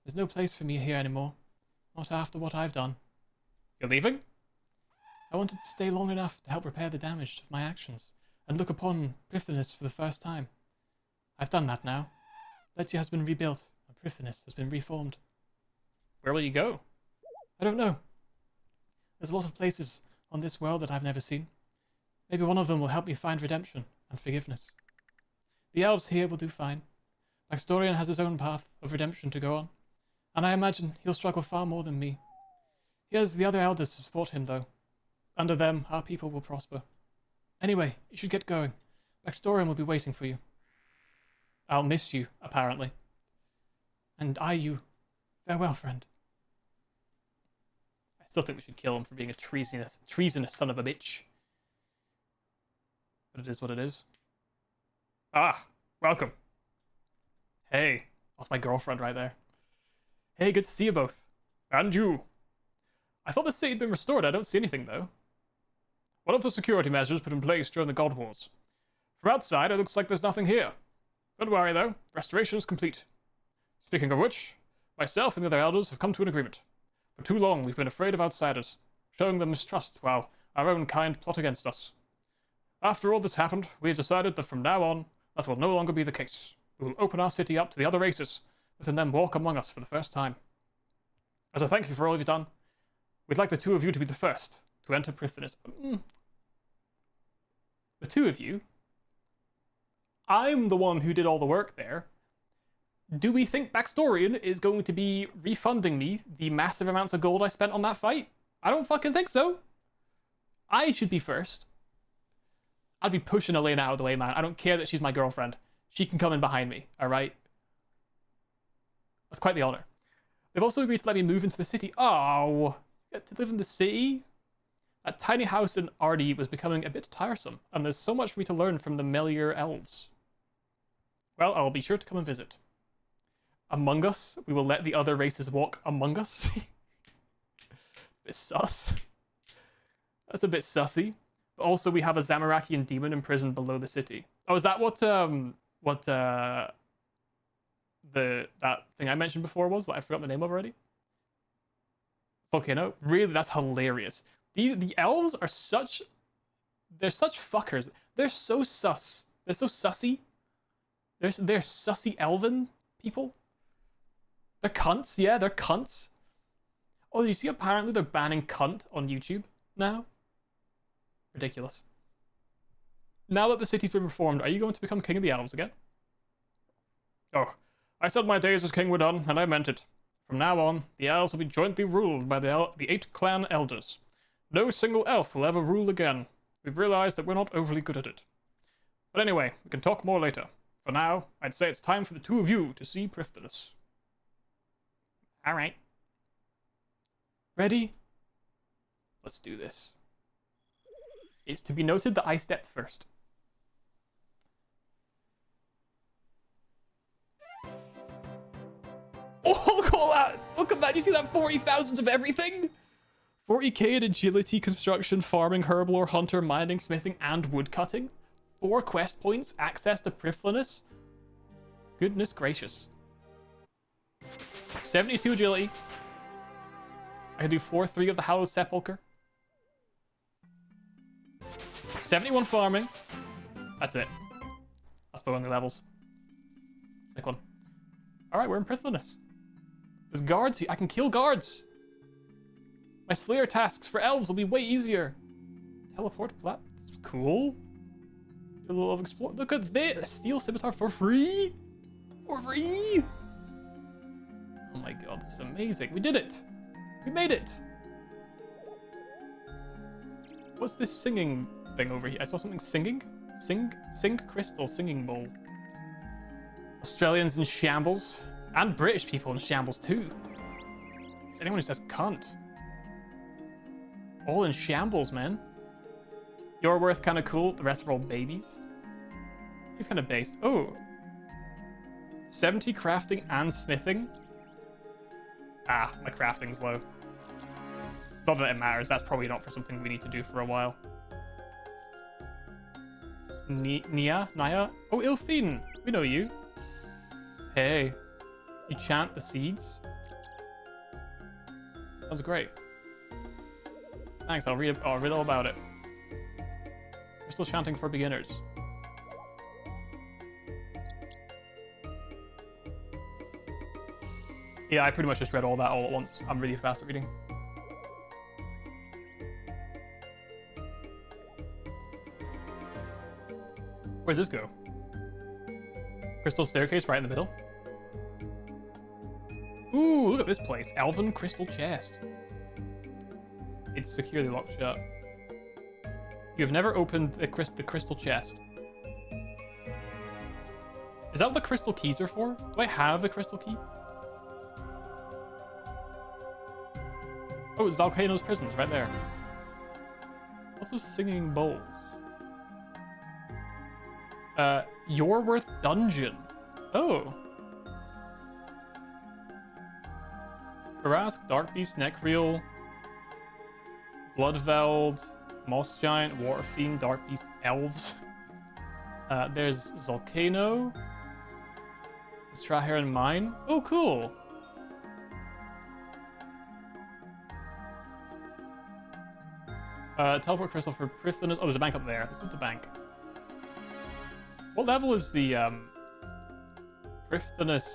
There's no place for me here anymore. Not after what I've done. You're leaving? I wanted to stay long enough to help repair the damage of my actions, and look upon Prythanis for the first time. I've done that now. Letia has been rebuilt, and Prythanis has been reformed. Where will you go? I don't know. There's a lot of places on this world that I've never seen. Maybe one of them will help me find redemption and forgiveness. The elves here will do fine. Baxtorian has his own path of redemption to go on, and I imagine he'll struggle far more than me. He has the other elders to support him, though. Under them, our people will prosper. Anyway, you should get going. Baxtorian will be waiting for you. I'll miss you, apparently. And I you. Farewell, friend. I still think we should kill him for being a treasonous son of a bitch. But it is what it is. Ah, welcome. Hey, that's my girlfriend right there. Hey, good to see you both. And you. I thought the city had been restored. I don't see anything, though. One of the security measures put in place during the God Wars. From outside, it looks like there's nothing here. Don't worry, though. Restoration is complete. Speaking of which, myself and the other elders have come to an agreement. For too long, we've been afraid of outsiders, showing them mistrust while our own kind plot against us. After all this happened, we have decided that from now on, that will no longer be the case. We will open our city up to the other races, letting them walk among us for the first time. As a thank you for all you've done, we'd like the two of you to be the first to enter Prythanis. The two of you? I'm the one who did all the work there. Do we think Baxtorian is going to be refunding me the massive amounts of gold I spent on that fight? I don't fucking think so. I should be first. I'd be pushing Elena out of the way, man. I don't care that she's my girlfriend. She can come in behind me, alright? That's quite the honor. They've also agreed to let me move into the city. Oh, get to live in the city? That tiny house in Ardy was becoming a bit tiresome, and there's so much for me to learn from the Melior elves. Well, I'll be sure to come and visit. Among us? We will let the other races walk among us? A bit sus. That's a bit sussy. But also we have a Zamarakian demon imprisoned below the city. Oh, is that what that thing I mentioned before was? That I forgot the name of already? Volcano? Really, that's hilarious. The elves are such They're such fuckers. They're so sus. They're so sussy. They're sussy elven people. They're cunts. Yeah, they're cunts. Oh, you see, apparently they're banning cunt on YouTube now. Ridiculous. Now that the city's been reformed, are you going to become king of the elves again? Oh, I said my days as king were done, and I meant it. From now on, the elves will be jointly ruled by the 8 clan elders. No single elf will ever rule again. We've realized that we're not overly good at it. But anyway, we can talk more later. For now, I'd say it's time for the two of you to see Prifddinas. Alright. Ready? Let's do this. It's to be noted that I stepped first. Oh, look at all that! Look at that! You see that 40,000 of everything? 40k in agility, construction, farming, herblore, hunter, mining, smithing, and woodcutting. 4 quest points, access to Prifddinas. Goodness gracious. 72 agility. I can do floor 3 of the Hallowed Sepulchre. 71 farming. That's it. That's my only levels. Sick one. Alright, we're in Prifddinas. There's guards here. I can kill guards. My Slayer tasks for elves will be way easier. Teleport plat. That's cool. Do a little of explore. Look at this. Steel scimitar for free. For free. Oh my god, this is amazing. We did it. We made it. What's this singing thing over here? I saw something singing. Sing crystal singing bowl. Australians in shambles. And British people in shambles too. Anyone who says cunt. All in shambles, man. You're worth kind of cool. The rest are all babies. He's kind of based. Oh. 70 crafting and smithing. Ah, my crafting's low. Not that it matters. That's probably not for something we need to do for a while. Naya? Oh, Ilfin. We know you. Hey. You chant the seeds? That was great. Thanks, I'll read all about it. We're still chanting for beginners. Yeah, I pretty much just read all that all at once. I'm really fast at reading. Where's this go? Crystal staircase right in the middle. Ooh, look at this place. Elven crystal chest. It's securely locked shut. You have never opened the crystal chest. Is that what the crystal keys are for? Do I have a crystal key? Oh, it's Zalcano's prisons right there. What's those singing bowls? Yorworth Dungeon. Oh. Karask, Darkbeast, Necreel, Bloodveld, Moss Giant, Water Fiend, Darkbeast, Elves. There's Zalcano. Straharan Mine. Oh, cool. Teleport crystal for Prifddinas. Oh, there's a bank up there. Let's go to the bank. What level is the Prifddinas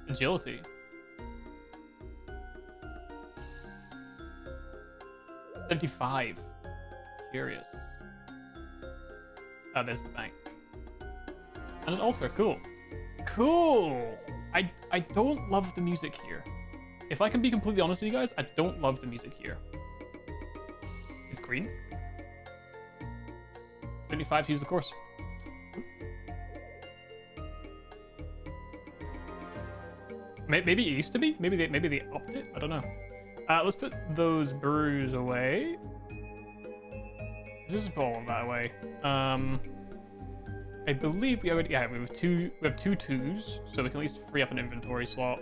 agility? 75. Curious. Oh, there's the bank. And an altar. Cool. Cool! I don't love the music here. If I can be completely honest with you guys, I don't love the music here. It's green. 25 to use the course. Maybe it used to be. Maybe they upped it. I don't know. Let's put those brews away. This is all that way. I believe we already. Yeah, we have two. We have two twos, so we can at least free up an inventory slot.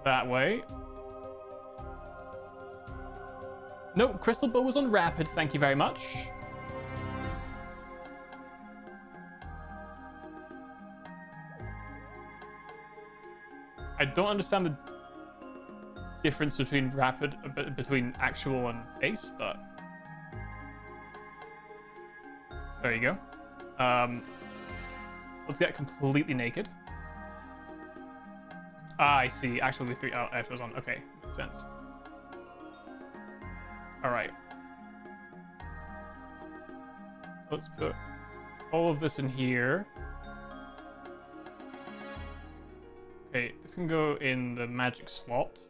That way. Nope, Crystal Bow was on rapid. Thank you very much. I don't understand the difference between between actual and base, but there you go. Let's get completely naked. Ah, I see. Actually, with 3 F was on. Okay, makes sense. All right. Let's put all of this in here. Okay, this can go in the magic slot.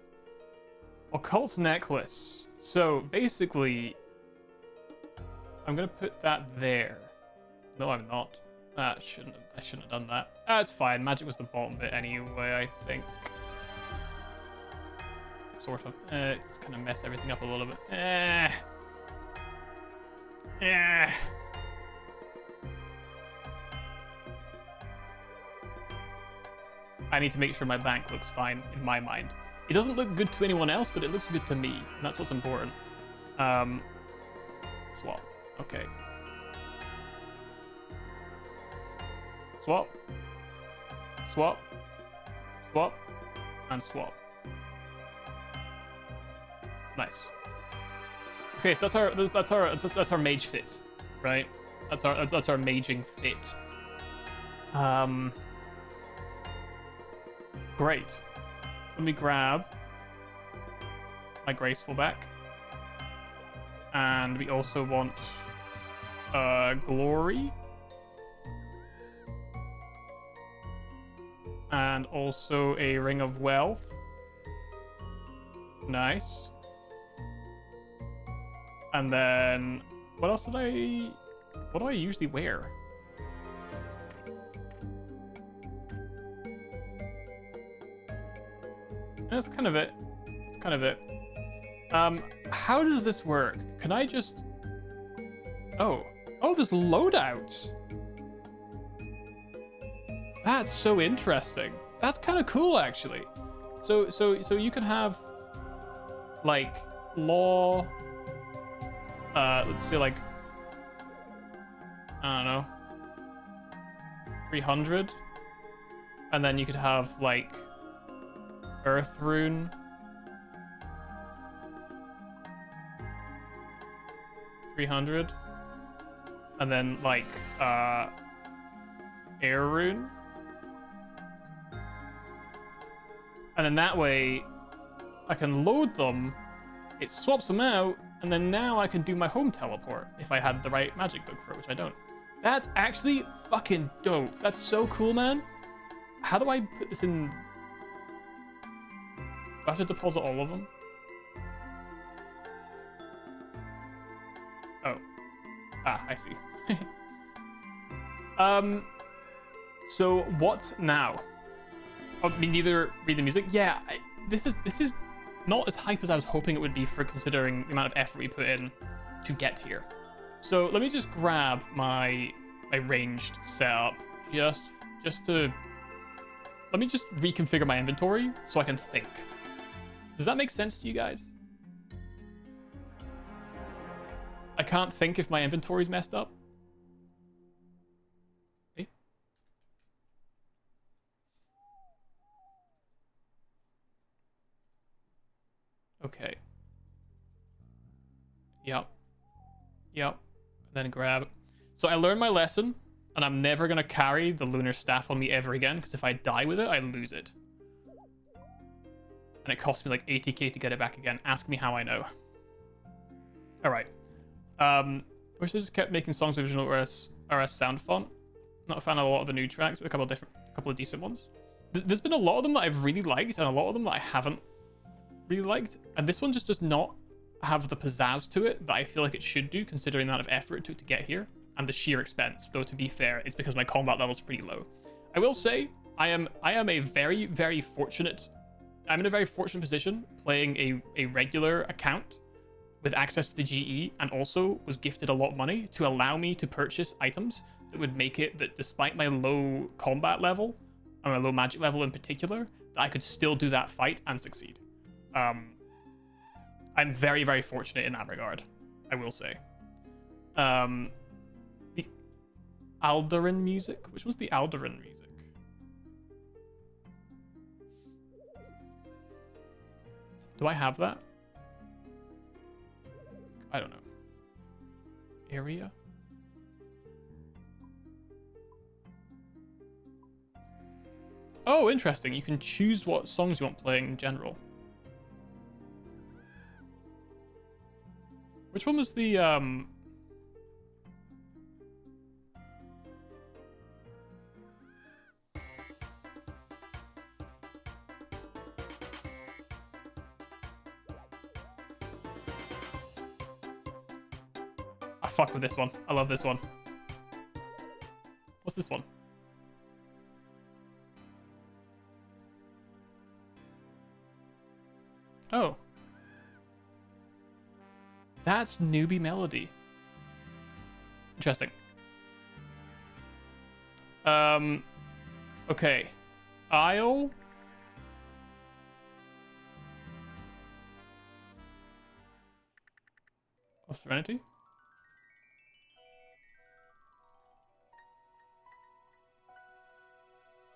Occult necklace. So basically, I'm gonna put that there. No, I'm not. I shouldn't have done that. That's fine. Magic was the bottom bit anyway, I think. Sort of. Just kind of mess everything up a little bit. I need to make sure my bank looks fine in my mind. It doesn't look good to anyone else, but it looks good to me, and that's what's important. Swap. Okay. Swap. Swap. Swap. And swap. Nice. Okay, so that's our mage fit, right? That's our maging fit. Great. Let me grab my graceful back. And we also want glory. And also a ring of wealth. Nice. And then what else what do I usually wear? That's kind of it. That's kind of it. How does this work? Can I just... Oh, there's loadouts. That's so interesting. That's kind of cool, actually. So you can have like law. Let's say like, I don't know, 300, and then you could have like Earth Rune, 300, and then like Air Rune, and then that way I can load them, it swaps them out, and then now I can do my home teleport if I had the right magic book for it, which I don't. That's actually fucking dope. That's so cool, man. How do I put this in? Do I have to deposit all of them? Oh. Ah, I see. So what now? Oh, I mean, neither read the music? Yeah, this is not as hype as I was hoping it would be for considering the amount of effort we put in to get here. So let me just grab my ranged setup just to... Let me just reconfigure my inventory so I can think. Does that make sense to you guys? I can't think if my inventory's messed up. Okay. Okay. Yep. Then grab. So I learned my lesson, and I'm never going to carry the lunar staff on me ever again, because if I die with it, I lose it. And it cost me like 80k to get it back again. Ask me how I know. Alright. Wish they just kept making songs with original RS sound font. Not a fan of a lot of the new tracks, but a couple of decent ones. There's been a lot of them that I've really liked, and a lot of them that I haven't really liked. And this one just does not have the pizzazz to it that I feel like it should do, considering the amount of effort it took to get here and the sheer expense. Though to be fair, it's because my combat level is pretty low. I will say I am a very, very fortunate. I'm in a very fortunate position playing a regular account with access to the GE, and also was gifted a lot of money to allow me to purchase items that would make it that despite my low combat level and my low magic level in particular, that I could still do that fight and succeed. I'm very, very fortunate in that regard, I will say. The Alderan music? Which was the Alderan music? Do I have that? I don't know. Area? Oh, interesting. You can choose what songs you want playing in general. Which one was the, I fuck with this one. I love this one. What's this one? Oh. That's Newbie Melody. Interesting. Okay. Isle. Of Serenity?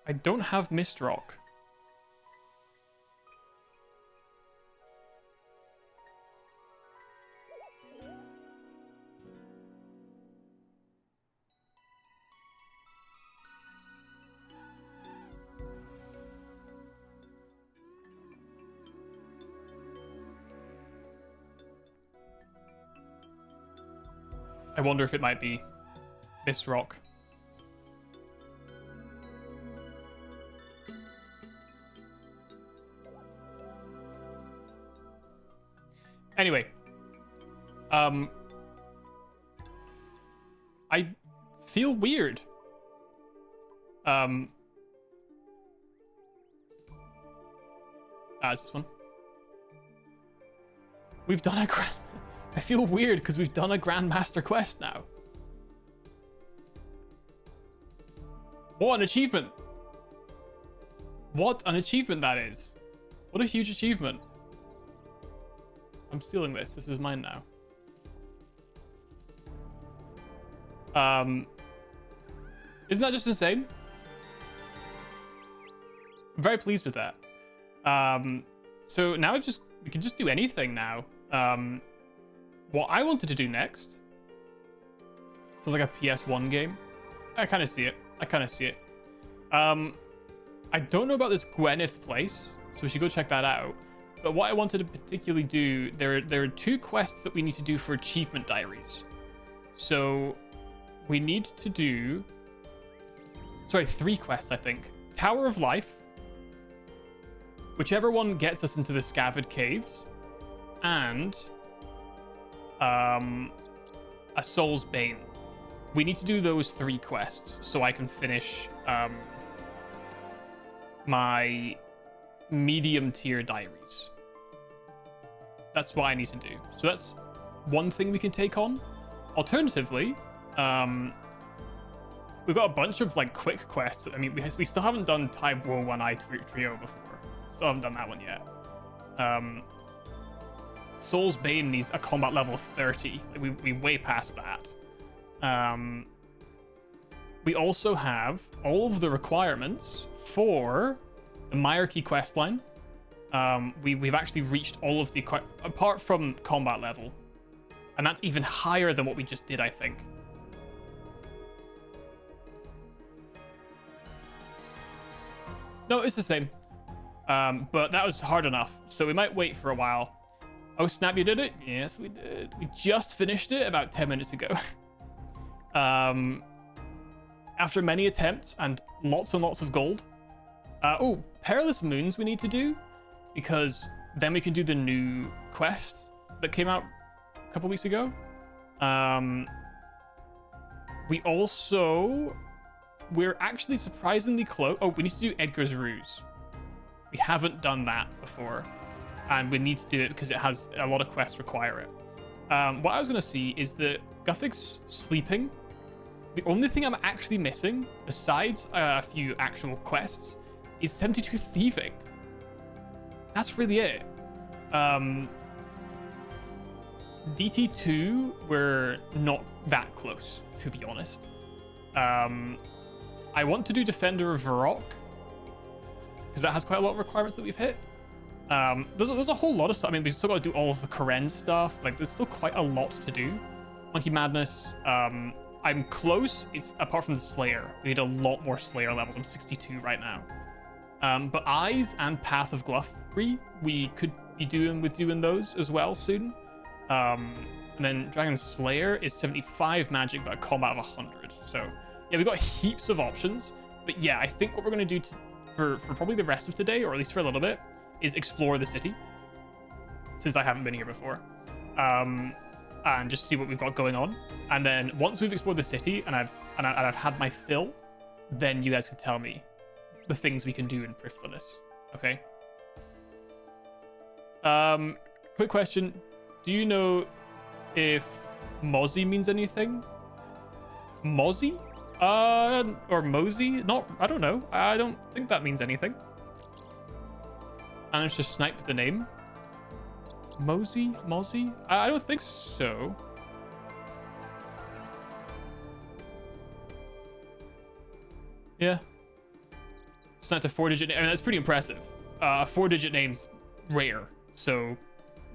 I don't have Mist Rock. I wonder if it might be Mist Rock. Anyway, I feel weird. It's this one. We've done a grand. I feel weird because we've done a Grandmaster quest now. What an achievement! What an achievement that is! What a huge achievement! I'm stealing this. This is mine now. Isn't that just insane? I'm very pleased with that. So now we can just do anything now. What I wanted to do next sounds like a PS1 game. I kind of see it. I don't know about this Gwyneth place, so we should go check that out. But what I wanted to particularly do, there are 2 quests that we need to do for achievement diaries. So we need to do, 3 quests, I think. Tower of Life, whichever one gets us into the Scavid Caves, and a Soul's Bane. We need to do those 3 quests so I can finish my medium tier diaries. That's what I need to do. So that's one thing we can take on. Alternatively, we've got a bunch of like quick quests. I mean, we still haven't done Type Woe One Eye Trio before. Still haven't done that one yet. Soul's Bane needs a combat level 30. We way past that. We also have all of the requirements for the Myarchy questline. We've actually reached all of the apart from combat level, and that's even higher than what we just did, I think. No, it's the same. But that was hard enough, so we might wait for a while. Oh snap, you did it? Yes, we did. We just finished it about 10 minutes ago. After many attempts and lots of gold. Oh, Perilous Moons we need to do, because then we can do the new quest that came out a couple weeks ago. We're actually surprisingly close. Oh, we need to do Edgar's Ruse. We haven't done that before, and we need to do it because it has a lot of quests require it. What I was going to see is that Guthic's sleeping. The only thing I'm actually missing, besides a few actual quests, is 72 Thieving. That's really it. DT2, we're not that close, to be honest. I want to do Defender of Varrock, because that has quite a lot of requirements that we've hit. There's a whole lot of stuff. I mean, we still got to do all of the Karen stuff. Like, there's still quite a lot to do. Monkey Madness, I'm close. It's apart from the Slayer. We need a lot more Slayer levels. I'm 62 right now. But Eyes and Path of Gluffry, we could be doing those as well soon. And then Dragon Slayer is 75 magic, but a combat of 100. So yeah, we've got heaps of options. But yeah, I think what we're gonna do for probably the rest of today, or at least for a little bit, is explore the city, since I haven't been here before. And just see what we've got going on. And then once we've explored the city and I've had my fill, then you guys can tell me the things we can do in Prifddinas. Okay. Quick question: do you know if Mozzie means anything? Mozzie? Or Mosey? Not. I don't know. I don't think that means anything. Managed to snipe the name. Mozzie? I don't think so. Yeah. Sniped a 4-digit name. I mean, that's pretty impressive. A 4-digit name's rare. So,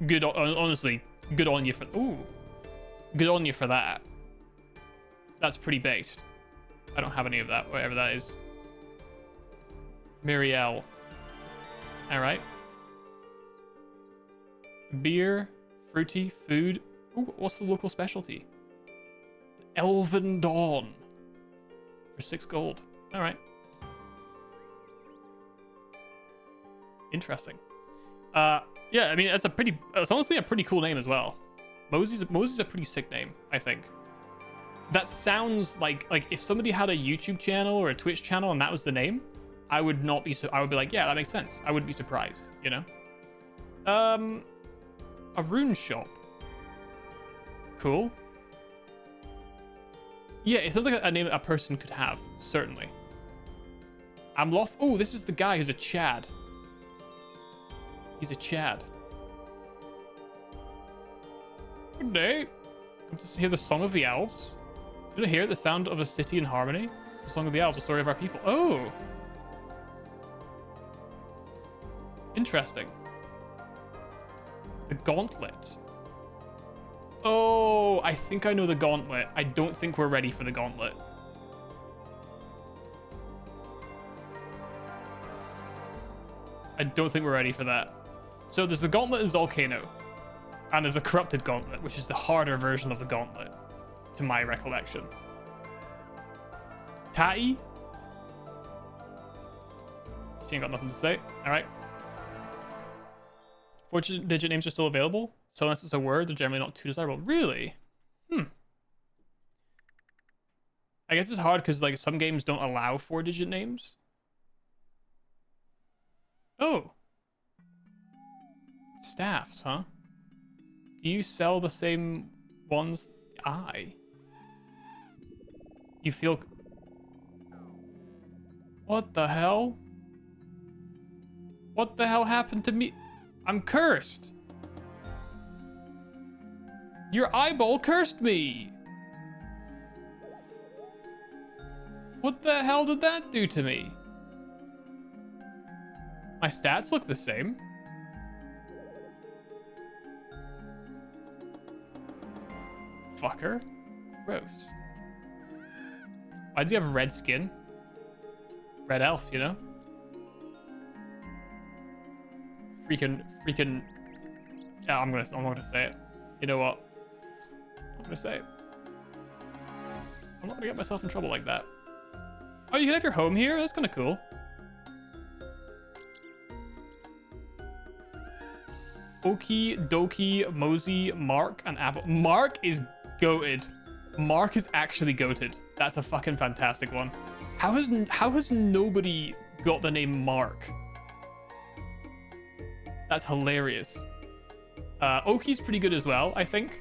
good. Honestly, good on you for. Ooh, good on you for that. That's pretty based. I don't have any of that. Whatever that is. Mirielle. All right. Beer, fruity, food. Ooh, what's the local specialty? Elven Dawn. For 6 gold. All right. Interesting. Yeah, I mean, it's honestly a pretty cool name as well. Mosey's a pretty sick name, I think. That sounds like if somebody had a YouTube channel or a Twitch channel and that was the name, I would not be I would be like, yeah, that makes sense. I wouldn't be surprised, you know? A rune shop. Cool. Yeah, it sounds like a name that a person could have, certainly. Amloth. Oh, this is the guy who's a Chad. He's a Chad. Good day. Come to hear the Song of the Elves. Did I hear the sound of a city in harmony? The Song of the Elves, the story of our people. Oh! Interesting. The Gauntlet. Oh, I think I know the Gauntlet. I don't think we're ready for the Gauntlet. I don't think we're ready for that. So there's the Gauntlet in Volcano. And there's a Corrupted Gauntlet, which is the harder version of the Gauntlet, to my recollection. Tatty? She ain't got nothing to say. Alright. 4-digit names are still available, so unless it's a word, they're generally not too desirable. Really? I guess it's hard because like some games don't allow 4-digit names. Oh. Staffs, huh? Do you sell the same ones? You feel... What the hell? What the hell happened to me? I'm cursed. Your eyeball cursed me. What the hell did that do to me? My stats look the same. Fucker. Gross. Why does he have red skin? Red elf, you know? Freaking. Yeah, I'm not gonna say it. You know what? I'm gonna say it. I'm not gonna get myself in trouble like that. Oh, you can have your home here? That's kind of cool. Okie dokie, Mosey, Mark, and Apple. Mark is goated. Mark is actually goated. That's a fucking fantastic one. How has nobody got the name Mark? That's hilarious. Okie's pretty good as well, I think.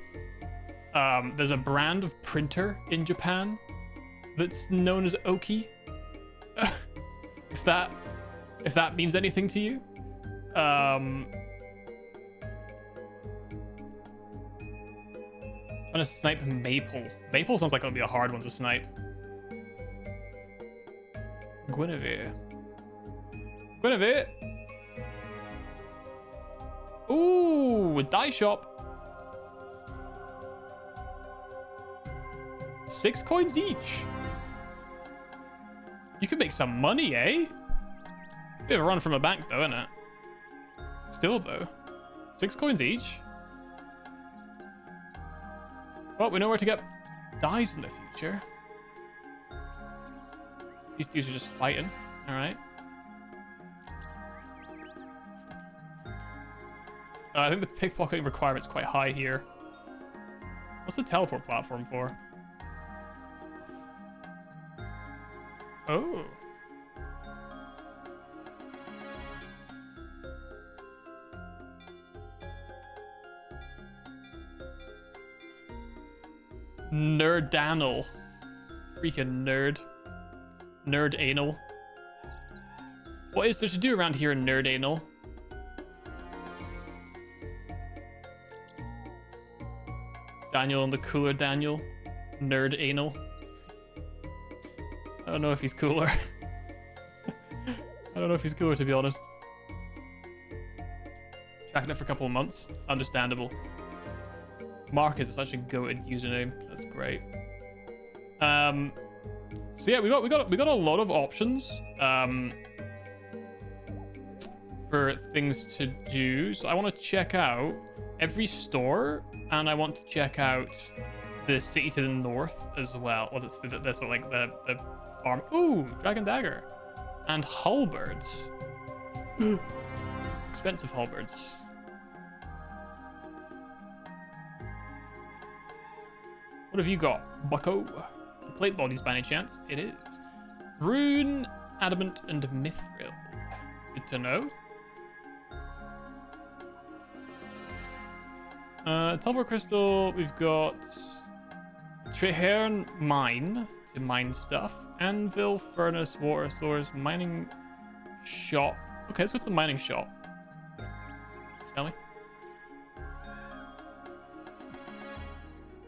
There's a brand of printer in Japan that's known as Okie. if that means anything to you. Trying to snipe Maple. Maple sounds like it'll be a hard one to snipe. Guinevere. Ooh, a dye shop. 6 coins each. You could make some money, eh? Bit of a run from a bank, though, isn't it? Still, though. 6 coins each. Well, we know where to get dyes in the future. These dudes are just fighting. Alright. I think the pickpocketing requirement's quite high here. What's the teleport platform for? Oh. Nerdanal. Freaking nerd. Nerd anal. What is there to do around here in Nerd Anal? Daniel and the cooler Daniel. Nerd Anal. I don't know if he's cooler. I don't know if he's cooler, to be honest. Tracking it for a couple of months. Understandable. Marcus is such a goated username. That's great. So yeah, we got a lot of options for things to do. So I want to check out every store, and I want to check out the city to the north as well. Well, that's like the farm. Ooh, dragon dagger and halberds. Expensive halberds. What have you got, bucko? Plate bodies by any chance? It is. Rune, adamant, and mithril. Good to know. Teleport crystal, we've got Treherne mine to mine stuff. Anvil, furnace, water source, mining shop. Okay, let's go to the mining shop. Shall we?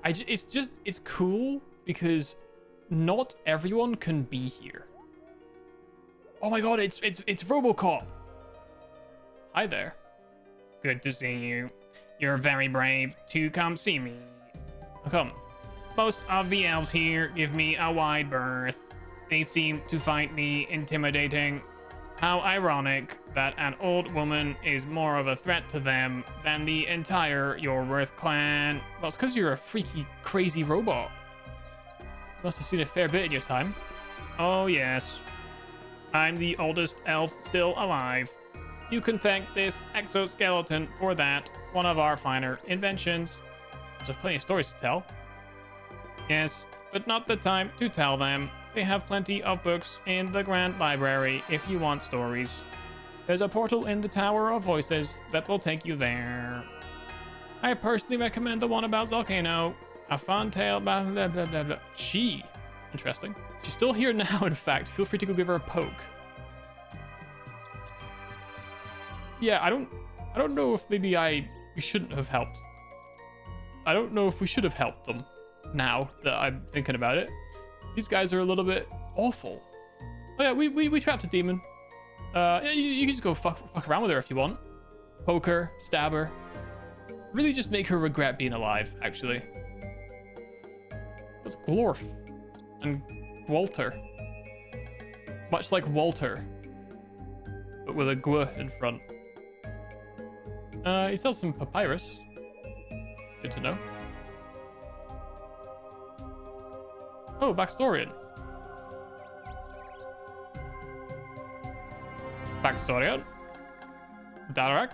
It's cool because not everyone can be here. Oh my god, it's RoboCop. Hi there. Good to see you. You're very brave to come see me. Come. Most of the elves here give me a wide berth. They seem to find me intimidating. How ironic that an old woman is more of a threat to them than the entire Yorworth clan. Well, it's because you're a freaky, crazy robot. Must have seen a fair bit in your time. Oh, yes. I'm the oldest elf still alive. You can thank this exoskeleton for that, one of our finer inventions. So plenty of stories to tell. Yes, but not the time to tell them. They have plenty of books in the Grand Library if you want stories. There's a portal in the Tower of Voices that will take you there. I personally recommend the one about Volcano. A fun tale, blah, blah, blah, blah, blah. She. Interesting. She's still here now, in fact. Feel free to go give her a poke. Yeah, I don't know if maybe we shouldn't have helped. I don't know if we should have helped them now that I'm thinking about it. These guys are a little bit awful. Oh yeah, we trapped a demon. Yeah, you can just go fuck around with her if you want. Poke her, stab her. Really just make her regret being alive, actually. What's Glorf? And Walter. Much like Walter. But with a gw in front. He sells some papyrus. Good to know. Oh, Backstorian. Backstorian. Darak.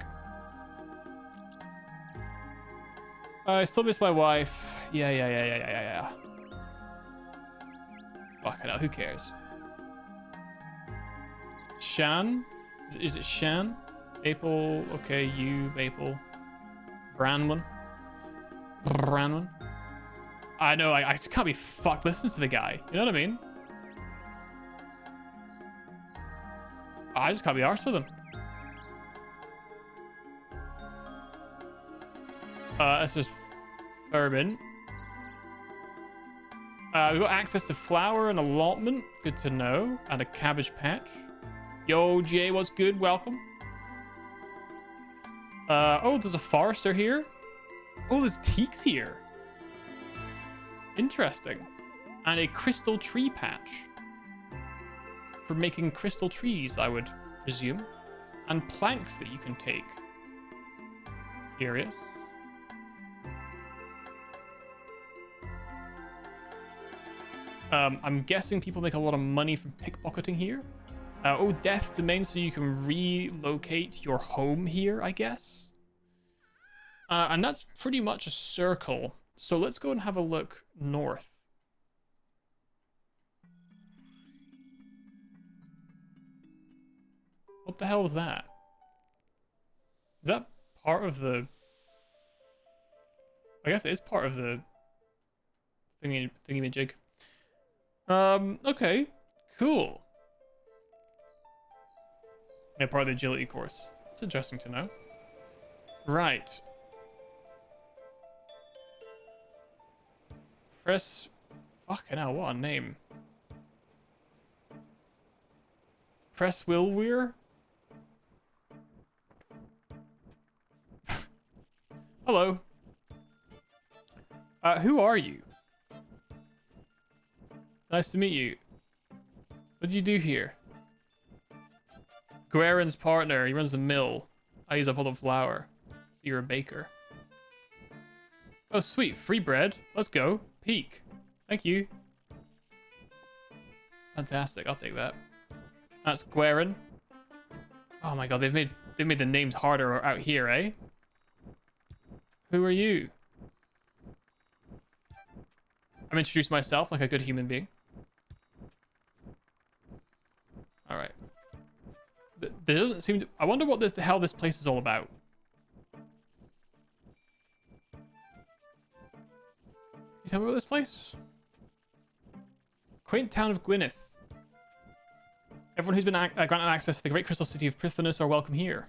I still miss my wife. Yeah. Fucking hell, who cares? Shan? Is it Shan? Maple, okay, you, Maple. Branwen. I know, I just can't be fucked listening to the guy. You know what I mean? I just can't be arsed with him. That's just urban. We've got access to flour and allotment. Good to know. And a cabbage patch. Yo, Jay, what's good? Welcome. Oh, there's a forester here. Oh, there's teaks here. Interesting. And a crystal tree patch. For making crystal trees, I would presume. And planks that you can take. Curious. I'm guessing people make a lot of money from pickpocketing here. Oh, Death's Domain, so you can relocate your home here, I guess. And that's pretty much a circle. So let's go and have a look north. What the hell is that? Is that part of the... I guess it is part of the thingy-majig. Okay. Cool. Yeah, part of the agility course. It's interesting to know. Right. Press... Fucking hell, what a name. Press Wilweir? Hello. Who are you? Nice to meet you. What do you do here? Guerin's partner. He runs the mill. I use up all the flour. So you're a baker. Oh, sweet. Free bread. Let's go. Peak. Thank you. Fantastic. I'll take that. That's Guerin. Oh my god, they've made the names harder out here, eh? Who are you? I'm introduced myself like a good human being. All right. There doesn't seem to... I wonder what the hell this place is all about. You tell me about this place? Quaint town of Gwyneth. Everyone who's been granted access to the great crystal city of Prithanus are welcome here.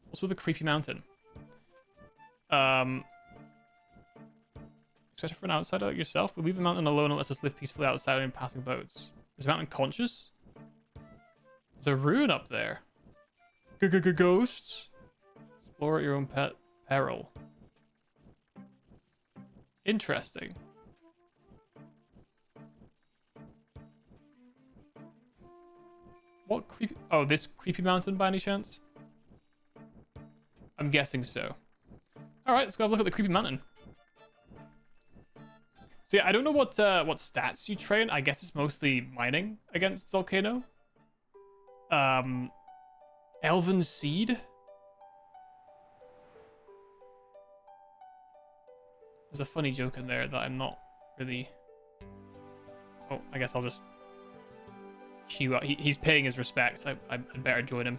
What's with the creepy mountain? Especially for an outsider like yourself, we leave the mountain alone and lets us live peacefully outside in passing boats. Is the mountain conscious? There's a ruin up there. Ghosts? Explore at your own peril. Interesting. What creepy... Oh, this creepy mountain by any chance? I'm guessing so. Alright, let's go have a look at the creepy mountain. So yeah, I don't know what stats you train. I guess it's mostly mining against Volcano. Elven Seed? There's a funny joke in there that I'm not really... Oh, I guess I'll just queue up. He's paying his respects. I'd better join him.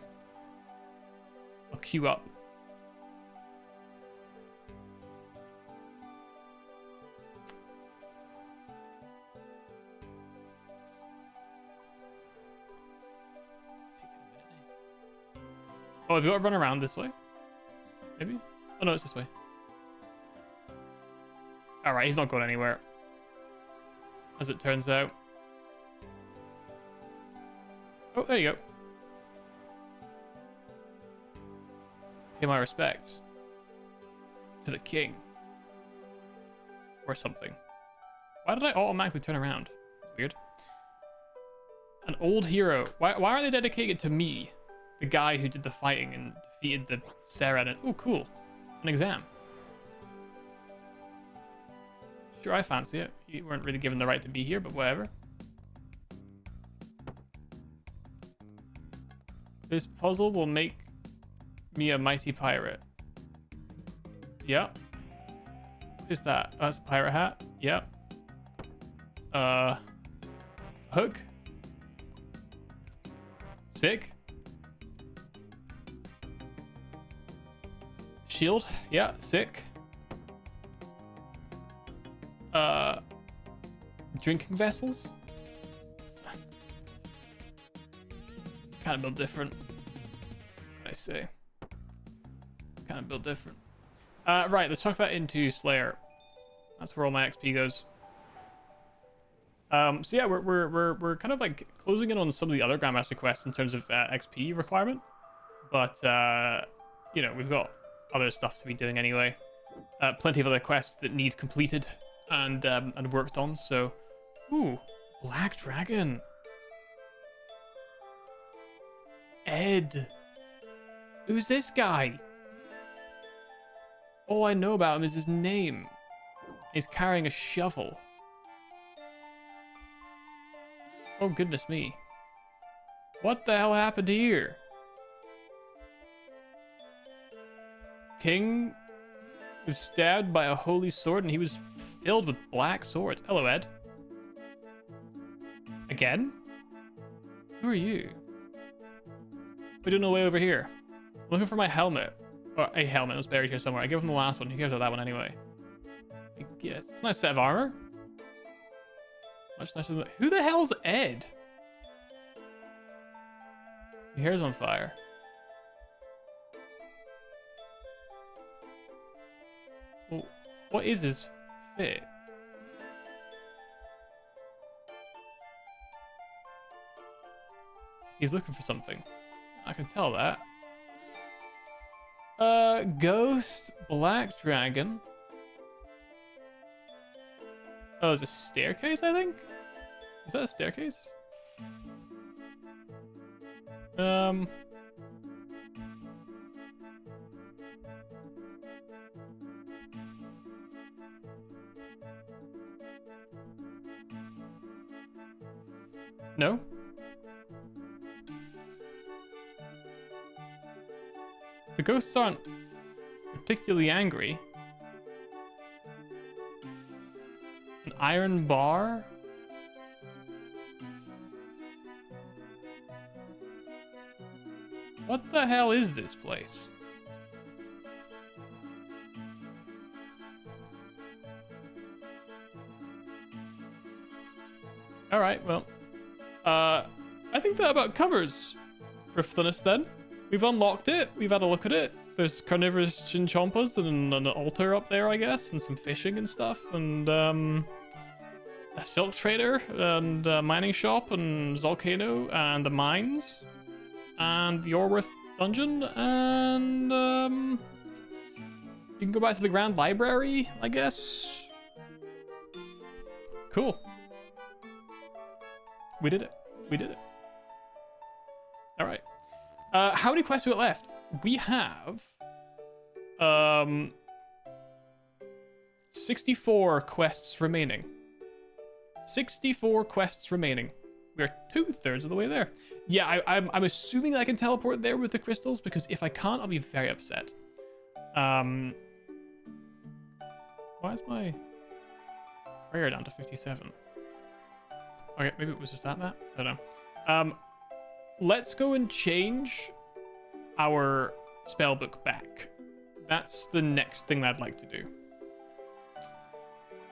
I'll queue up. Oh, have you got to run around this way? Maybe? Oh no, it's this way. Alright, he's not going anywhere. As it turns out. Oh, there you go. Pay my respects. To the king. Or something. Why did I automatically turn around? Weird. An old hero. Why aren't they dedicated to me? The guy who did the fighting and defeated the Seren. Oh, cool. An exam. Sure, I fancy it. You weren't really given the right to be here, but whatever. This puzzle will make me a mighty pirate. Yep. What is that? Oh, that's a pirate hat. Yep. Hook. Sick. Shield. Yeah, sick. Drinking vessels. Kind of built different. I say. Kind of built different. Right, let's chuck that into Slayer. That's where all my XP goes. So yeah, we're kind of like closing in on some of the other Grandmaster quests in terms of XP requirement, but you know, we've got other stuff to be doing anyway. Plenty of other quests that need completed and worked on. So, ooh, Black Dragon. Ed. Who's this guy? All I know about him is his name. He's carrying a shovel. Oh, goodness me. What the hell happened here? King was stabbed by a holy sword and he was filled with black swords. Hello, Ed. Again? Who are you? We don't know way over here. I'm looking for my helmet. Or a helmet was buried here somewhere. I gave him the last one. Who cares about that one anyway? I guess. It's a nice set of armor. Much nicer than... Who the hell's Ed? Your hair's on fire. Well, what is his fit? He's looking for something. I can tell that. Ghost, Black Dragon. Oh, there's a staircase, I think? Is that a staircase? No? The ghosts aren't particularly angry. An iron bar? What the hell is this place? Alright, well. I think that about covers Riftliness then. We've unlocked it. We've had a look at it. There's carnivorous chinchompas and an altar up there, I guess, and some fishing and stuff, and a silk trader, and a mining shop, and Zolcano, and the mines, and the Orworth dungeon, and you can go back to the Grand Library, I guess. Cool. We did it. We did it. All right. How many quests we got left? We have 64 quests remaining. 64 quests remaining. We are 2/3 of the way there. Yeah, I'm assuming I can teleport there with the crystals, because if I can't, I'll be very upset. Why is my prayer down to 57? Okay, maybe it was just at that. I don't know. Let's go and change our spellbook back. That's the next thing I'd like to do.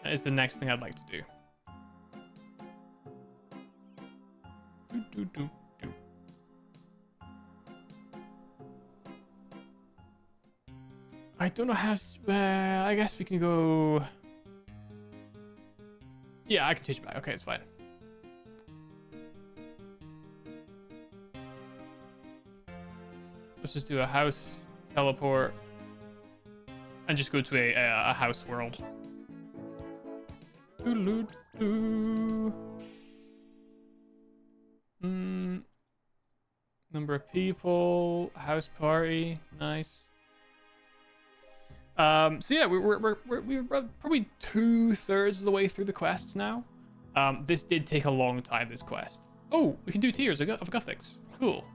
That is the next thing I'd like to do. I don't know how to, I guess we can go... Yeah, I can change it back. Okay, it's fine. Let's just do a house teleport and just go to a house world. Number of people, house party, nice. So yeah, we're probably 2/3 of the way through the quests now. This did take a long time, this quest. Oh, we can do Tears of Guthix. Cool.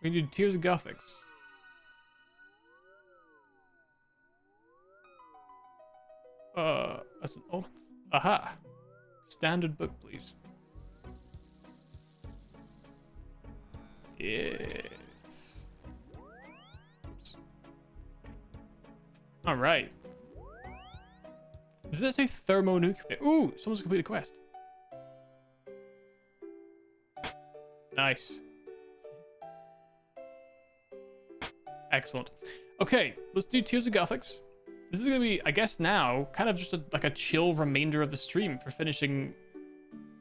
We can do Tears of Guthix. That's an old... Aha! Standard book, please. Yes. Oops. All right. Does that say thermonuclear? Ooh, someone's completed a quest. Nice. Excellent. Okay, let's do Tears of Guthix. This is going to be, I guess now, kind of just like a chill remainder of the stream for finishing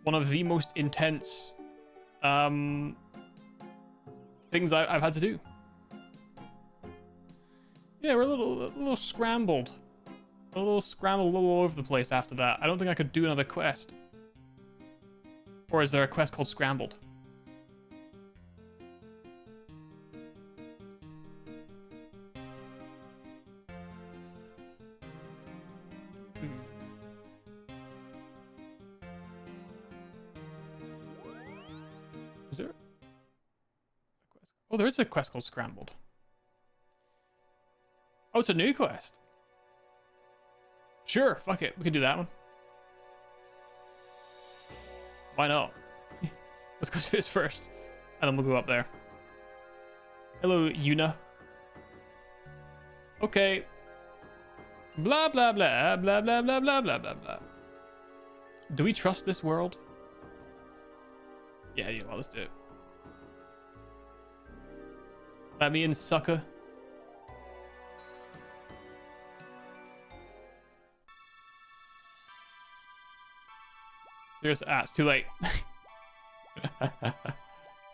one of the most intense things I've had to do. Yeah, we're a little scrambled. A little scrambled all over the place after that. I don't think I could do another quest. Or is there a quest called Scrambled? Is there a quest? Oh, there is a quest called Scrambled. Oh, it's a new quest. Sure, fuck it. We can do that one. Why not? Let's go do this first. And then we'll go up there. Hello, Yuna. Okay. Blah, blah, blah, blah, blah, blah, blah, blah, blah, blah. Do we trust this world? Yeah, you know what, let's do it. Let me in, sucker. There's it's too late.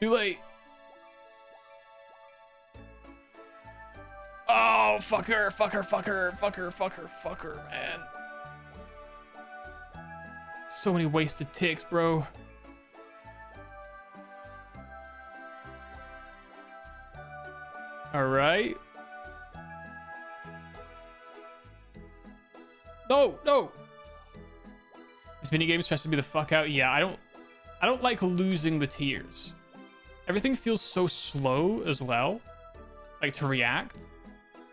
Too late. Oh, fucker, fucker, fucker, fucker, fucker, fucker, man. So many wasted ticks, bro. All right. No, no. This minigame stresses me the fuck out. Yeah, I don't like losing the tiers. Everything feels so slow as well, like to react.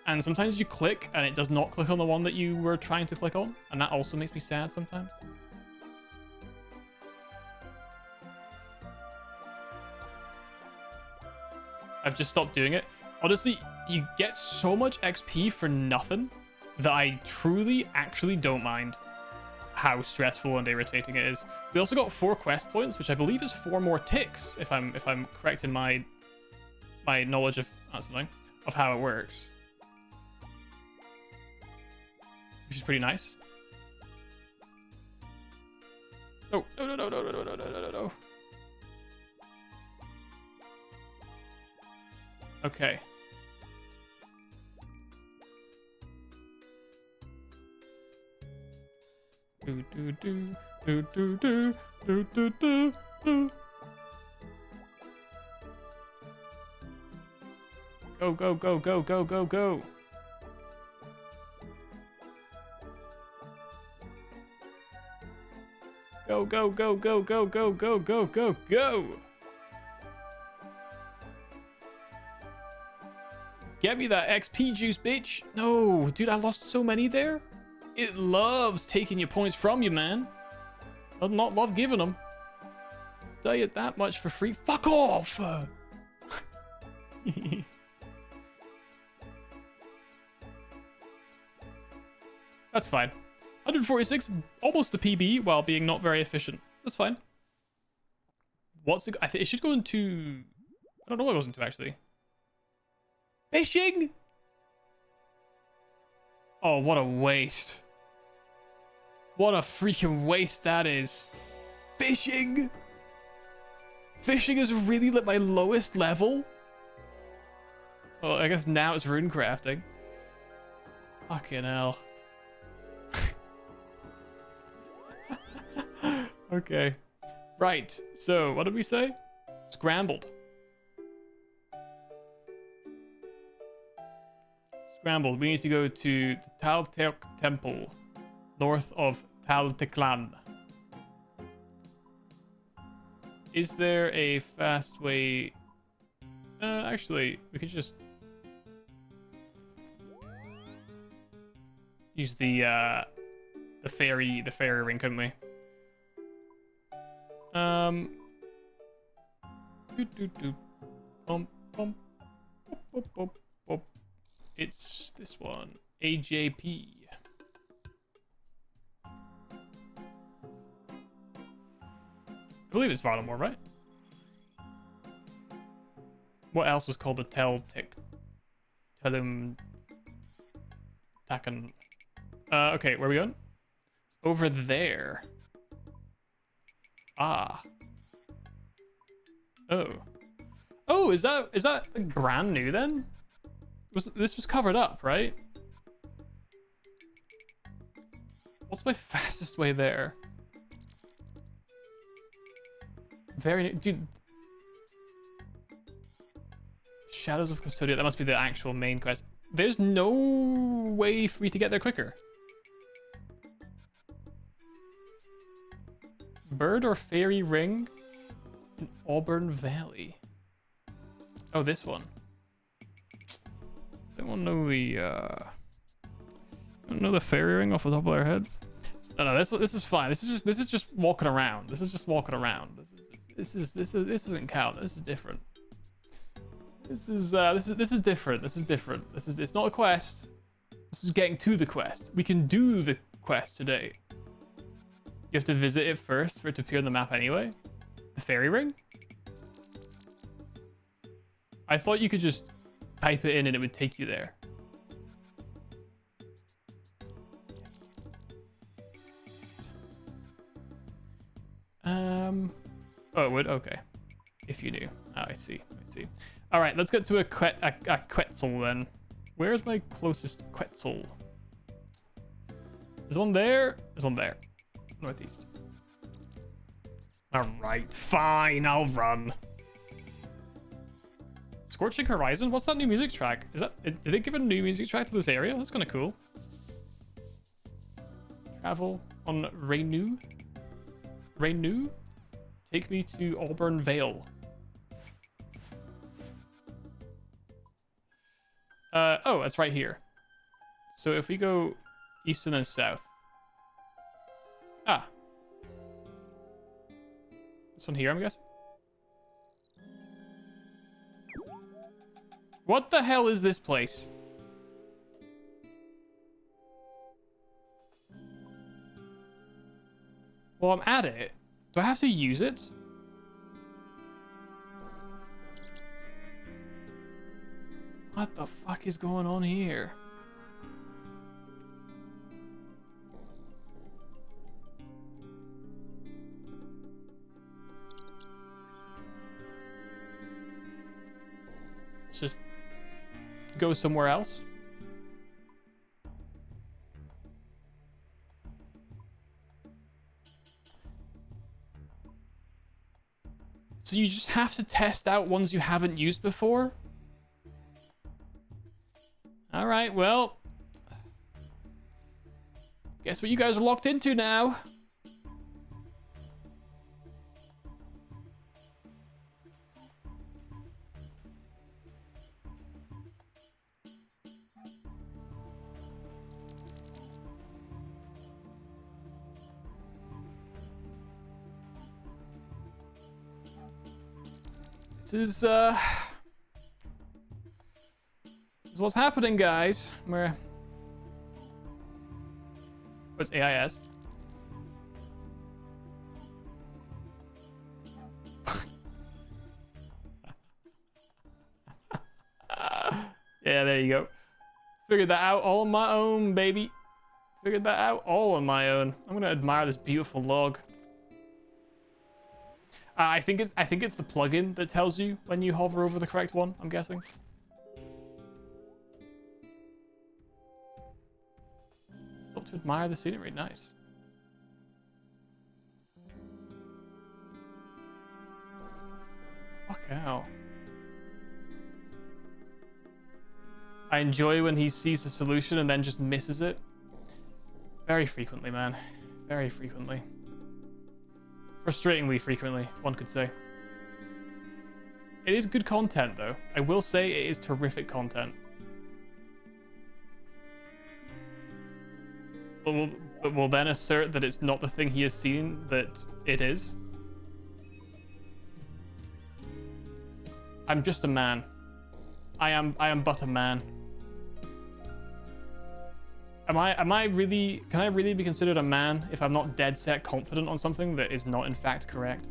And sometimes you click and it does not click on the one that you were trying to click on, and that also makes me sad sometimes. I've just stopped doing it. Honestly, you get so much XP for nothing that I truly actually don't mind how stressful and irritating it is. We also got 4 quest points, which I believe is 4 more ticks, if I'm correct in my knowledge of something of how it works, which is pretty nice. Oh, no, no, no, no, no, no, no, no, no, no. Okay. Do do do do do do do do do do. Go go go go go go go. Go go go go go go go go go go. Get me that XP juice, bitch. No, dude, I lost so many there. It loves taking your points from you, man. Does not love giving them. Tell you that much for free. Fuck off! That's fine. 146, almost a PB, while being not very efficient. That's fine. What's it? I think it should go into... I don't know what it goes into, actually. Fishing? Oh, what a waste. What a freaking waste that is. Fishing? Fishing is really like my lowest level? Well, I guess now it's rune crafting. Fucking hell. Okay. Right, so what did we say? Scrambled. Scrambled. We need to go to the Taltek Temple, north of Talteklan. Is there a fast way? Actually, we could just use the fairy ring, couldn't we? It's this one, AJP. I believe it's Varlamore, right? What else was called the Telum Takan? Okay, where are we going? Over there. Ah. Oh. Oh, is that like brand new then? This was covered up, right? What's my fastest way there? Very new, dude. Shadows of Custodia. That must be the actual main quest. There's no way for me to get there quicker. Bird or fairy ring in Auburn Valley. Oh, this one. Don't know the fairy ring off the top of our heads. No, this is fine. This is just walking around. This is just walking around. This doesn't count. This is different. This is different. This is different. It's not a quest. This is getting to the quest. We can do the quest today. You have to visit it first for it to appear on the map anyway. The fairy ring? I thought you could just type it in and it would take you there. Oh, it would? Okay. If you knew. Oh, I see. All right, let's get to a Quetzal then. Where is my closest Quetzal? There's one there. There's one there. Northeast. All right, fine. I'll run. Scorching Horizon? What's that new music track? Did they give a new music track to this area? That's kind of cool. Travel on Renew. Take me to Auburn Vale. Oh, it's right here. So if we go east and then south. Ah. This one here, I'm guessing. What the hell is this place? Well, I'm at it. Do I have to use it? What the fuck is going on here? Let's just go somewhere else. So you just have to test out ones you haven't used before? All right, well. Guess what you guys are locked into now. This is what's happening, guys. What's AIS? Yeah, there you go. Figured that out all on my own, baby. Figured that out all on my own. I'm gonna admire this beautiful log. I think it's the plugin that tells you when you hover over the correct one, I'm guessing. Stop to admire the scenery, nice. Fuck hell. I enjoy when he sees the solution and then just misses it. Very frequently, man. Very frequently. Frustratingly frequently, one could say. It is good content, though. I will say it is terrific content. But will then assert that it's not the thing he has seen that it is. I'm just a man. I am but a man. Am I really, can I really be considered a man if I'm not dead set confident on something that is not in fact correct?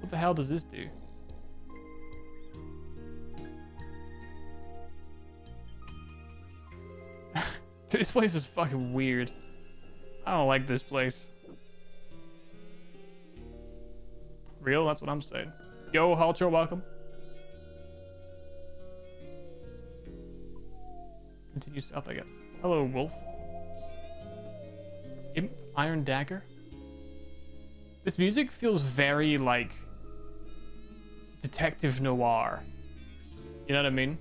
What the hell does this do? This place is fucking weird. I don't like this place. real. That's what I'm saying. Yo, Halter, welcome. Continue south, I guess. Hello, Wolf. Imp, Iron Dagger. This music feels very, like, detective noir. You know what I mean?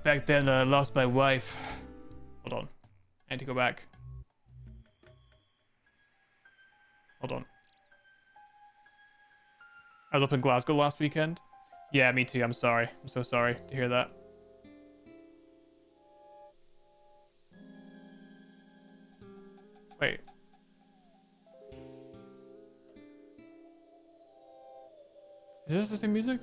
Back then, I lost my wife. Hold on. I need to go back. Hold on. I was up in Glasgow last weekend. Yeah, me too. I'm sorry. I'm so sorry to hear that. Wait. Is this the same music?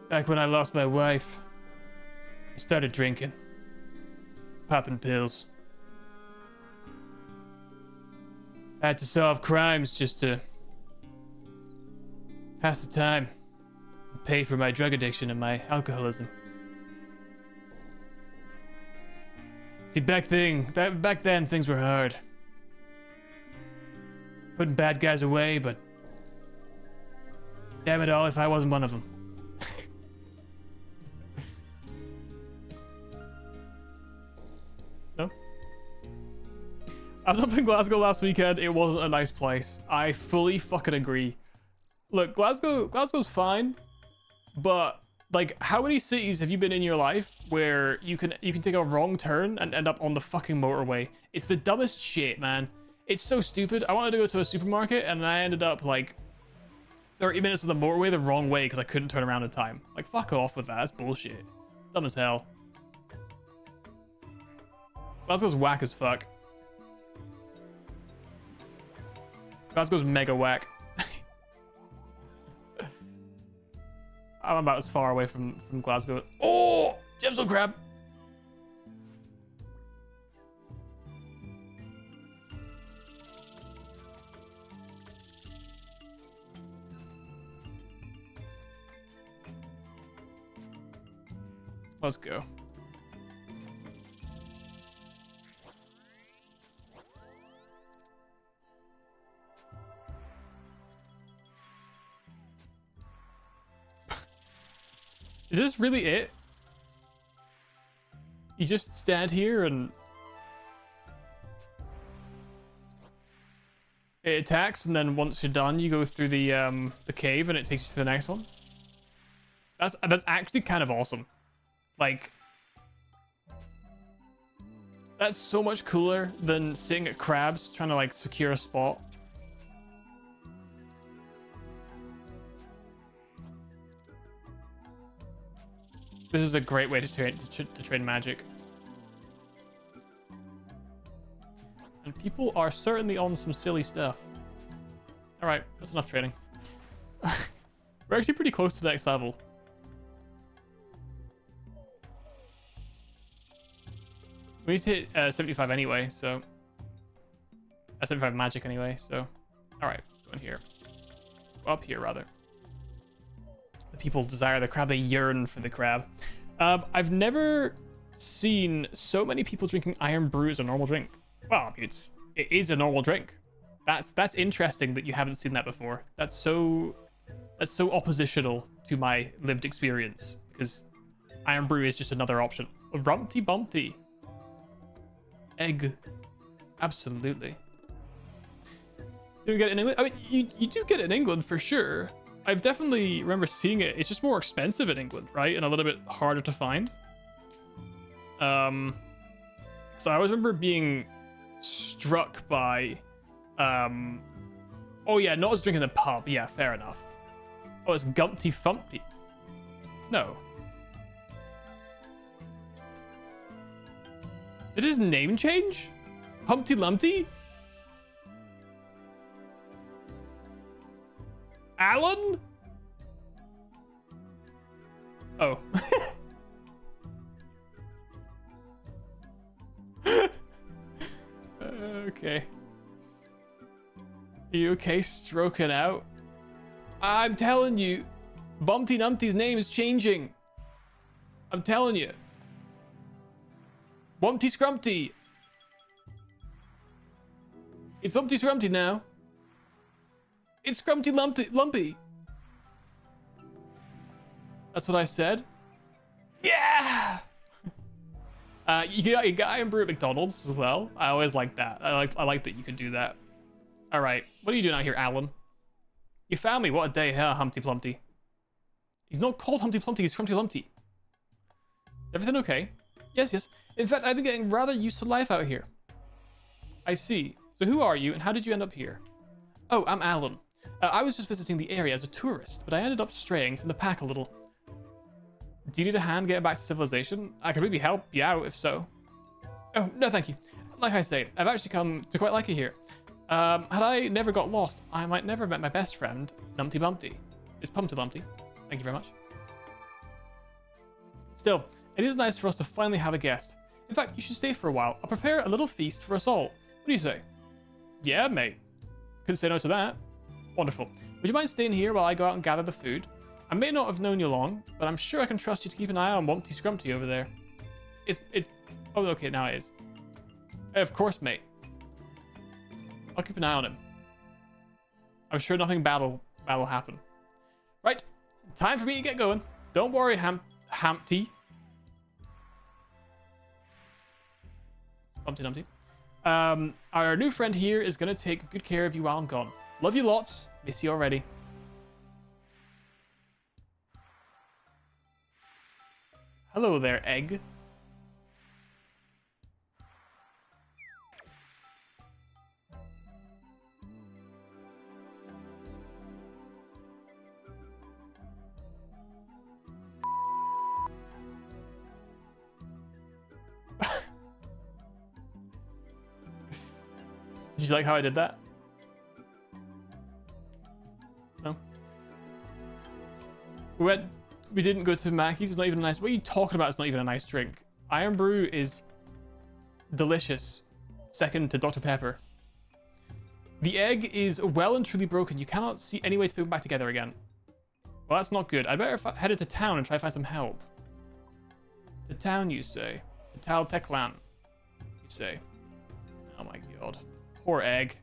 Back when I lost my wife, I started drinking. Popping pills. I had to solve crimes just to pass the time. And pay for my drug addiction and my alcoholism. See, back then, things were hard. Putting bad guys away, but damn it all if I wasn't one of them. No? I was up in Glasgow last weekend. It wasn't a nice place. I fully fucking agree. Look, Glasgow's fine, but like, how many cities have you been in your life where you can take a wrong turn and end up on the fucking motorway? It's the dumbest shit, man. It's so stupid. I wanted to go to a supermarket and I ended up like 30 minutes of the motorway the wrong way because I couldn't turn around in time. Like, fuck off with that. That's bullshit. Dumb as hell. Glasgow's whack as fuck. Glasgow's mega whack. I'm about as far away from Glasgow. Oh! Gemstone crab! Let's go. Is this really it? You just stand here and it attacks, and then once you're done, you go through the cave, and it takes you to the next one. That's actually kind of awesome. Like, that's so much cooler than sitting at crabs trying to like secure a spot. This is a great way to train magic. And people are certainly on some silly stuff. Alright, that's enough training. We're actually pretty close to the next level. We need to hit 75 anyway, so... 75 magic anyway, so... Alright, let's go in here. Go up here, rather. The people desire the crab, they yearn for the crab. I've never seen so many people drinking iron brew as a normal drink. Well, I mean, it is a normal drink. That's interesting that you haven't seen that before. That's so oppositional to my lived experience, because iron brew is just another option. Rumpty Bumpty. Egg. Absolutely. Do we get it in England? I mean, you do get it in England for sure. I've definitely remember seeing it. It's just more expensive in England, right? And a little bit harder to find. So I always remember being struck by, oh yeah, not as drinking in the pub. Yeah, fair enough. Oh, it's Gumpty Fumpty. No. Did his name change? Humpty Lumpty? Alan? Oh. Okay. Are you okay stroking out? I'm telling you, Bumpty Numpty's name is changing. I'm telling you. Wumpty Scrumpty! It's Wumpty Scrumpty now. It's Scrumpty Lumpy. That's what I said. Yeah! You get Iron Brew at McDonald's as well. I always like that. I like that you can do that. All right, what are you doing out here, Alan? You found me. What a day, huh, Humpty Plumpty? He's not called Humpty Plumpty. He's Scrumpty Lumpty. Everything okay? Yes, yes. In fact, I've been getting rather used to life out here. I see. So who are you, and how did you end up here? Oh, I'm Alan. I was just visiting the area as a tourist, but I ended up straying from the pack a little. Do you need a hand getting back to civilization? I could maybe help you out, if so. Oh, no thank you. Like I say, I've actually come to quite like it here. Had I never got lost, I might never have met my best friend, Numpty Bumpty. It's Pumpty Lumpty. Thank you very much. Still, it is nice for us to finally have a guest. In fact, you should stay for a while. I'll prepare a little feast for us all. What do you say? Yeah, mate. Couldn't say no to that. Wonderful. Would you mind staying here while I go out and gather the food? I may not have known you long, but I'm sure I can trust you to keep an eye on Wumpty Scrumpty over there. Oh, okay, now it is. Of course, mate. I'll keep an eye on him. I'm sure nothing bad will happen. Right, time for me to get going. Don't worry, Humpty. Humpty Dumpty. Our new friend here is going to take good care of you while I'm gone. Love you lots. Miss you already. Hello there, egg. Did you like how I did that? No? We didn't go to Mackey's. It's not even a nice... What are you talking about? It's not even a nice drink. Iron Brew is delicious. Second to Dr. Pepper. The egg is well and truly broken. You cannot see any way to put it back together again. Well, that's not good. I'd better head to town and try to find some help. To town, you say? To Tal Teklan, you say? Oh my god. Poor egg.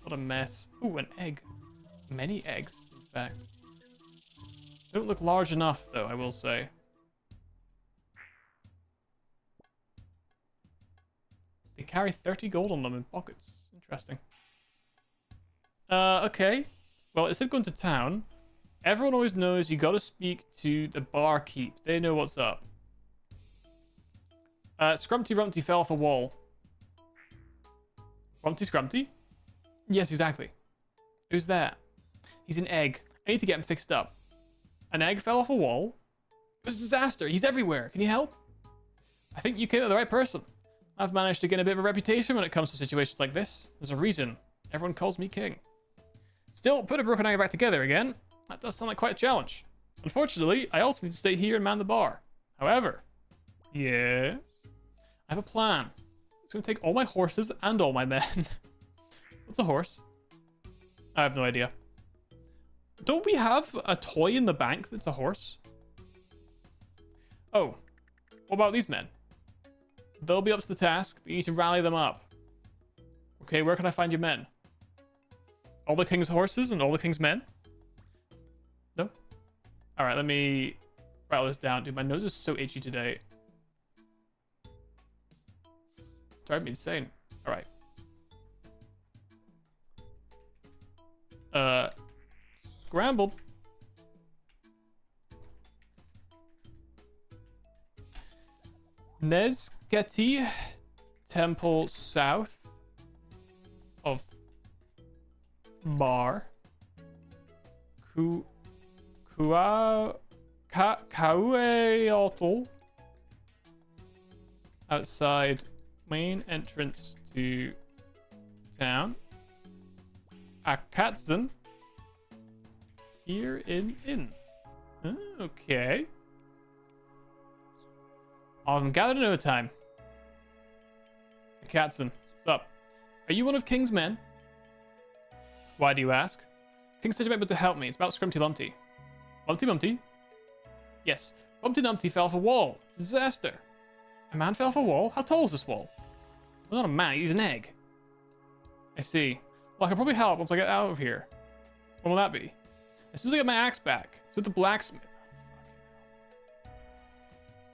What a mess. Ooh, an egg. Many eggs, in fact. They don't look large enough, though, I will say. They carry 30 gold on them in pockets. Interesting. Okay. Well, instead of going to town, everyone always knows you gotta speak to the barkeep. They know what's up. Scrumpty Rumpty fell off a wall. Rumpty Scrumpty? Yes, exactly. Who's that? He's an egg. I need to get him fixed up. An egg fell off a wall? It was a disaster. He's everywhere. Can you help? I think you came to the right person. I've managed to get a bit of a reputation when it comes to situations like this. There's a reason. Everyone calls me king. Still, put a broken egg back together again. That does sound like quite a challenge. Unfortunately, I also need to stay here and man the bar. However, yes, I have a plan. It's going to take all my horses and all my men. What's a horse? I have no idea. Don't we have a toy in the bank that's a horse? Oh, what about these men? They'll be up to the task, but you need to rally them up. Okay, where can I find your men? All the king's horses and all the king's men? No? Alright, let me rattle this down. Dude, my nose is so itchy today. Drive me insane. Alright. Scrambled. Nesketi Temple south of Bar. Kaueotl. Outside main entrance to town. Akatzen. Here in inn. Okay. I'm gathered in no time. Katzen, what's up? Are you one of King's men? Why do you ask? King said you might be able to help me. It's about Scrumpty Lumpty. Lumpty Bumpty? Yes. Bumpty Dumpty fell off a wall. Disaster. A man fell off a wall? How tall is this wall? Well, not a man, he's an egg. I see. Well, I can probably help once I get out of here. When will that be? As soon as I get my axe back. It's with the blacksmith.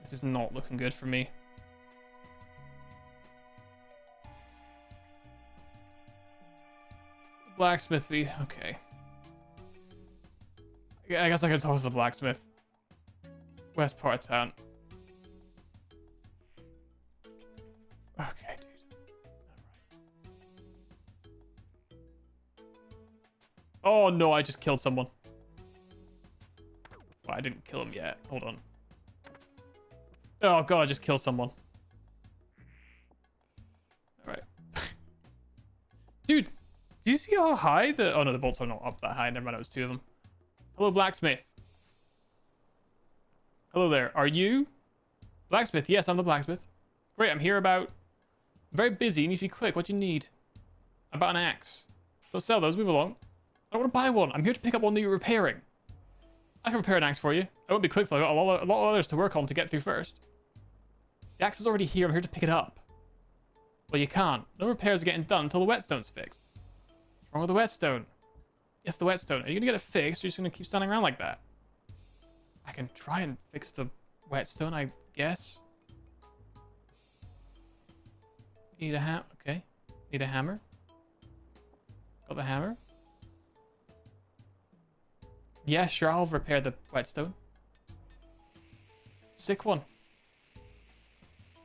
This is not looking good for me. Blacksmith be okay. I guess I can talk to the blacksmith. West part of town. Okay, dude. Alright. Oh no, I just killed someone. Well, I didn't kill him yet. Hold on. Oh god, I just killed someone. Alright. Dude, do you see how high the... Oh no, the bolts are not up that high. Never mind, it was two of them. Hello, blacksmith. Hello there. Are you? Blacksmith? Yes, I'm the blacksmith. Great, I'm here about... I'm very busy. You need to be quick. What do you need? About an axe. Don't sell those. Move along. I don't want to buy one. I'm here to pick up one that you're repairing. I can repair an axe for you. I won't be quick though. I've got a lot of others to work on to get through first. The axe is already here. I'm here to pick it up. Well, you can't. No repairs are getting done until the whetstone's fixed. What's wrong with the whetstone? Yes, the whetstone. Are you going to get it fixed or are you just going to keep standing around like that? I can try and fix the whetstone, I guess. Need a hammer. Okay. Need a hammer. Got the hammer. Yeah, sure, I'll repair the whetstone. Sick one.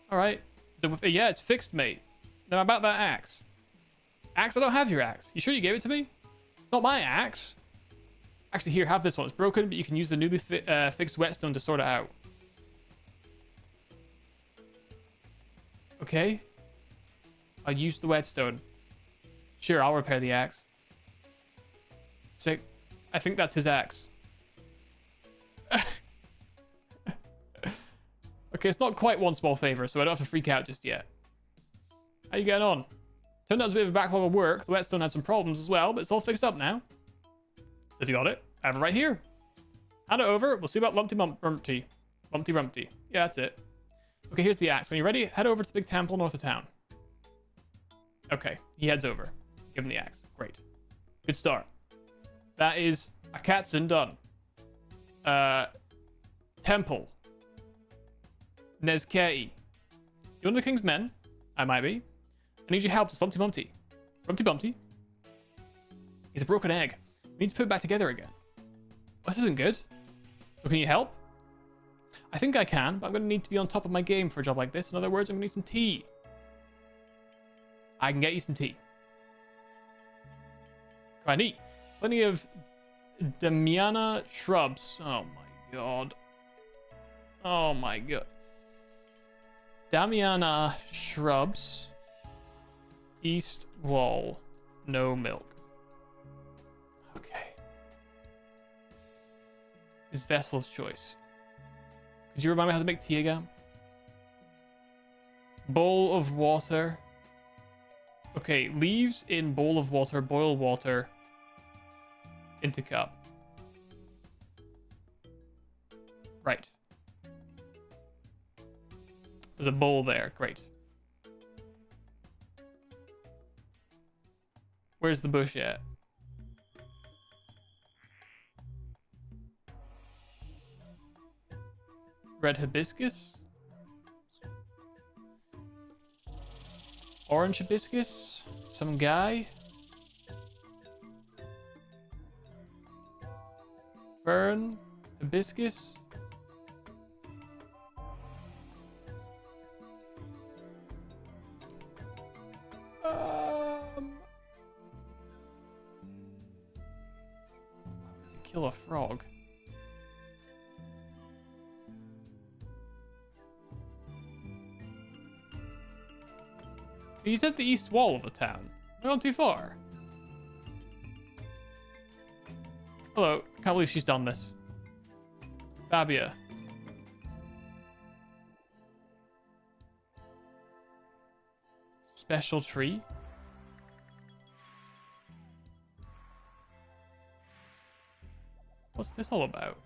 Alright. Yeah, it's fixed, mate. Now about that axe. Axe? I don't have your axe. You sure you gave it to me? It's not my axe. Actually, here, have this one. It's broken, but you can use the newly fixed whetstone to sort it out. Okay. I'll use the whetstone. Sure, I'll repair the axe. Sick. I think that's his axe. Okay, it's not quite one small favor, so I don't have to freak out just yet. How you getting on? Turned out it was a bit of a backlog of work. The whetstone had some problems as well, but it's all fixed up now. So if you got it, I have it right here. Hand it over. We'll see about Lumpty Rumpty. Lumpty Rumpty. Yeah, that's it. Okay, here's the axe. When you're ready, head over to the big temple north of town. Okay, he heads over. Give him the axe. Great. Good start. That is a Katsun done. Temple. Nezkei. You one of the king's men? I might be. I need your help to Lumpty Bumpty. Rumpty Bumpty? He's a broken egg. We need to put it back together again. Well, this isn't good. So can you help? I think I can, but I'm going to need to be on top of my game for a job like this. In other words, I'm going to need some tea. I can get you some tea. Quite neat. Plenty of Damiana shrubs. Oh my god. Oh my god. Damiana shrubs. East wall. No milk. Okay. His vessel of choice. Could you remind me how to make tea again? Bowl of water. Okay, leaves in bowl of water, boil water into cup. Right. There's a bowl there. Great. Where's the bush at? Red hibiscus? Orange hibiscus? Some guy? Fern? Hibiscus? Kill a frog. He's at the east wall of the town. Not gone too far. Hello. I can't believe she's done this. Fabia. Special tree. What's this all about?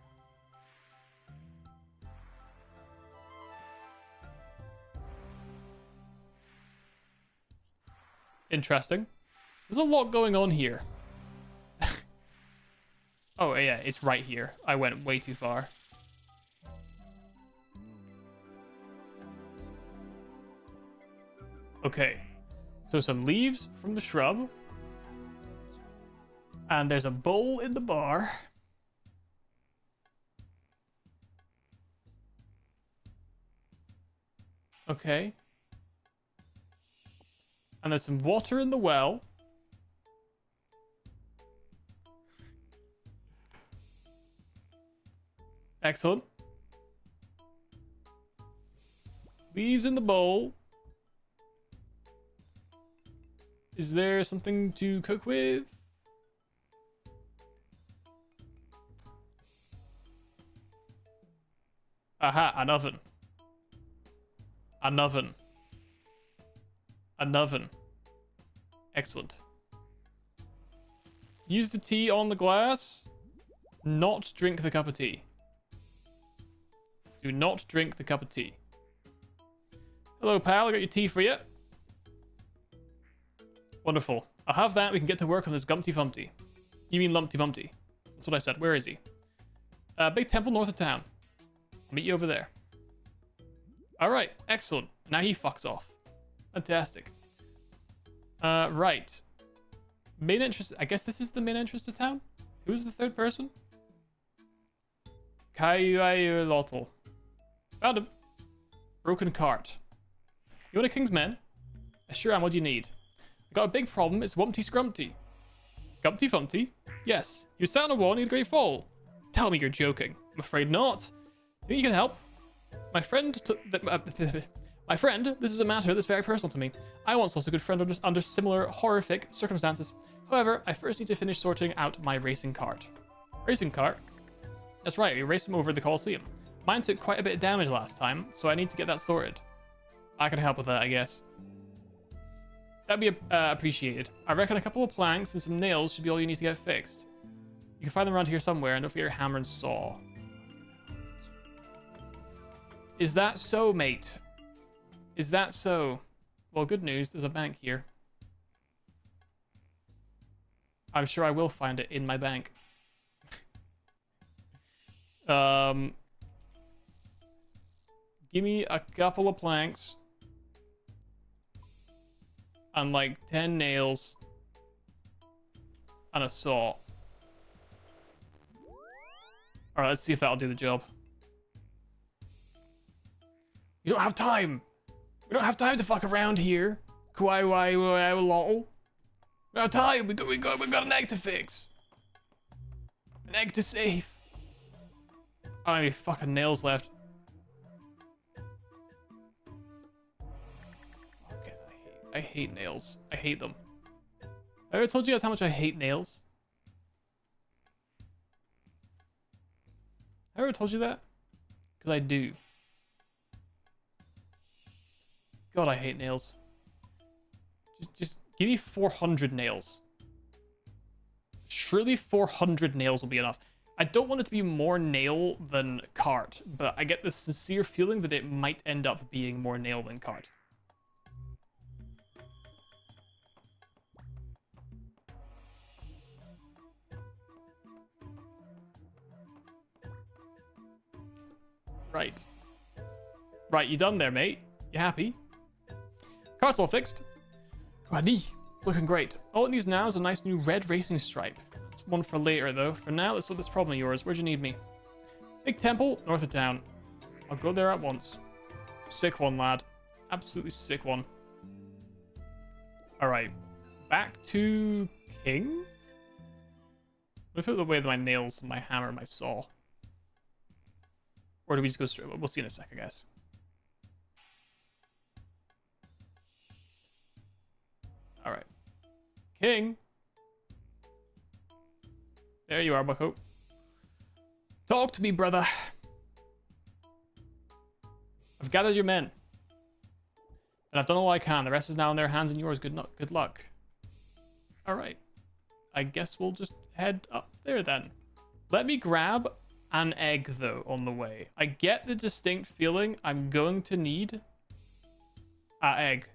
Interesting. There's a lot going on here. Oh, yeah, it's right here. I went way too far. Okay. So some leaves from the shrub. And there's a bowl in the bar. Okay. And there's some water in the well. Excellent. Leaves in the bowl. Is there something to cook with? Aha, an oven. An oven. An oven. Excellent. Use the tea on the glass. Not drink the cup of tea. Do not drink the cup of tea. Hello, pal. I got your tea for you. Wonderful. I'll have that. We can get to work on this Gumpty Fumpty. You mean Lumpty Bumpty. That's what I said. Where is he? Big temple north of town. I'll meet you over there. Alright. Excellent. Now he fucks off. Fantastic. Right. Main interest. I guess this is the main interest of town? Who's the third person? Kaiulotl. Found him. Broken cart. You want a king's men? I sure am. What do you need? I got a big problem. It's Wumpty Scrumpty. Gumpty Fumpty? Yes. You sat on a wall and you had a great fall. Tell me you're joking. I'm afraid not. Think you can help? My friend, this is a matter that's very personal to me. I once lost a good friend under similar horrific circumstances. However, I first need to finish sorting out my racing cart. Racing cart? That's right, we raced him over the Coliseum. Mine took quite a bit of damage last time, so I need to get that sorted. I can help with that, I guess. That'd be appreciated. I reckon a couple of planks and some nails should be all you need to get fixed. You can find them around here somewhere, and don't forget your hammer and saw. Is that so, mate? Is that so? Well, good news, there's a bank here. I'm sure I will find it in my bank. Give me a couple of planks. And like 10 nails. And a saw. Alright, let's see if that'll do the job. You don't have time! We don't have time to fuck around here. We don't have time! We got an egg to fix. An egg to save. How many fucking nails left? Fucking, I hate nails. I hate them. Have I ever told you guys how much I hate nails? Have I ever told you that? Because I do. God, I hate nails. Just give me 400 nails. Surely 400 nails will be enough. I don't want it to be more nail than cart, but I get the sincere feeling that it might end up being more nail than cart. Right. Right, you done there, mate? You happy? Cart's all fixed. Ready. It's looking great. All it needs now is a nice new red racing stripe. It's one for later, though. For now, let's solve this problem of yours. Where'd you need me? Big temple, north of town. I'll go there at once. Sick one, lad. Absolutely sick one. Alright. Back to King? Let me put away my nails, my hammer, my saw. Or do we just go straight? We'll see in a sec, I guess. Alright. King. There you are, bucko. Talk to me, brother. I've gathered your men. And I've done all I can. The rest is now in their hands and yours. Good luck. Alright. I guess we'll just head up there then. Let me grab an egg, though, on the way. I get the distinct feeling I'm going to need an egg.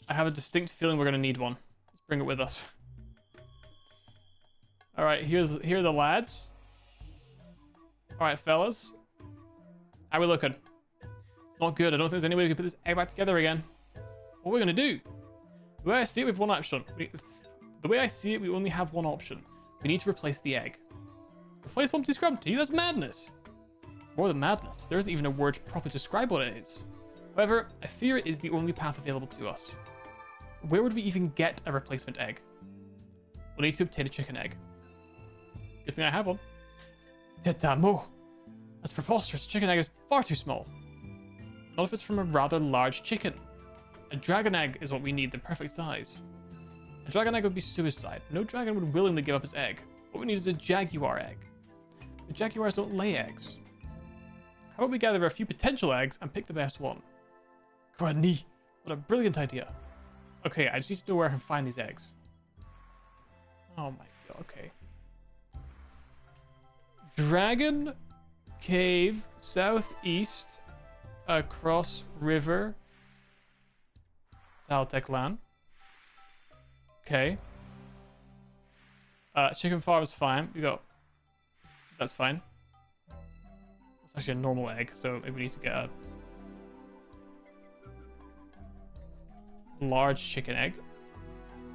I have a distinct feeling we're gonna need one. Let's bring it with us. All right, here are the lads. All right, fellas. How we looking? It's not good. I don't think there's any way we can put this egg back together again. What are we gonna do? The way I see it, we have one option. The way I see it, we only have one option. We need to replace the egg. Replace Bumpty Scrumpty? That's madness. It's more than madness. There isn't even a word to properly describe what it is. However, I fear it is the only path available to us. Where would we even get a replacement egg? We'll need to obtain a chicken egg. Good thing I have one. Tetamo. That's preposterous. A chicken egg is far too small. Not if it's from a rather large chicken. A dragon egg is what we need, the perfect size. A dragon egg would be suicide. No dragon would willingly give up his egg. What we need is a jaguar egg. The jaguars don't lay eggs. How about we gather a few potential eggs and pick the best one? Kwani, what a brilliant idea. Okay, I just need to know where I can find these eggs. Oh my god, okay. Dragon cave southeast across river Talteklan. Okay. Chicken farm is fine. We got. That's fine. It's actually a normal egg, so maybe we need to get a large chicken egg.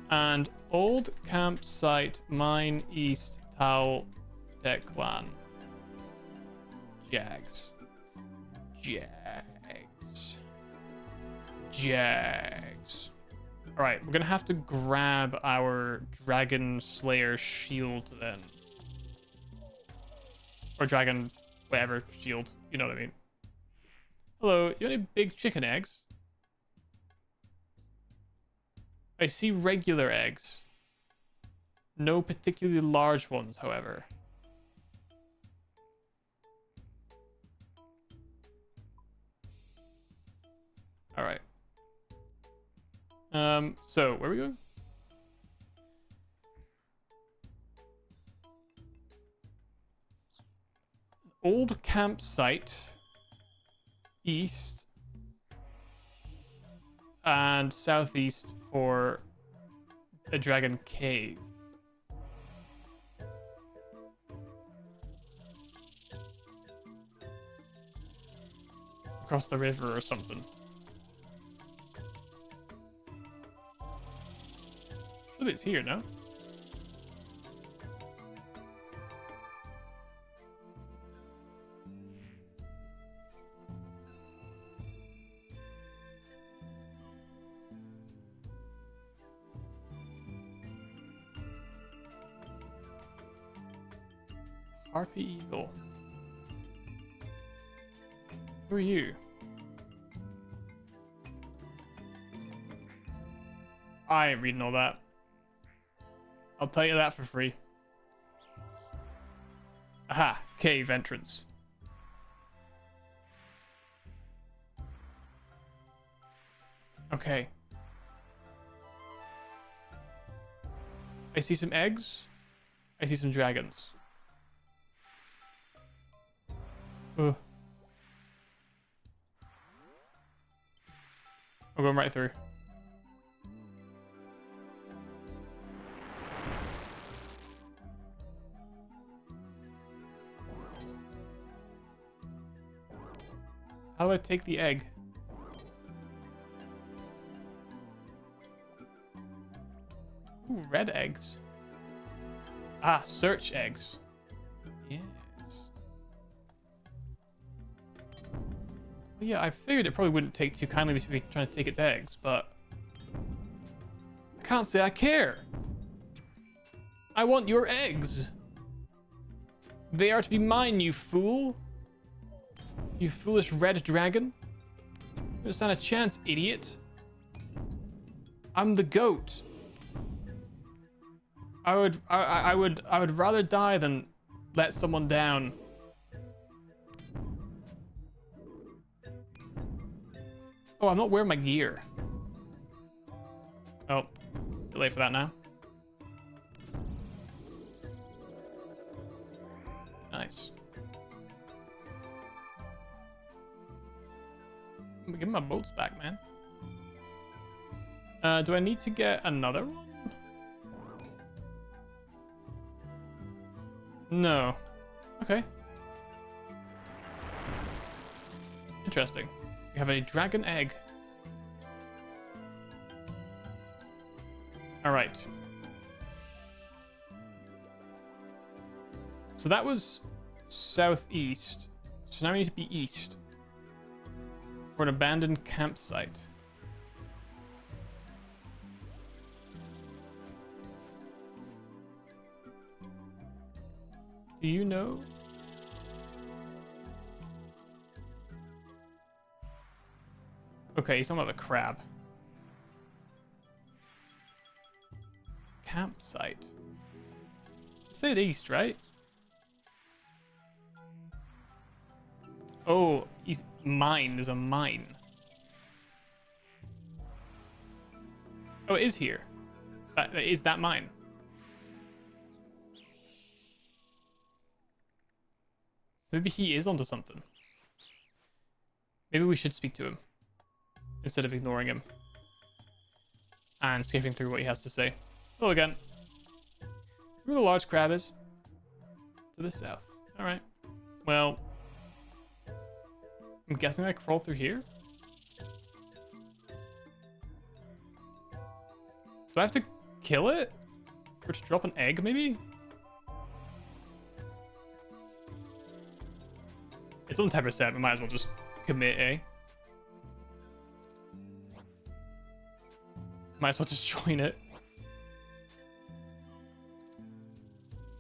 And old campsite mine east Talteklan. Jags. Alright, we're gonna have to grab our Dragon Slayer shield then. Or Dragon whatever shield, you know what I mean. Hello, you have any big chicken eggs? I see regular eggs. No particularly large ones, however. Alright. So, where are we going? Old campsite. East. And southeast for a dragon cave. Across the river or something. Oh, it's here, no? Harpy Eagle. Who are you? I ain't reading all that. I'll tell you that for free. Aha, cave entrance. Okay. I see some eggs. I see some dragons. Ugh. I'm going right through. How do I take the egg? Ooh, red eggs. Ah, search eggs. Yes. Well, yeah, I figured it probably wouldn't take too kindly to be trying to take its eggs, but I can't say I care. I want your eggs. They are to be mine, you fool. You foolish red dragon. You don't stand a chance, idiot. I'm the goat. I would rather die than let someone down. Oh, I'm not wearing my gear. Oh, too late for that now. Nice. Give me my boats back, man. Do I need to get another one? No. Okay. Interesting. We have a dragon egg. Alright. So that was southeast. So now we need to be east. For an abandoned campsite. Do you know? Okay, he's talking about the crab. Campsite. Say it east, right? Oh, he's mine. There's a mine. Oh, it is here. Is that mine? So maybe he is onto something. Maybe we should speak to him instead of ignoring him and skipping through what he has to say. Hello again. Where the large crab is? To the south. All right. Well, I'm guessing I crawl through here. Do I have to kill it for it to drop an egg? Maybe. It's on 10%. We might as well just commit, eh? Might as well just join it.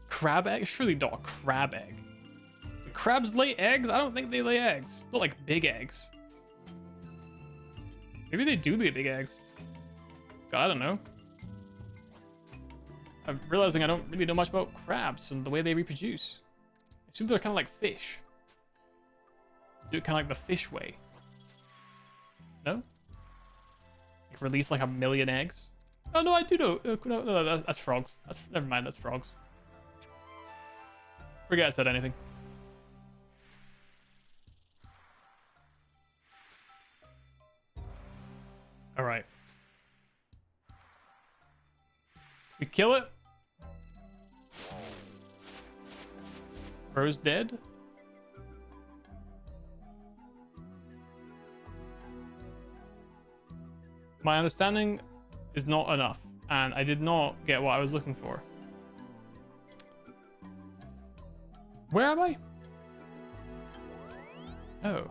Crab egg? Surely not a crab egg. Do crabs lay eggs? I don't think they lay eggs. Not like big eggs. Maybe they do lay big eggs. God, I don't know. I'm realizing I don't really know much about crabs and the way they reproduce. I assume they're kind of like fish. Do it kind of like the fish way. No? Like release like 1 million eggs? Oh no, I do know. No, that's frogs. Never mind, that's frogs. Forget I said anything. All right. We kill it. Bro's dead. My understanding is not enough, and I did not get what I was looking for. Where am I? Oh.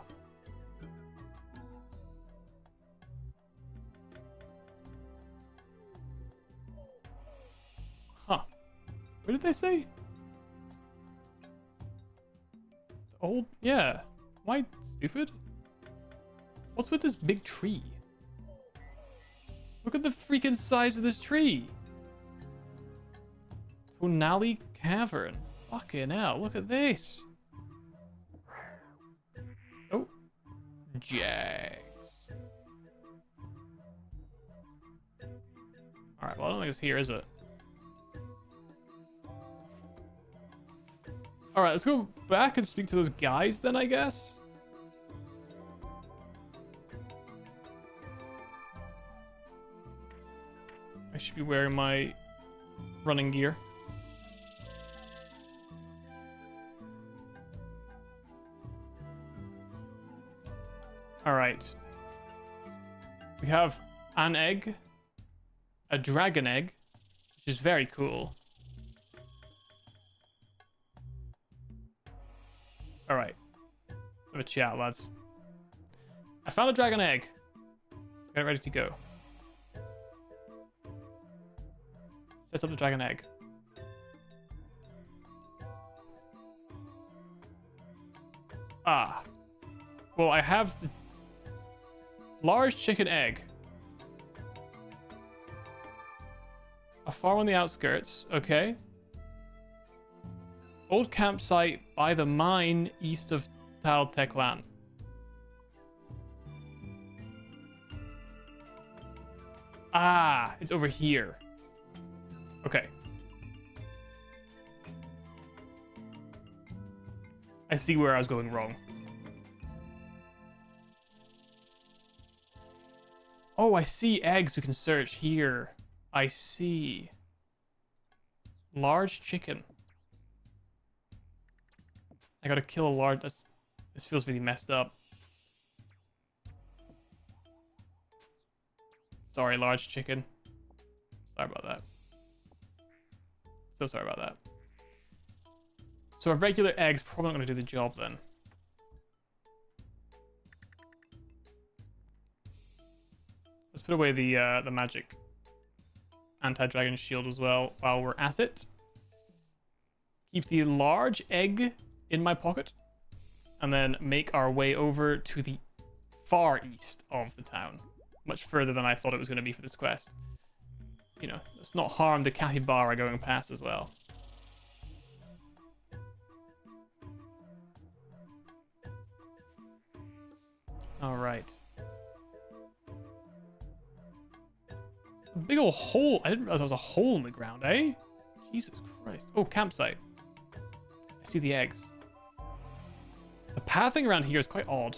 Huh. What did they say? Old? Yeah. Am I stupid? What's with this big tree? Look at the freaking size of this tree. Tonali Cavern. Fucking hell, look at this. Oh. Jags. Alright, well, I don't think it's here, is it? Alright, let's go back and speak to those guys then, I guess. I should be wearing my running gear. Alright. We have an egg. A dragon egg. Which is very cool. Alright. Have a chat, lads. I found a dragon egg. Get ready to go. Sets up the dragon egg. Ah. Well, I have the large chicken egg. A farm on the outskirts. Okay. Old campsite by the mine east of Tal Teklan. Ah, it's over here. Okay. I see where I was going wrong. Oh, I see eggs we can search here. I see. Large chicken. I gotta kill a large... This feels really messed up. Sorry, large chicken. Sorry about that. So sorry about that. So a regular egg's probably not going to do the job then. Let's put away the magic anti-dragon shield as well while we're at it. Keep the large egg in my pocket. And then make our way over to the far east of the town. Much further than I thought it was going to be for this quest. You know, let's not harm the capybara going past as well. Alright. A big old hole. I didn't realize there was a hole in the ground, eh? Jesus Christ. Oh, campsite. I see the eggs. The pathing around here is quite odd.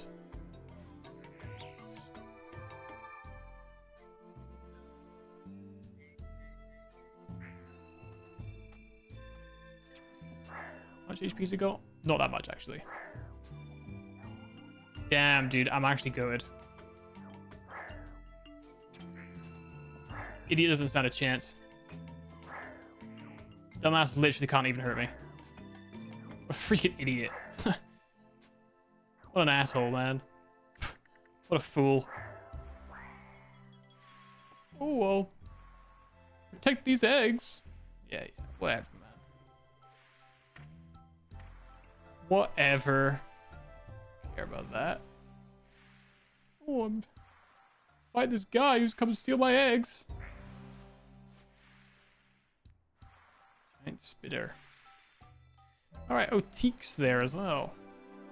How much HP's it got? Not that much, actually. Damn, dude, I'm actually good. Idiot doesn't stand a chance. Dumbass literally can't even hurt me. What a freaking idiot. What an asshole, man. What a fool. Oh, well. Protect these eggs. Yeah, whatever, man. Whatever. Care about that. Oh, I'm fight this guy who's come to steal my eggs. Giant spitter. Alright, oh, Teak's there as well.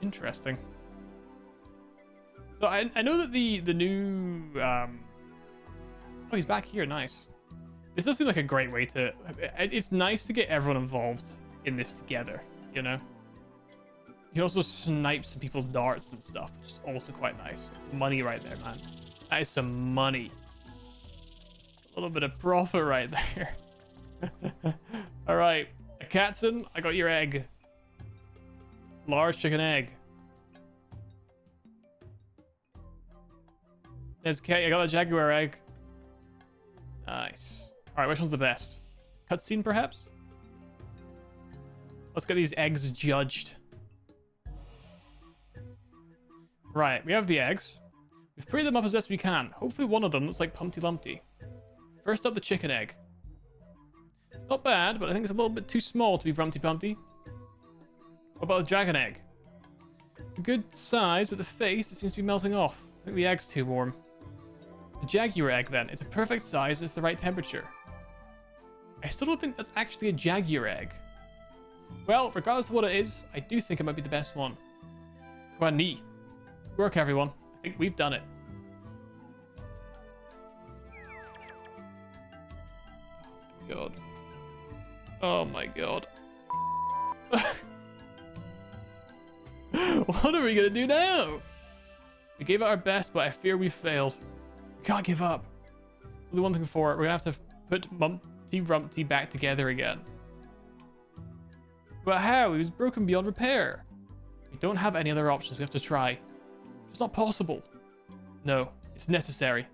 Interesting. So I know that the new oh, he's back here. Nice. This does seem like a great way to... It's nice to get everyone involved in this together, you know? You can also snipe some people's darts and stuff, which is also quite nice. Money right there, man. That is some money. A little bit of profit right there. Alright. Katzen, I got your egg. Large chicken egg. There's Kate, I got a jaguar egg. Nice. Alright, which one's the best? Cutscene, perhaps? Let's get these eggs judged. Right, we have the eggs. We've prettied them up as best we can. Hopefully one of them looks like Pumpty Lumpty. First up, the chicken egg. It's not bad, but I think it's a little bit too small to be Rumpty Pumpty. What about the dragon egg? It's a good size, but the face, it seems to be melting off. I think the egg's too warm. The jaguar egg, then. It's a perfect size and it's the right temperature. I still don't think that's actually a jaguar egg. Well, regardless of what it is, I do think it might be the best one. Well, neat. Good work, everyone. I think we've done it. God. Oh my god. What are we gonna do now? We gave it our best, but I fear we failed. We can't give up. So the one thing for it, we're gonna have to put Mumpty Rumpty back together again. But how? He was broken beyond repair. We don't have any other options. We have to try. It's not possible. No, it's necessary.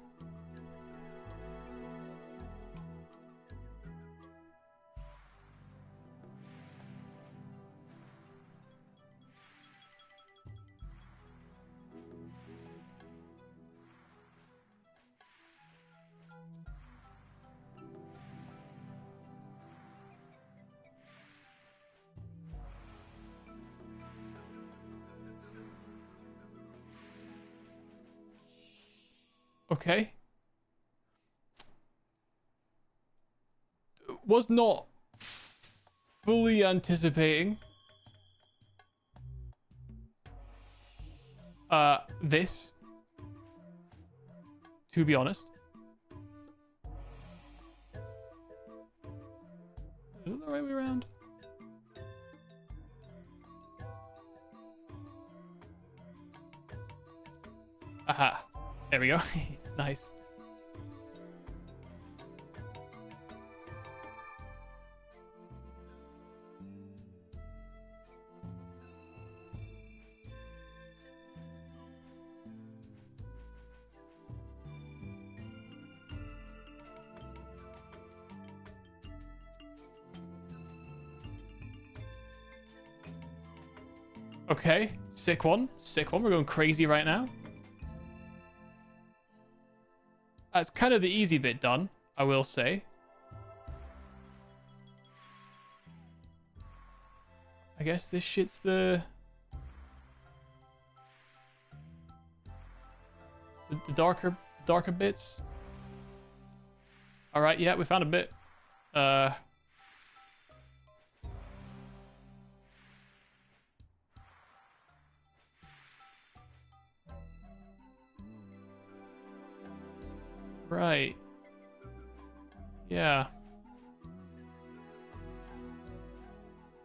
Okay. Was not fully anticipating this, to be honest. Is it the right way around? Aha. There we go. Nice. Okay, sick one. Sick one. We're going crazy right now. That's kind of the easy bit done, I will say. I guess this shit's the darker bits. All right, yeah, we found a bit. Right. Yeah.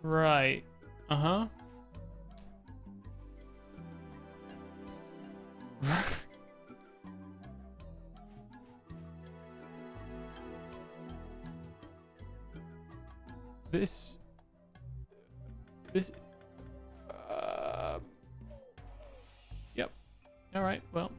Right. Uh-huh. This. Yep. All right. Well.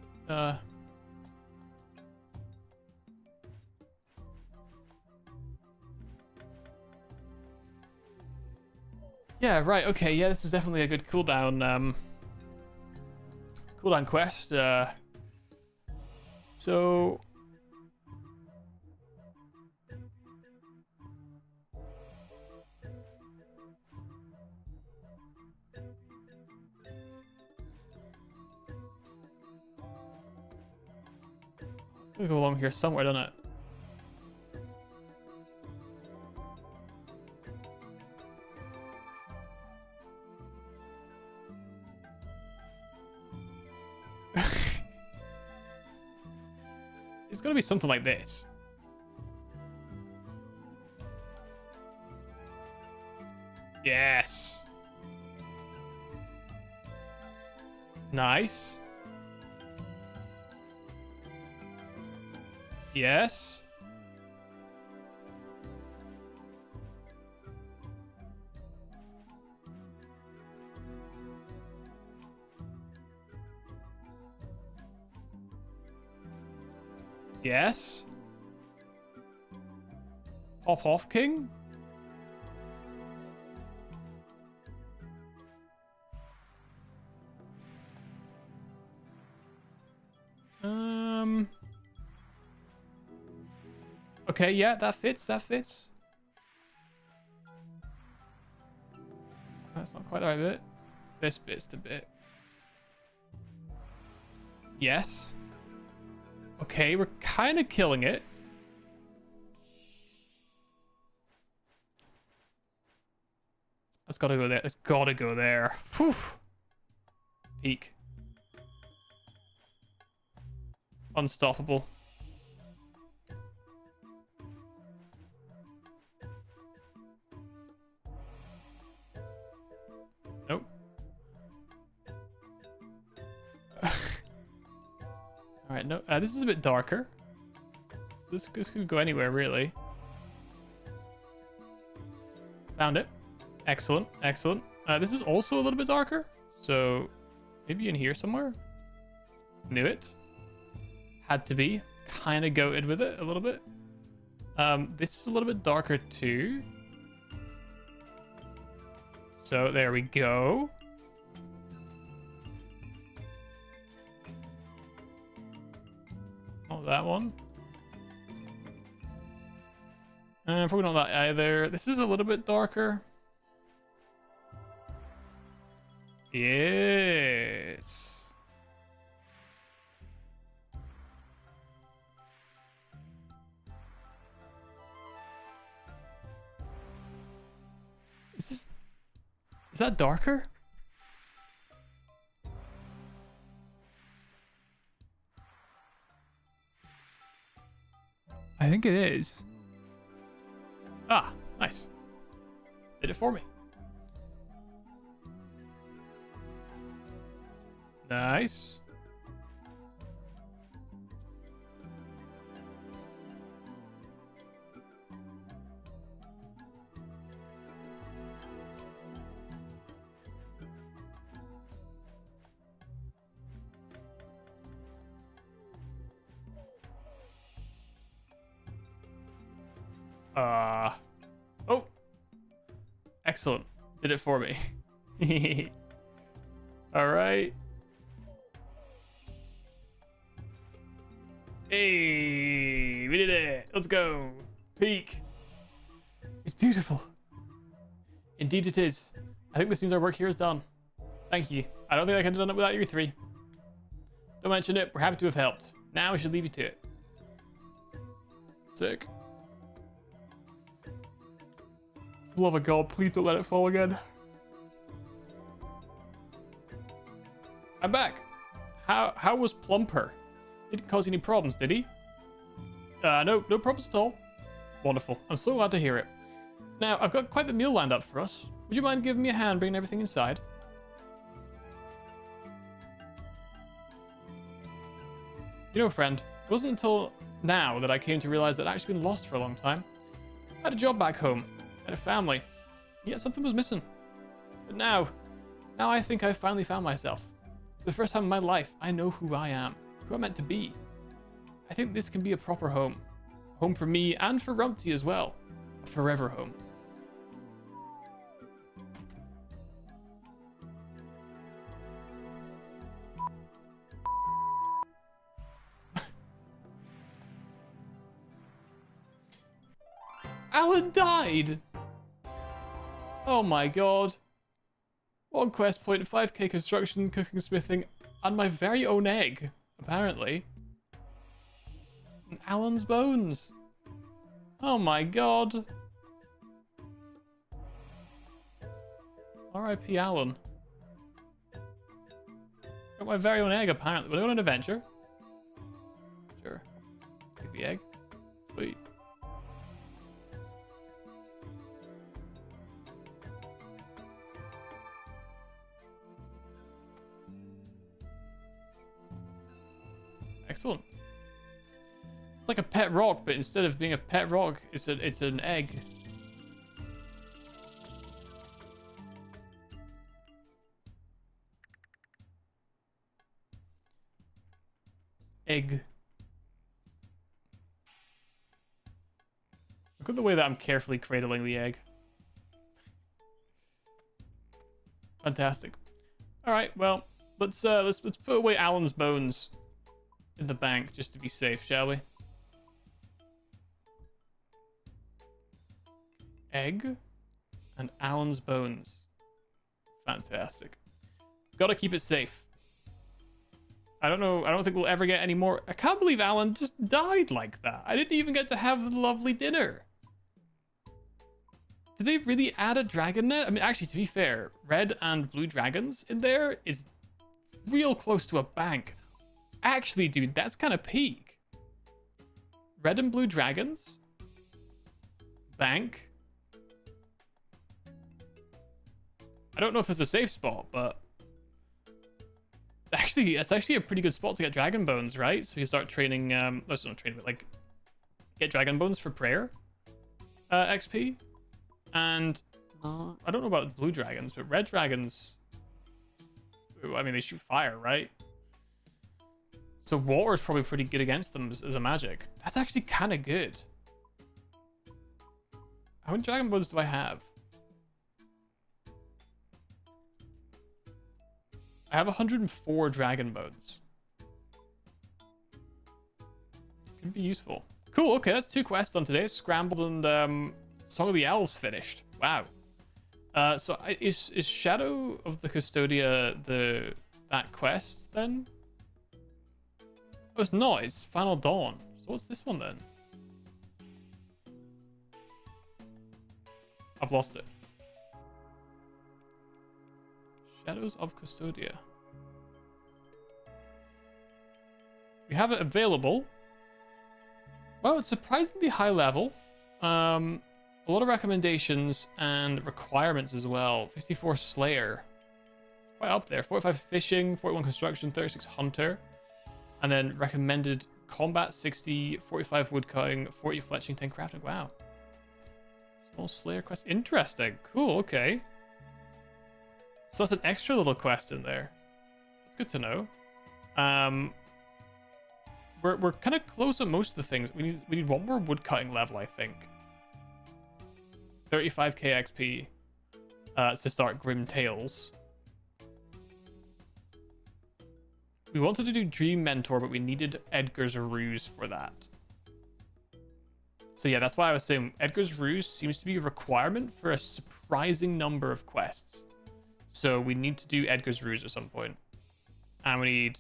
Yeah. Right. Okay. Yeah. This is definitely a good cooldown. Cooldown quest. So. It's gonna go along here somewhere, doesn't it? It's gonna be something like this. Yes. Nice. Yes. Yes. Pop off, King. Okay, yeah, that fits. That fits. That's not quite the right bit. This bit's the bit. Yes. Okay, we're kind of killing it. That's got to go there. It's got to go there. Whew. Peak. Unstoppable. Nope. All right, no. This is a bit darker. So this could go anywhere, really. Found it. Excellent, excellent. This is also a little bit darker, so maybe in here somewhere. Knew it. Had to be. Kind of goated with it a little bit. This is a little bit darker too. So there we go. Not that one. Probably not that either. This is a little bit darker. Yes. Is that darker? I think it is. Ah, nice. Did it for me. Nice. Oh. Excellent. Did it for me. All right. Hey, we did it. Let's go. Peak. It's beautiful. Indeed it is. I think this means our work here is done. Thank you. I don't think I could have done it without you three. Don't mention it. We're happy to have helped. Now we should leave you to it. Sick. For the love of God, please don't let it fall again. I'm back. How was Plumper? Didn't cause any problems, did he? No problems at all. Wonderful. I'm so glad to hear it. Now, I've got quite the meal lined up for us. Would you mind giving me a hand bringing everything inside? You know, friend, it wasn't until now that I came to realize that I'd actually been lost for a long time. I had a job back home, had a family, yet something was missing. But now I think I've finally found myself. For the first time in my life, I know who I am, who I'm meant to be. I think this can be a proper home. Home for me and for Rumpty as well. A forever home. Alan died! Oh my god. 1 quest point, 5k construction, cooking, smithing, and my very own egg, apparently. And Alan's bones. Oh my god. R.I.P. Alan. Got my very own egg, apparently. Will I go on an adventure? Sure. Take the egg. Sweet. Excellent. It's like a pet rock, but instead of being a pet rock, it's an egg. Egg. Look at the way that I'm carefully cradling the egg. Fantastic. All right, well, let's put away Alan's bones in the bank just to be safe, shall we? Egg and Alan's bones. Fantastic. Gotta keep it safe. I don't know. I don't think we'll ever get any more. I can't believe Alan just died like that. I didn't even get to have the lovely dinner. Did they really add a dragon net? I mean, actually, to be fair, red and blue dragons in there is real close to a bank. Actually, dude, that's kind of peak. Red and blue dragons. Bank. I don't know if it's a safe spot, but it's actually a pretty good spot to get dragon bones, right? So you start training, let's not train, but like get dragon bones for prayer XP. And I don't know about blue dragons, but red dragons, ooh, I mean, they shoot fire, right? So water is probably pretty good against them as a magic. That's actually kind of good. How many dragon bones do I have? I have 104 dragon bones. Could be useful. Cool, okay, that's 2 quests on today. Scrambled and Song of the Elves finished. Wow. So is Shadow of the Custodia that quest then? Oh, it's not. It's Final Dawn. So what's this one then? I've lost it. Shadows of Custodia. We have it available. Well, it's surprisingly high level. A lot of recommendations and requirements as well. 54 Slayer. It's quite up there. 45 Fishing, 41 Construction, 36 Hunter. And then recommended Combat 60, 45 Woodcutting, 40 Fletching, 10 Crafting. Wow. Small Slayer quest. Interesting. Cool, okay. So that's an extra little quest in there. It's good to know. We're kind of close on most of the things. We need one more woodcutting level, I think. 35k XP to start Grim Tales. We wanted to do Dream Mentor, but we needed Edgar's Ruse for that. So yeah, that's why I was saying Edgar's Ruse seems to be a requirement for a surprising number of quests. So we need to do Edgar's Ruse at some point. And we need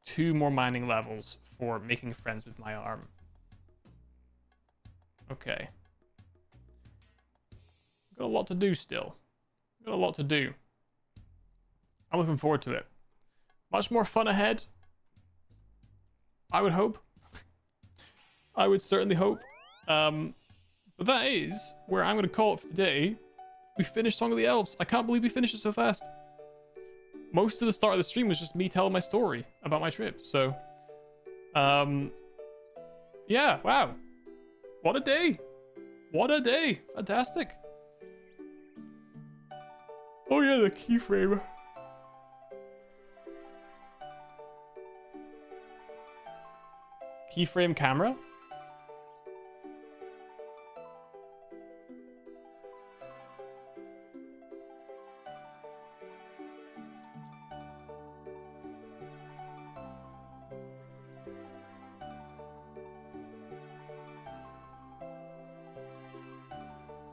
2 more mining levels for making friends with my arm. Okay. Got a lot to do still. Got a lot to do. I'm looking forward to it. Much more fun ahead. I would hope. I would certainly hope. But that is where I'm going to call it for today. We finished Song of the Elves. I can't believe we finished it so fast. Most of the start of the stream was just me telling my story about my trip. So, yeah, wow. What a day. What a day. Fantastic. Oh yeah, the keyframe. Keyframe camera?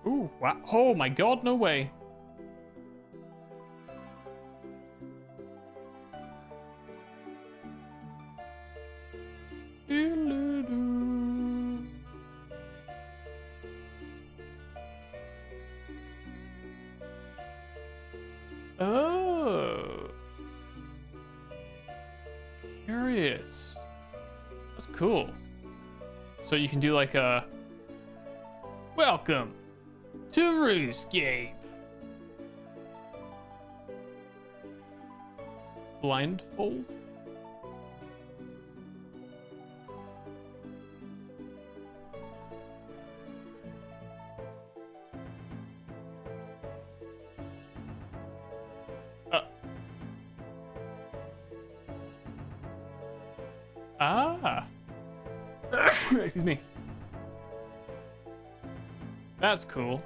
Ooh, wow. Oh my god, no way. Oh. Curious. That's cool. So you can do like a... Welcome to RuneScape. Blindfold? Ah. Excuse me. That's cool.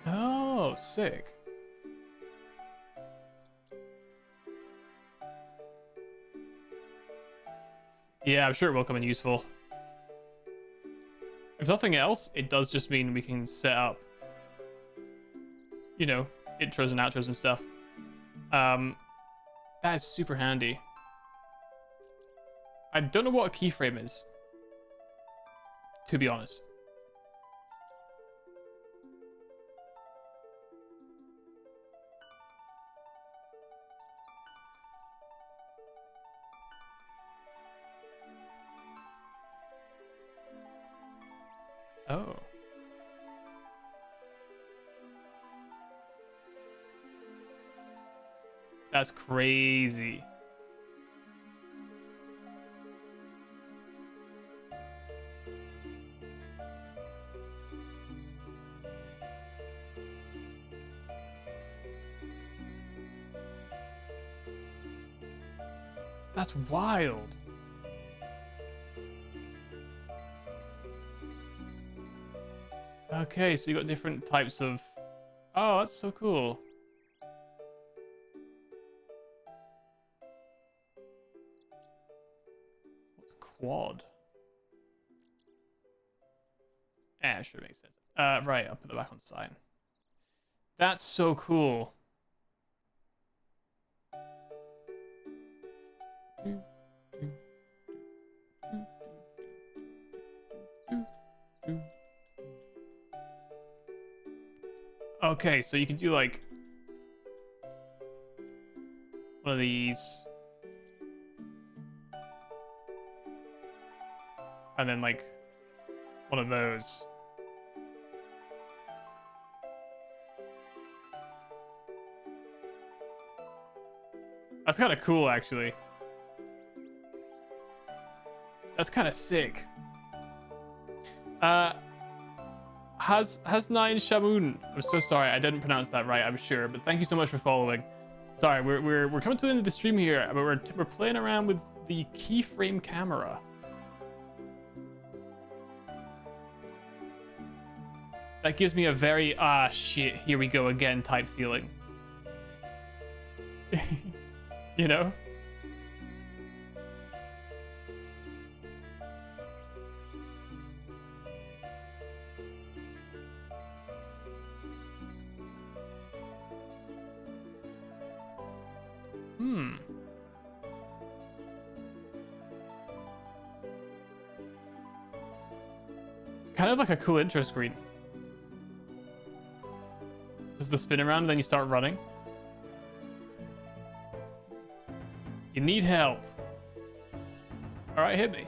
Oh, sick. Yeah, I'm sure it will come in useful. If nothing else, it does just mean we can set up, you know, intros and outros and stuff. That is super handy. I don't know what a keyframe is, to be honest. Oh. That's crazy. That's wild. Okay, so you got different types of... Oh, that's so cool. What's quad? Eh, sure makes sense. Right, I'll put that back on sign. That's so cool. Okay, so you can do like one of these, and then like one of those. That's kind of cool, actually. That's kind of sick. Has Nine Shamoon. I'm so sorry, I didn't pronounce that right, I'm sure, but thank you so much for following. Sorry, we're coming to the end of the stream here, but we're playing around with the keyframe camera. That gives me a very, ah, shit, here we go again type feeling. You know? Kind of like a cool intro screen. Does the spin around and then you start running? You need help. Alright, hit me.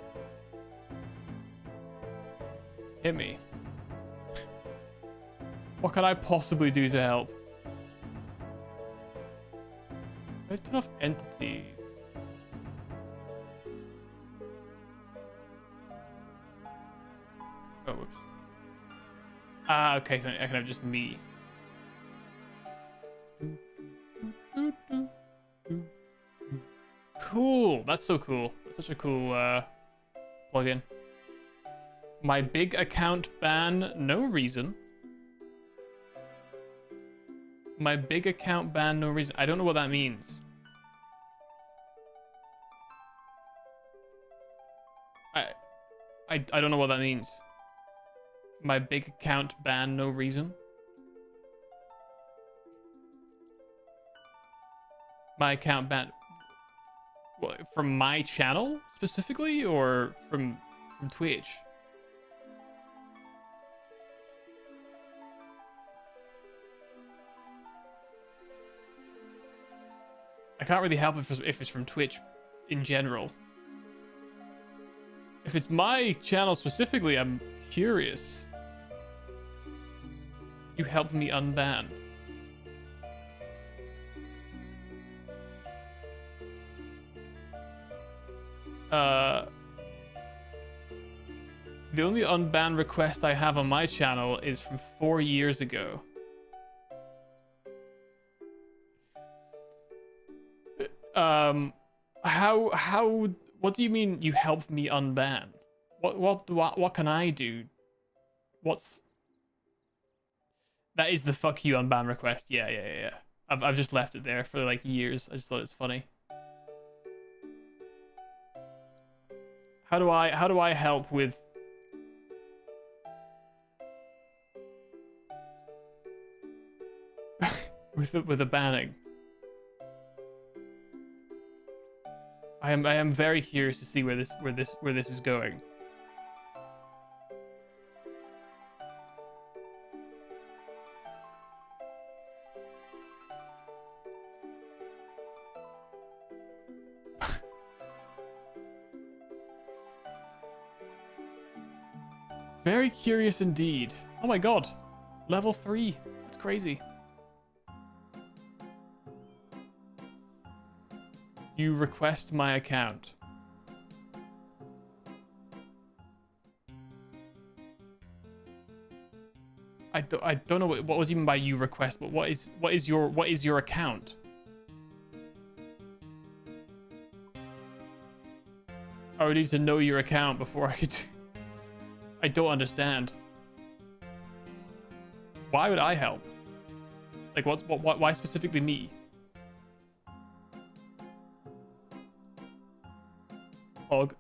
Hit me. What can I possibly do to help? I turn off entities. Oh, whoops. Ah, okay, I can have just me. Cool. That's so cool. That's such a cool plugin. My big account ban, no reason. My big account ban, no reason. I don't know what that means. I don't know what that means. My big account ban, no reason. My account ban. What, from my channel specifically, or from Twitch? I can't really help if it's from Twitch in general. If it's my channel specifically, I'm curious. You helped me unban. The only unban request I have on my channel is from 4 years ago. What do you mean you helped me unban? What can I do? That is the fuck you unban request. Yeah. I've just left it there for like years. I just thought it's funny. How do I help with with the banning? I am very curious to see where this is going. Very curious indeed. Oh my god. Level 3. That's crazy. You request my account. I don't know what do you mean by you request, but what is your account? I would need to know your account before I could. I don't understand. Why would I help? Like why specifically me? Log.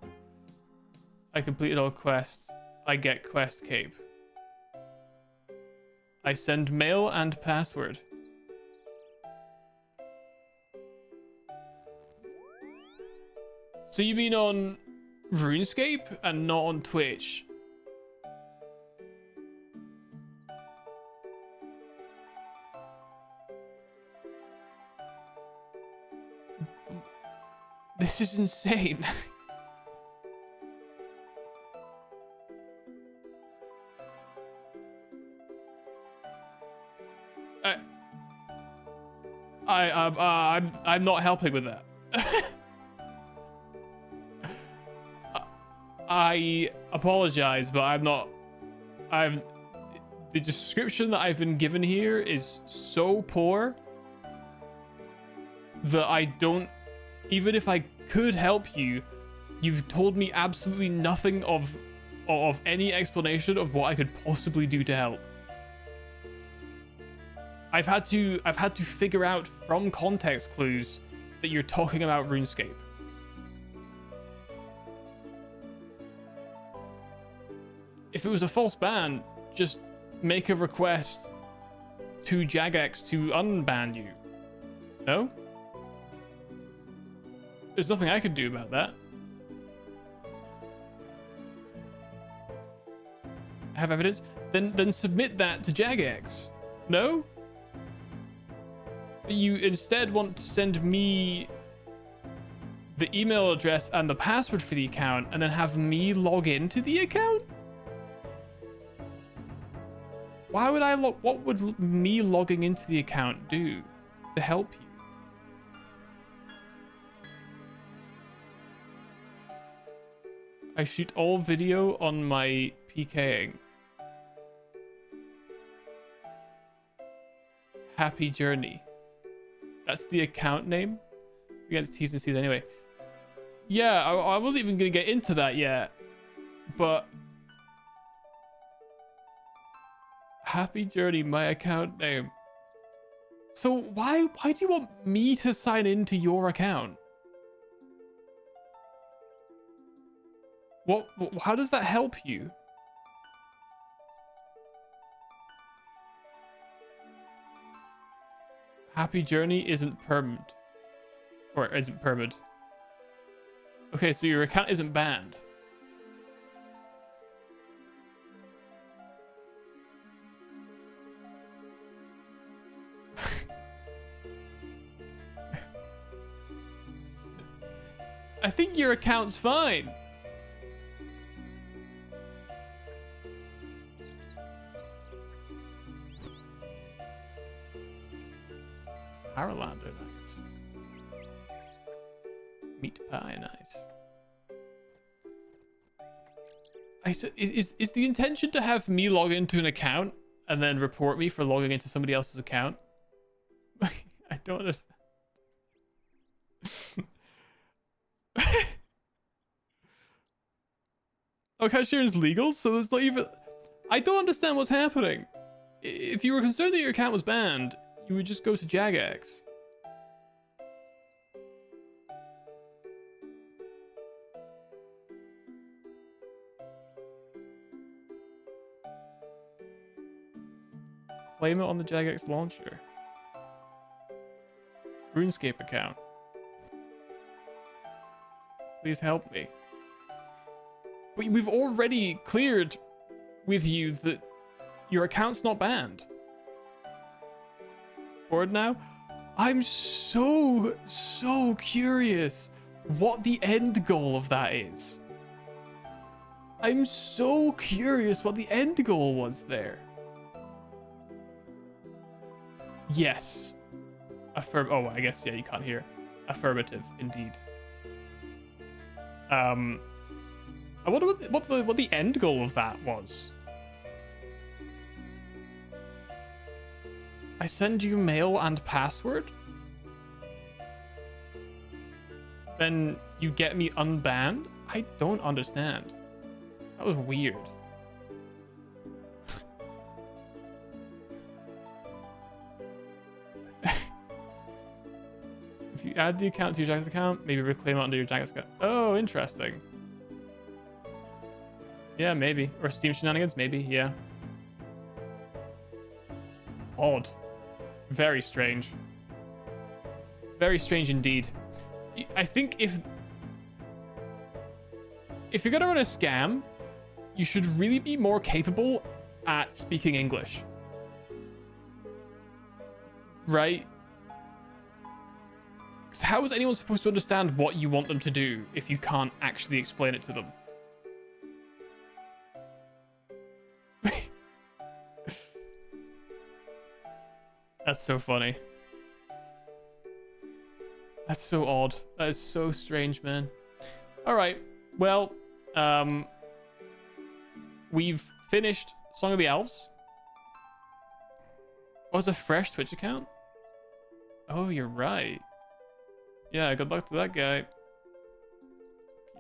I completed all quests. I get quest cape. I send mail and password. So you mean on RuneScape and not on Twitch? This is insane. I'm not helping with that. I apologize, but I'm not. The description that I've been given here is so poor that I don't. Even if I could help you, you've told me absolutely nothing of any explanation of what I could possibly do to help. I've had to figure out from context clues that you're talking about RuneScape. If it was a false ban, just make a request to Jagex to unban you. No? There's nothing I could do about that. Have evidence? Then submit that to Jagex. No? You instead want to send me the email address and the password for the account and then have me log into the account? Why would I log? What would me logging into the account do to help you? I shoot all video on my PKing. Happy Journey. That's the account name. It's against T's and C's anyway. Yeah, I wasn't even gonna get into that yet, but Happy Journey, my account name. So why do you want me to sign into your account? What? How does that help you? Happy Journey isn't permed. Or isn't permed. Okay, so your account isn't banned. I think your account's fine. Haralander, nice. Meat pie, nice. I said, is the intention to have me log into an account and then report me for logging into somebody else's account? I don't understand. Account sharing is legal, so it's not even. I don't understand what's happening. If you were concerned that your account was banned, you would just go to Jagex. Claim it on the Jagex launcher. RuneScape account. Please help me. But we've already cleared with you that your account's not banned. Bored now? I'm so curious what the end goal of that is. I'm so curious what the end goal was there. Yes. Oh, I guess, yeah, you can't hear. Affirmative, indeed. I wonder what the end goal of that was. I send you mail and password? Then you get me unbanned? I don't understand. That was weird. If you add the account to your Jagex account, maybe reclaim it under your Jagex account. Oh, interesting. Yeah, maybe. Or Steam shenanigans, maybe, yeah. Odd. Very strange. Very strange indeed. I think if you're gonna run a scam, you should really be more capable at speaking English. Right? Because how is anyone supposed to understand what you want them to do if you can't actually explain it to them? That's so funny. That's so odd. That is so strange, man. All right. Well, we've finished Song of the Elves. Oh, it's a fresh Twitch account? Oh, you're right. Yeah, good luck to that guy.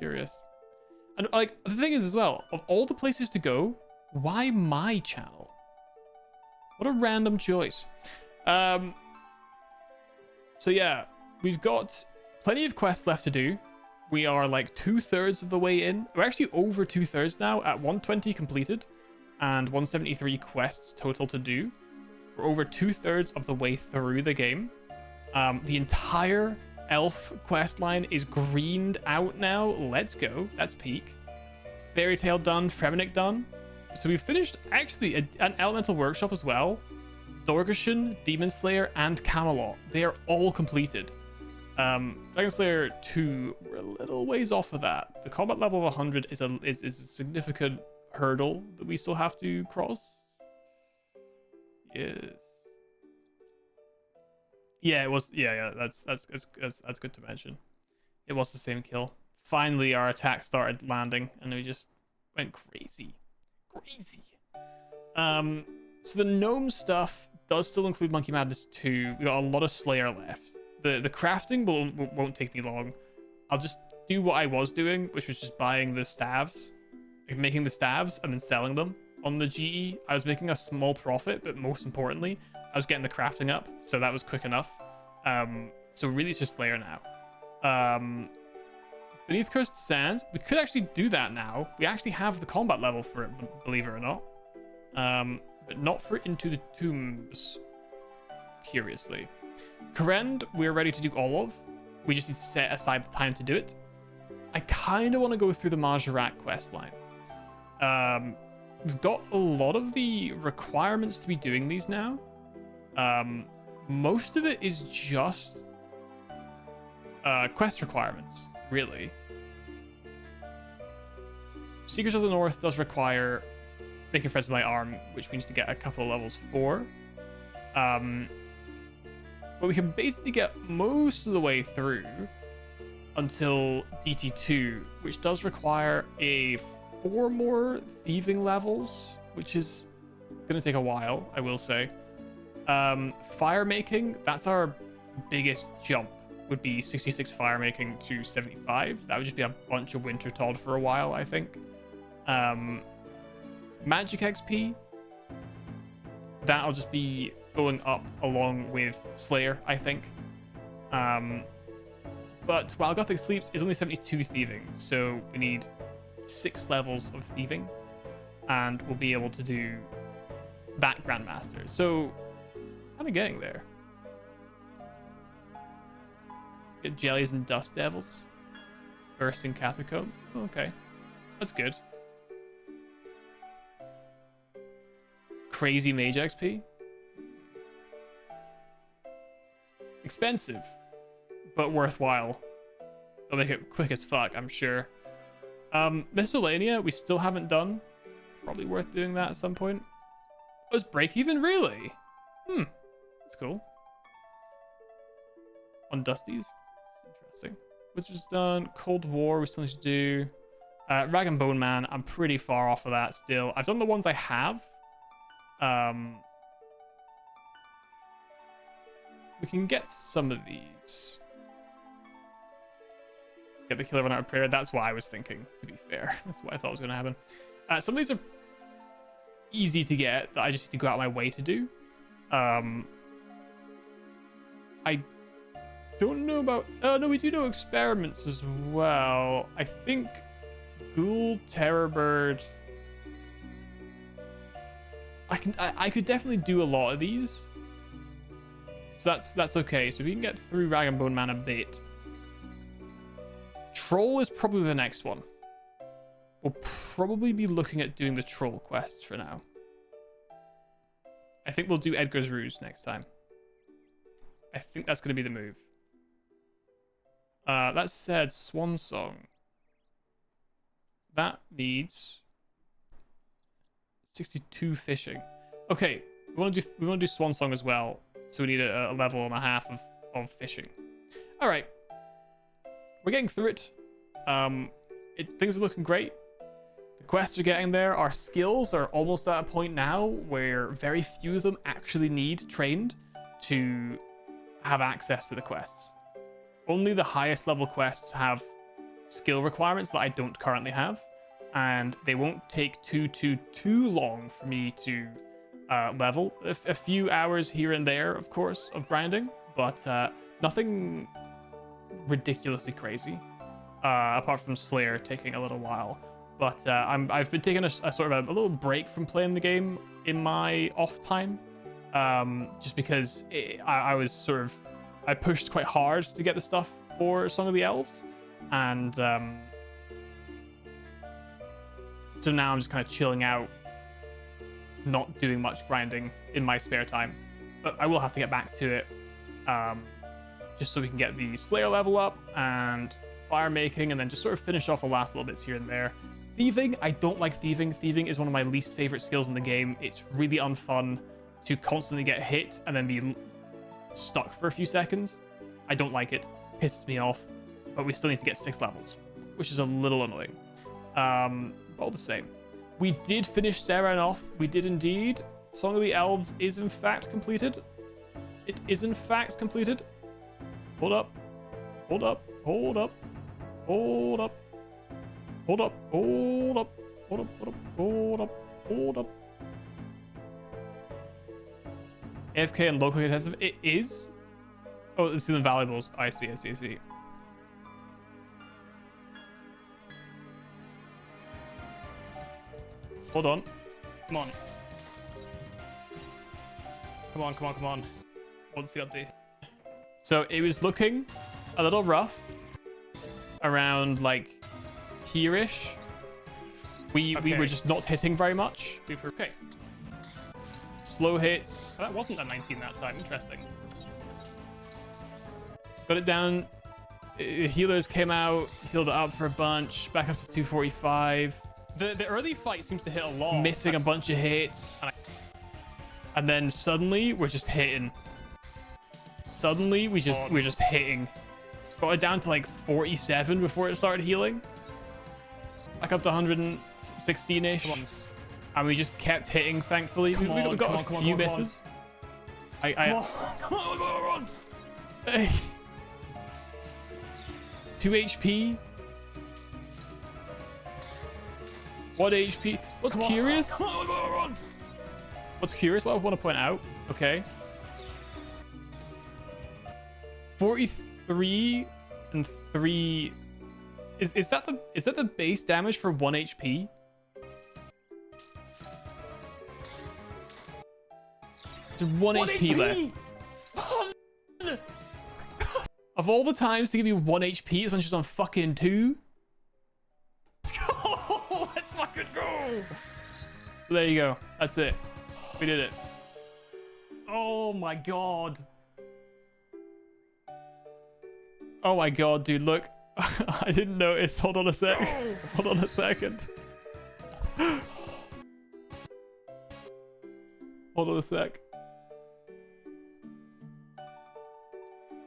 Curious. And, like, the thing is as well, of all the places to go, why my channel? What a random choice. So yeah, we've got plenty of quests left to do. We are like 2/3 of the way in. We're actually over 2/3 now at 120 completed and 173 quests total to do. We're over 2/3 of the way through the game. The entire elf quest line is greened out now. Let's go. That's peak. Fairy Tale done. Fremenic done. So we've finished actually an elemental workshop as well. Dorgeshan, Demon Slayer, and Camelot. They are all completed. Dragon Slayer 2, we're a little ways off of that. The combat level of 100 is a significant hurdle that we still have to cross. Yes. Yeah, it was. Yeah. That's good to mention. It was the same kill. Finally, our attack started landing, and we just went crazy. So the gnome stuff does still include Monkey Madness 2. We got a lot of Slayer left. The crafting won't take me long. I'll just do what I was doing, which was just buying the staves, like making the staves and then selling them on the GE. I was making a small profit, but most importantly, I was getting the crafting up, so that was quick enough. So really it's just Slayer now. Beneath Cursed Sands, we could actually do that now. We actually have the combat level for it, believe it or not. But not for Into the Tombs, curiously. Korend, we're ready to do all of. We just need to set aside the time to do it. I kind of want to go through the Majorat questline. We've got a lot of the requirements to be doing these now. Most of it is just quest requirements, really. Secrets of the North does require making friends with my arm, which we need to get a couple of levels for. But we can basically get most of the way through until DT2, which does require 4 more thieving levels, which is going to take a while, I will say. Fire making, that's our biggest jump, would be 66 fire making to 75. That would just be a bunch of Winter Todd for a while, I think. Magic XP, that'll just be going up along with Slayer, I think. But while Gothic Sleeps is only 72 thieving, so we need 6 levels of thieving, and we'll be able to do that Grandmaster. So, kind of getting there. Get Jellies and Dust Devils. Bursting Catacombs. Okay. That's good. Crazy Mage XP. Expensive, but worthwhile. It'll make it quick as fuck, I'm sure. Miscellanea, we still haven't done. Probably worth doing that at some point. Oh, it's break even, really? That's cool. On Dusties. That's interesting. Wizard's done. Cold War, we still need to do. Rag and Bone Man, I'm pretty far off of that still. I've done the ones I have. We can get some of these. Get the killer run out of prayer. That's what I was thinking, to be fair. That's what I thought was going to happen. Some of these are easy to get that I just need to go out of my way to do. I don't know about... Oh, no, we do know experiments as well. I think Ghoul, Terrorbird... I could definitely do a lot of these. So that's okay. So we can get through Rag and Bone Man a bit. Troll is probably the next one. We'll probably be looking at doing the Troll quests for now. I think we'll do Edgar's Ruse next time. I think that's going to be the move. That said, Swan Song. That needs 62 fishing. Okay, we want to do Swan Song as well. So we need a level and a half of fishing. All right, we're getting through it. Things are looking great. The quests are getting there. Our skills are almost at a point now where very few of them actually need trained to have access to the quests. Only the highest level quests have skill requirements that I don't currently have, and they won't take too long for me to level. A few hours here and there, of course, of grinding, but nothing ridiculously crazy. Apart from Slayer taking a little while. But I've been taking a sort of a little break from playing the game in my off time, just because I pushed quite hard to get the stuff for Song of the Elves, and so now I'm just kind of chilling out, not doing much grinding in my spare time. But I will have to get back to it, just so we can get the Slayer level up and fire making, and then just sort of finish off the last little bits here and there. Thieving, I don't like thieving. Thieving is one of my least favorite skills in the game. It's really unfun to constantly get hit and then be stuck for a few seconds. I don't like it. Pisses me off. But we still need to get 6 levels, which is a little annoying. All the same. We did finish Seren off. We did indeed. Song of the Elves is in fact completed. It is in fact completed. Hold up. Hold up. Hold up. Hold up. Hold up. Hold up. Hold up. Hold up. Hold up. Hold up. AFK and locally intensive. It is. Oh, it's in the valuables. I see. I see. I see. Hold on. Come on. Come on, come on, come on. What's the update? So it was looking a little rough around like here-ish. We were just not hitting very much. Okay. Slow hits. That wasn't a 19 that time. Interesting. Got it down. Healers came out, healed it up for a bunch. Back up to 245. The early fight seems to hit a lot. Missing a bunch of hits. And then suddenly we're just hitting. Suddenly we're just hitting. Got it down to like 47 before it started healing. Back up to 116-ish. And we just kept hitting, thankfully. We got a few misses. Come on. Hey. 2 HP. 1 HP. What's curious? What's curious? What I want to point out. Okay. 43 and 3. Is that the base damage for 1 HP? There's 1 HP left. Of all the times to give you 1 HP, it's when she's on fucking 2. Let's go! Let's fucking go! So there you go. That's it. We did it. Oh my god. Oh my god, dude, look. I didn't notice. Hold on a sec. Hold on a second. Hold on a sec.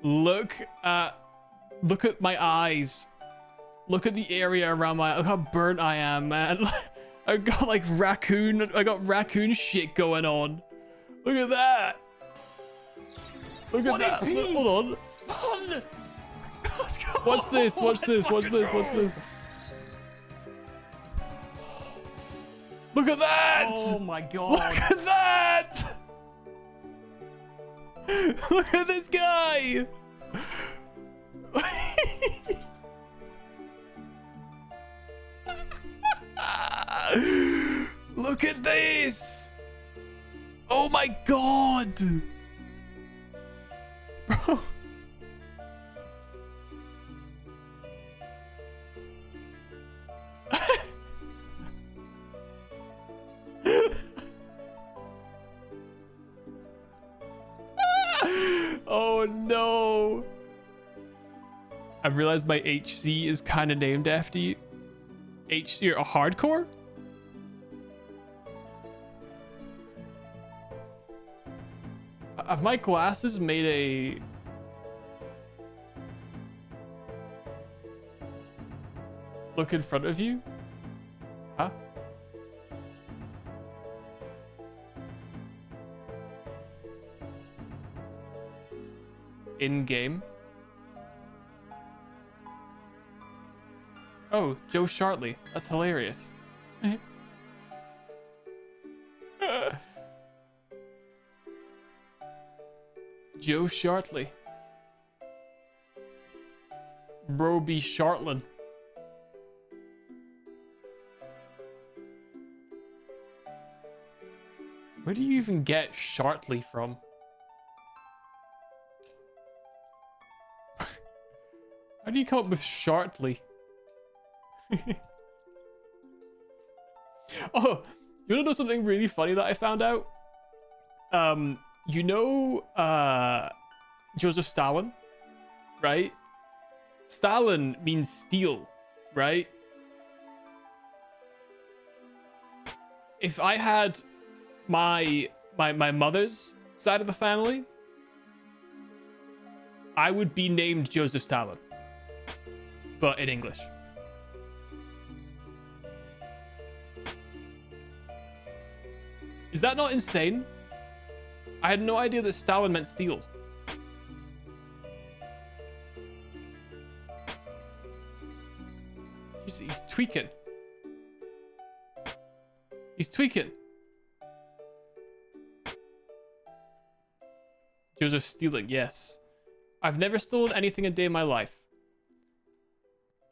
Look at my eyes. Look at the area around my. Look how burnt I am, man. I got like raccoon shit going on. Look at that. Look at that. HP. Hold on. Watch this. Watch this. Watch this. Watch this. Look at that. Oh my god. Look at that. Look at this guy. Look at this. Oh my god. Bro. Oh no. I realized my HC is kind of named after you. You're a hardcore? Have my glasses made a... Look in front of you? Huh? In game? Oh, Joe Shartley. That's hilarious. Joe Shartley. Bro be Shartlin. Where do you even get Shartley from? How do you come up with Shartley? Oh, you wanna know something really funny that I found out? You know, Joseph Stalin, right? Stalin means steel, right? If I had my mother's side of the family, I would be named Joseph Stalin, but in English. Is that not insane? I had no idea that Stalin meant steel. He's tweaking. He's tweaking. Joseph stealing, yes. I've never stolen anything a day in my life.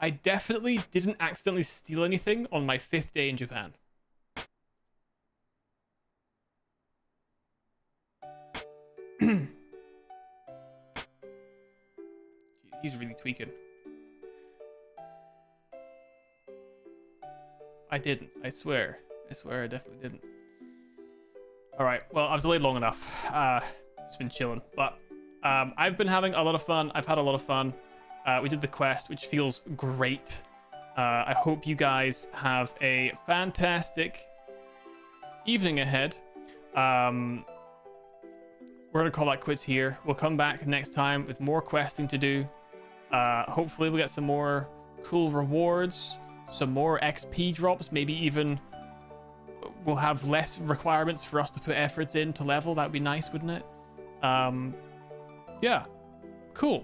I definitely didn't accidentally steal anything on my 5th day in Japan. He's really tweaking. I didn't. I swear. I swear I definitely didn't. Alright, well, I've delayed long enough. It's been chilling. But I've been having a lot of fun. I've had a lot of fun. We did the quest, which feels great. I hope you guys have a fantastic evening ahead. We're going to call that quits here. We'll come back next time with more questing to do. Hopefully we'll get some more cool rewards, some more XP drops, maybe even we'll have less requirements for us to put efforts in to level. That'd be nice, wouldn't it? Yeah, cool.